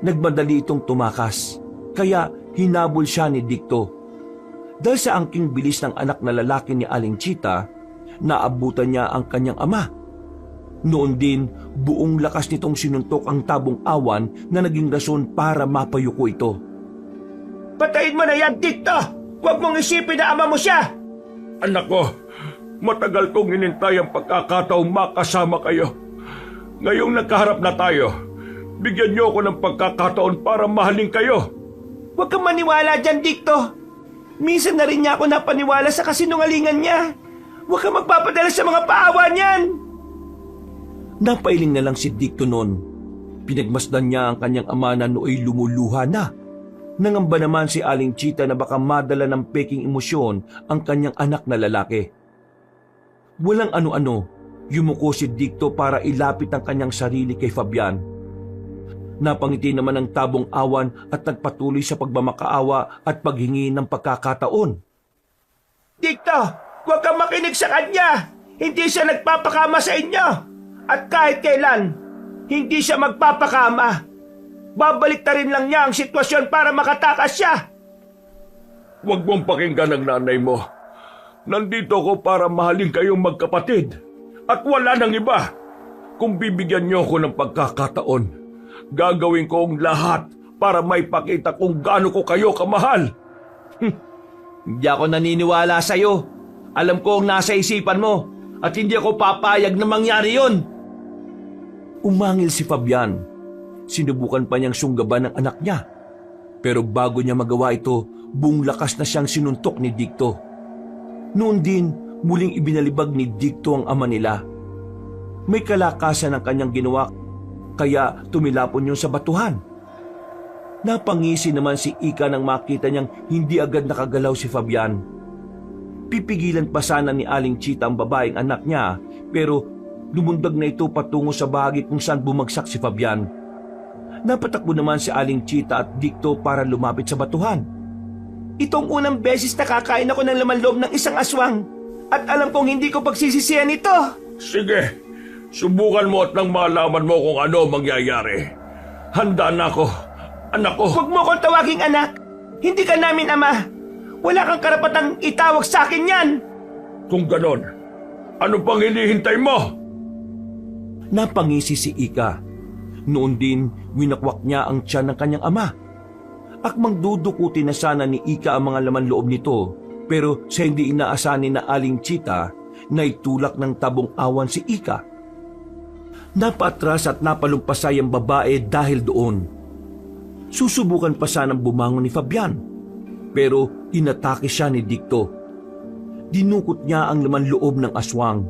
Nagmadali itong tumakas, kaya hinabol siya ni Dicto. Dahil sa angking bilis ng anak na lalaki ni Aling Chita, naabutan niya ang kanyang ama. Noon din, buong lakas nitong sinuntok ang tabong awan na naging rason para mapayuko ito. Patayin mo na yan, Dicto! Huwag mong isipin na ama mo siya! Anak ko, Matagal kong inintay ang pagkakataong makasama kayo. Ngayong nagkaharap na tayo, bigyan niyo ako ng pagkakataon para mahalin kayo. Huwag kang maniwala dyan, Dicto. Minsan na rin niya ako napaniwala sa kasinungalingan niya. Huwag kang magpapadala sa mga paawa niyan. Napailing na lang si Dicto noon. Pinagmasdan niya ang kanyang ama na nooy lumuluha na. Nangamba naman si Aling Chita na baka madala ng peking emosyon ang kanyang anak na lalaki. Walang ano-ano, yumuko si Dicto para ilapit ang kanyang sarili kay Fabian. Napangiti naman ang tabong awan at nagpatuloy sa pagmamakaawa at paghingi ng pagkakataon. Dicto, huwag kang makinig sa kanya. Hindi siya nagpapakama sa inyo. At kahit kailan, hindi siya magpapakama. Babalik na rin lang niya ang sitwasyon para makatakas siya. Huwag mong pakinggan ang nanay mo. Nandito ko para mahalin kayong magkapatid. At wala nang iba. Kung bibigyan niyo ako ng pagkakataon, gagawin ko ang lahat para maipakita kung gaano ko kayo kamahal. Hindi ako naniniwala sa'yo. Alam ko ang nasa isipan mo at hindi ako papayag na mangyari yon. Umangil si Fabian. Sinubukan pa niyang sunggaban ng anak niya. Pero bago niya magawa ito, buong lakas na siyang sinuntok ni Dicto. Noon din, muling ibinalibag ni Dicto ang ama nila. May kalakasan ang kanyang ginawa, kaya tumilapon yun sa batuhan. Napangisi naman si Ika nang makita niyang hindi agad nakagalaw si Fabian. Pipigilan pa sana ni Aling Chita ang babaeng anak niya, pero lumundag na ito patungo sa bahagi kung saan bumagsak si Fabian. Napatakbo naman si Aling Chita at Dicto para lumapit sa batuhan. Itong unang beses na kakain ako ng laman loob ng isang aswang. At alam kong hindi ko pagsisisihan ito. Sige, subukan mo at nang malaman mo kung ano mangyayari. Handa na ako, anak ko. Huwag mo akong tawaging anak. Hindi ka namin ama. Wala kang karapatang itawag sa akin yan. Kung ganon, ano pang hinihintay mo? Napangisi si Ika. Noon din, winakwak niya ang tiyan ng kanyang ama. Akmang dudukutin na sana ni Ika ang mga laman loob nito, pero sa hindi inaasahan na Aling Chita, naitulak ng tabong awan si Ika. Napaatras at napalumpasay ang babae dahil doon. Susubukan pa sanang bumangon ni Fabian, pero inatake siya ni Dicto. Dinukot niya ang laman loob ng aswang.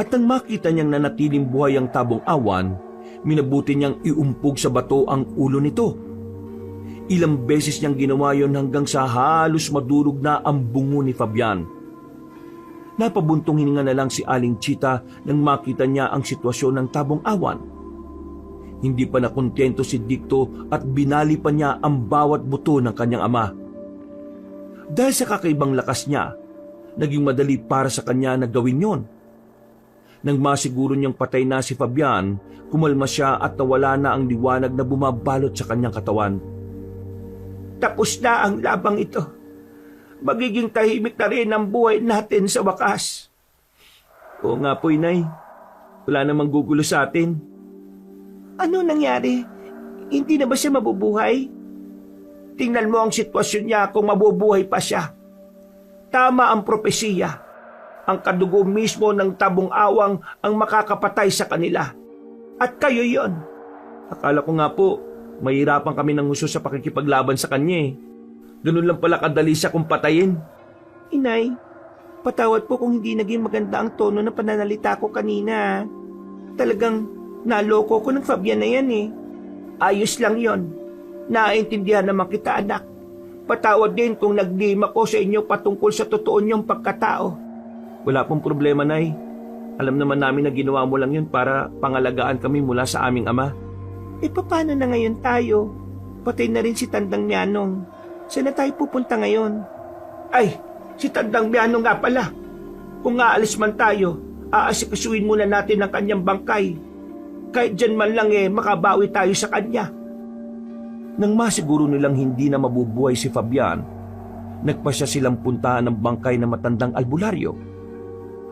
At nang makita niyang nanatiling buhay ang tabong awan, minabuti niyang iumpog sa bato ang ulo nito. Ilang beses niyang ginawa yon hanggang sa halos madurog na ang bungo ni Fabian. Napabuntong hininga na lang si Aling Chita nang makita niya ang sitwasyon ng tabong awan. Hindi pa nakontento si Dicto at binali pa niya ang bawat buto ng kanyang ama. Dahil sa kakaibang lakas niya, naging madali para sa kanya na gawin yon. Nang masiguro niyang patay na si Fabian, kumalma siya at nawala na ang liwanag na bumabalot sa kanyang katawan. Tapos na ang labang ito. Magiging tahimik na rin ang buhay natin sa wakas. Oo nga po, Inay. Wala namang gugulo sa atin. Ano nangyari? Hindi na ba siya mabubuhay? Tingnan mo ang sitwasyon niya kung mabubuhay pa siya. Tama ang propesiya. Ang kadugo mismo ng tabong awang ang makakapatay sa kanila. At kayo yon. Akala ko nga po, mahirapan kami ng husto sa pakikipaglaban sa kanya eh. Ganun lang pala kadali siya kung patayin. Inay, patawad po kung hindi naging maganda ang tono ng pananalita ko kanina. Talagang naloko ko ng Fabian na yan eh. Ayos lang yon. Naiintindihan naman kita, anak. Patawad din kung naglima ko sa inyo patungkol sa totoo niyong pagkatao. Wala pong problema, Nay. Alam naman namin na ginawa mo lang yun para pangalagaan kami mula sa aming ama. Paano na ngayon tayo? Patay na rin si Tandang Mianong. Saan na tayo pupunta ngayon? Ay, si Tandang Mianong nga pala. Kung aalis man tayo, aasikasuin muna natin ang kanyang bangkay. Kahit dyan man lang makabawi tayo sa kanya. Nang masiguro nilang hindi na mabubuhay si Fabian, nagpasya silang puntahan ng bangkay ng matandang albularyo.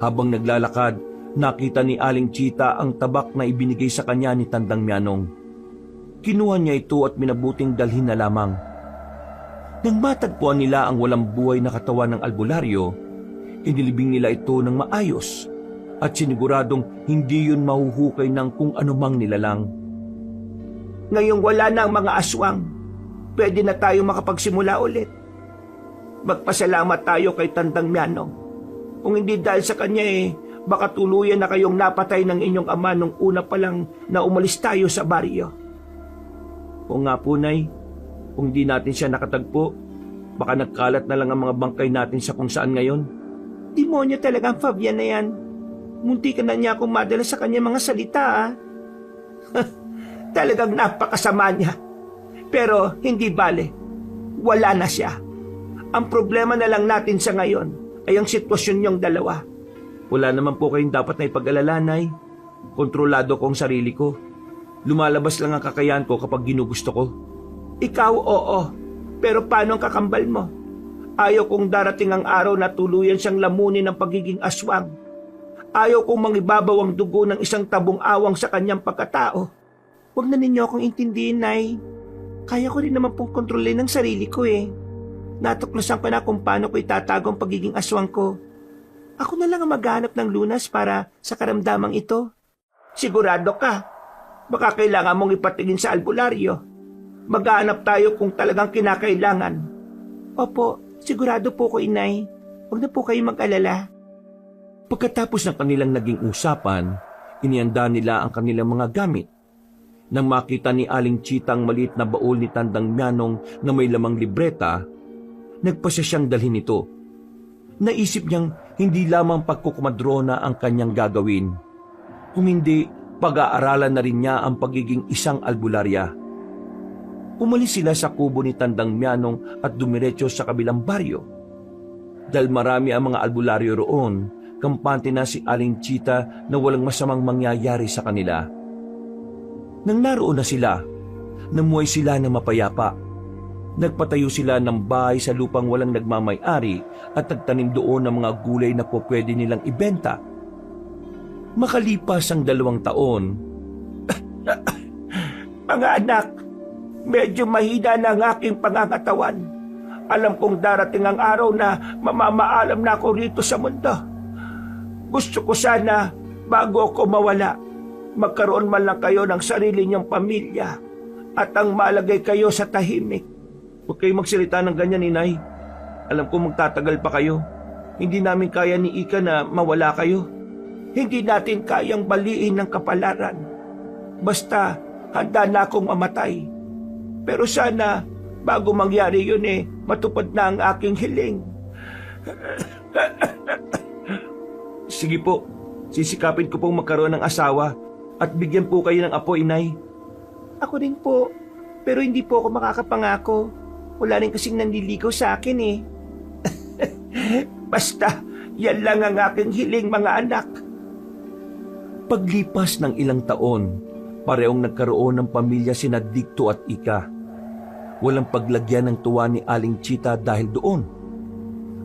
Habang naglalakad, nakita ni Aling Chita ang tabak na ibinigay sa kanya ni Tandang Mianong. Kinuha niya ito at minabuting dalhin na lamang. Nang matagpuan nila ang walang buhay na katawan ng albularyo, Inilibing nila ito ng maayos at siniguradong hindi yun mahuhukay ng kung anumang nilalang. Ngayong wala na ang mga aswang, pwede na tayo makapagsimula ulit. Magpasalamat tayo kay Tandang Mianong. Kung hindi dahil sa kanya baka tuluyan na kayong napatay ng inyong ama nung una pa lang na umalis tayo sa baryo. O nga po, Nay, kung di natin siya nakatagpo, baka nagkalat na lang ang mga bangkay natin sa kung saan ngayon. Demonyo talaga ang Fabian na yan. Munti ka na niya akong madala sa kanya mga salita. Talagang napakasama niya. Pero hindi bale. Wala na siya. Ang problema na lang natin sa ngayon ay ang sitwasyon niyong dalawa. Wala naman po kayong dapat na ipag-alala, Nay. Kontrolado ko ang sarili ko. Lumalabas lang ang kakayahan ko kapag ginugusto ko. Ikaw, oo. Pero paano ang kakambal mo? Ayaw kong darating ang araw na tuluyan siyang lamunin ng pagiging aswang. Ayaw kong mangibabaw ang dugo ng isang tabong awang sa kanyang pagkatao. Huwag na ninyo akong intindihin, Nay. Kaya ko rin naman pong kontrolin ang sarili ko Natuklasan ko na kung paano ko itatago ang pagiging aswang ko. Ako na lang ang maghanap ng lunas para sa karamdamang ito. Sigurado ka. Baka kailangan mong ipatingin sa albularyo. Maghanap tayo kung talagang kinakailangan. Opo, sigurado po ko, Inay. Huwag na po kayo mag-alala. Pagkatapos ng kanilang naging usapan, inihanda nila ang kanilang mga gamit. Nang makita ni Aling Chita ang maliit na baul ni Tandang Mianong na may lamang libreta, nagpasya siyang dalhin ito. Naisip niyang hindi lamang pagkukumadrona ang kanyang gagawin, kung hindi pag-aaralan na rin niya ang pagiging isang albularya. Umalis sila sa kubo ni Tandang Mianong at dumiretso sa kabilang baryo. Dahil marami ang mga albularyo roon, kampante na si Aling Chita na walang masamang mangyayari sa kanila. Nang naroon na sila, namuhay sila ng mapayapa. Nagpatayo sila ng bahay sa lupang walang nagmamay-ari at nagtanim doon ng mga gulay na po pwede nilang ibenta. Makalipas ang 2 taon, Mga anak, medyo mahina na ang aking pangangatawan. Alam kong darating ang araw na mamamaalam na ako rito sa mundo. Gusto ko sana, bago ako mawala, magkaroon man lang kayo ng sarili niyong pamilya at ang malagay kayo sa tahimik. huwag kayong magsalita ng ganyan, Inay. Alam ko magtatagal pa kayo. Hindi namin kaya ni Ika na mawala kayo. Hindi natin kayang baliin ng kapalaran. Basta, handa na akong mamatay. Pero sana, bago mangyari yun matupad na ang aking hiling. Sige po, sisikapin ko pong magkaroon ng asawa at bigyan po kayo ng apo, Inay. Ako rin po, pero hindi po ako makakapangako. Wala rin kasing nanliligaw sa akin Basta, yan lang ang aking hiling, mga anak. Paglipas ng ilang taon, parehong nagkaroon ng pamilya sina Dicto at Ika. Walang paglagyan ng tuwa ni Aling Chita dahil doon.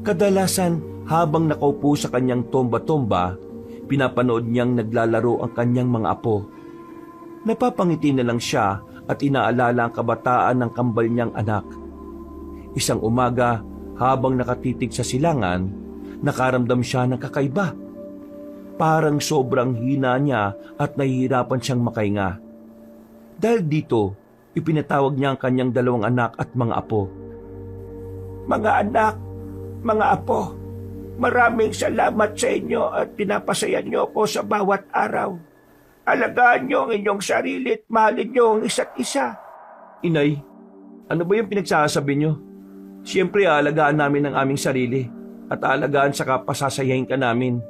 Kadalasan, habang nakaupo sa kanyang tomba-tomba, pinapanood niyang naglalaro ang kanyang mga apo. Napapangiti na lang siya at inaalala ang kabataan ng kambal niyang anak. Isang umaga, habang nakatitig sa silangan, nakaramdam siya ng kakaiba. Parang sobrang hina niya at nahihirapan siyang makahinga. Dahil dito, ipinatawag niya ang kanyang 2 anak at mga apo. Mga anak, mga apo, maraming salamat sa inyo at pinapasaya niyo ako sa bawat araw. Alagaan niyo ang inyong sarili at mahalin niyo ang isa't isa. Inay, ano ba yung pinagsasabi niyo? Siyempre, aalagaan namin ang aming sarili at aalagaan sa kapasasayahin ka namin.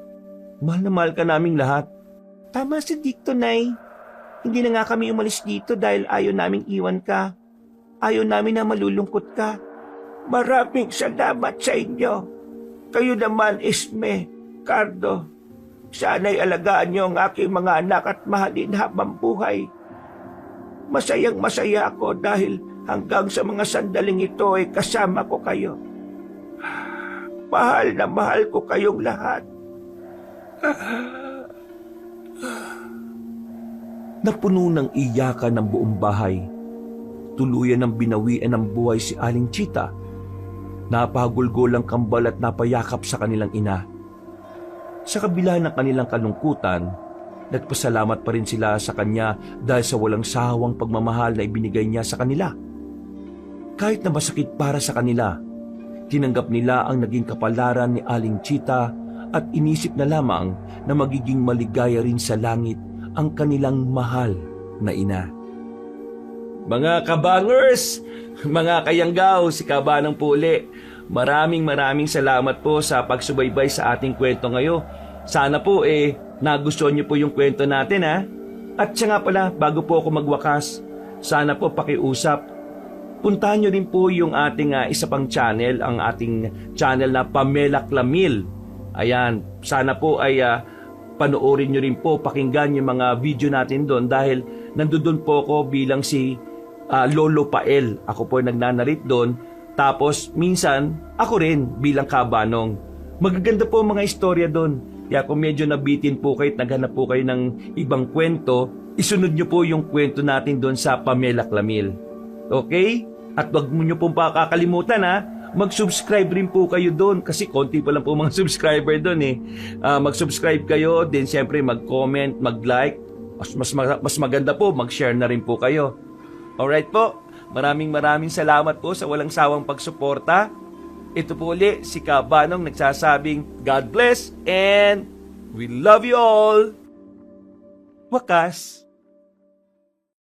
Mahal na mahal ka naming lahat. Tama si Dicto, Nay. Hindi na nga kami umalis dito dahil ayaw naming iwan ka. Ayaw namin na malulungkot ka. Maraming salamat sa inyo. Kayo naman, Isme, Cardo. Sana'y alagaan niyo ang aking mga anak at mahalin habang buhay. Masayang masaya ako dahil hanggang sa mga sandaling ito ay kasama ko kayo. Mahal na mahal ko kayong lahat. Napuno ng iyakan ng buong bahay. Tuluyan ng binawian ng buhay si Aling Chita. Napahagulgol ang kambal at napayakap sa kanilang ina. Sa kabila ng kanilang kalungkutan, nagpasalamat pa rin sila sa kanya dahil sa walang sawang pagmamahal na ibinigay niya sa kanila. Kahit na masakit para sa kanila, tinanggap nila ang naging kapalaran ni Aling Chita at inisip na lamang na magiging maligaya rin sa langit ang kanilang mahal na ina. Mga kabangers, mga kayanggaw, si Kabanang Puli, maraming salamat po sa pagsubaybay sa ating kwento ngayon. Sana po nagustuhan niyo po yung kwento natin ha. At siya nga pala, bago po ako magwakas, sana po pakiusap, puntahan niyo rin po yung ating isa pang channel, ang ating channel na Pamela Clamil. Ayan, sana po ay panoorin niyo rin po, pakinggan yung mga video natin doon dahil nandoon po ako bilang si Lolo Pael. Ako po nagnanarit doon. Tapos minsan ako rin bilang Kabanong. Magaganda po mga istorya doon. Kaya kung medyo nabitin po kayo at naghanap po kayo ng ibang kwento, isunod niyo po yung kwento natin doon sa Pamela Clamil. Okay? At wag mo niyo pong kakalimutan ha, mag-subscribe rin po kayo doon kasi konti pa lang po mga subscriber doon mag-subscribe kayo, then siyempre mag-comment, mag-like. Mas maganda po, mag-share na rin po kayo. Alright po, maraming salamat po sa walang sawang pagsuporta. Ito po ulit si Kabanong nagsasabing God bless and we love you all. Wakas.